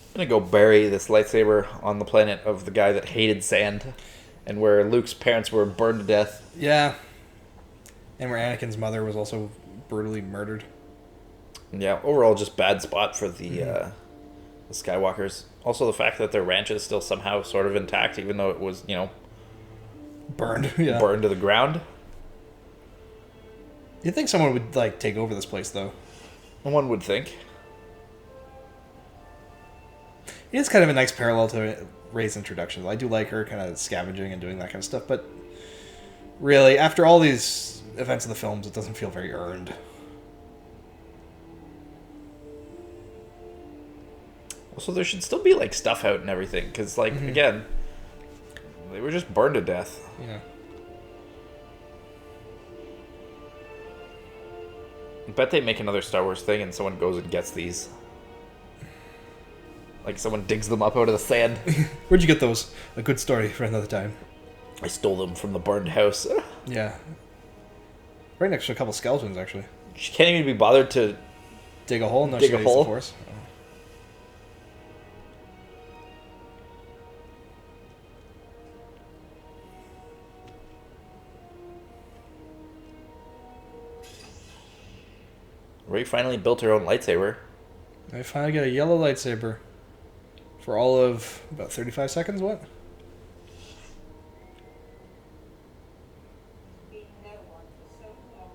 I'm gonna go bury this lightsaber on the planet of the guy that hated sand, and where Luke's parents were burned to death. Yeah. And where Anakin's mother was also brutally murdered. Yeah, overall, just bad spot for the Skywalkers. Also, the fact that their ranch is still somehow sort of intact, even though it was, Burned. Yeah. burned to the ground. You'd think someone would like take over this place, though. One would think. It is kind of a nice parallel to Rey's introduction. I do like her kind of scavenging and doing that kind of stuff, but really, after all these events in the films, it doesn't feel very earned. Also, there should still be, like, stuff out and everything, because, like, again, they were just burned to death. Yeah. I bet they make another Star Wars thing and someone goes and gets these. Like, someone digs them up out of the sand. Where'd you get those? A good story for another time. I stole them from the burned house. Yeah. Right next to a couple skeletons, actually. She can't even be bothered to... Dig a hole? No, Dig she a gotta use the hole? Force. Oh. Rey finally built her own lightsaber. I finally got a yellow lightsaber. For all of about 35 seconds, what? Been no one for so long.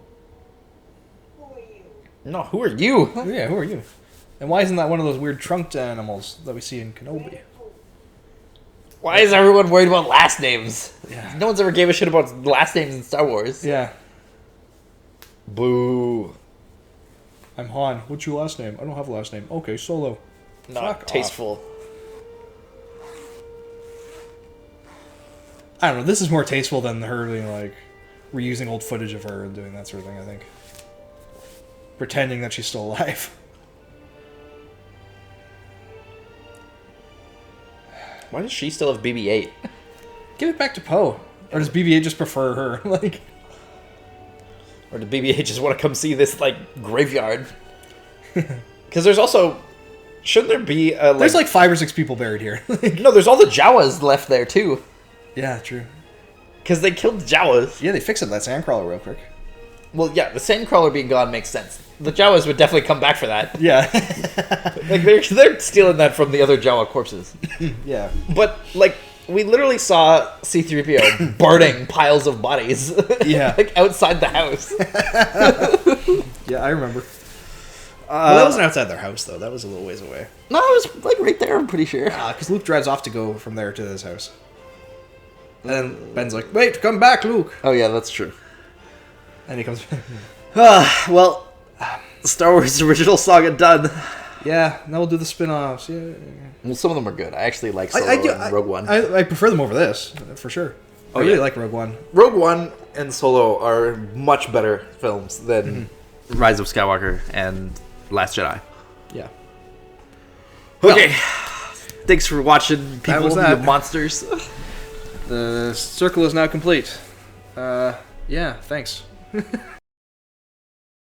Who are you? No, who are you? Oh, yeah, who are you? And why isn't that one of those weird trunked animals that we see in Kenobi? Why is everyone worried about last names? Yeah. No one's ever gave a shit about last names in Star Wars. Yeah. Boo. I'm Han. What's your last name? I don't have a last name. Okay, Solo. Not Fuck off. tasteful. I don't know. This is more tasteful than her being like reusing old footage of her and doing that sort of thing. I think pretending that she's still alive. Why does she still have BB-8? Give it back to Poe, or does BB-8 just prefer her? Like, Or did BB-8 just want to come see this, like, graveyard? Because there's also... Shouldn't there be a, there's like 5 or 6 people buried here. No, there's all the Jawas left there, too. Yeah, true. Because they killed the Jawas. Yeah, they fixed it that sandcrawler real quick. Well, yeah, the Sandcrawler being gone makes sense. The Jawas would definitely come back for that. Yeah. Like, they're stealing that from the other Jawa corpses. Yeah. But, like, we literally saw C-3PO burning piles of bodies. Yeah. Like, outside the house. Yeah, I remember. Well, that wasn't outside their house, though. That was a little ways away. No, it was, like, right there, I'm pretty sure. Because Luke drives off to go from there to this house. And then Ben's like, wait, come back, Luke. Oh, yeah, that's true. And he comes Well, Star Wars original saga done. Yeah, now we'll do the spin-offs. Yeah. Well, some of them are good. I actually like Solo I and Rogue One. I prefer them over this, for sure. I really like Rogue One. Rogue One and Solo are much better films than Rise of Skywalker and Last Jedi. Yeah. Okay. Thanks for watching, people, was that. you monsters. The circle is now complete. Yeah, thanks.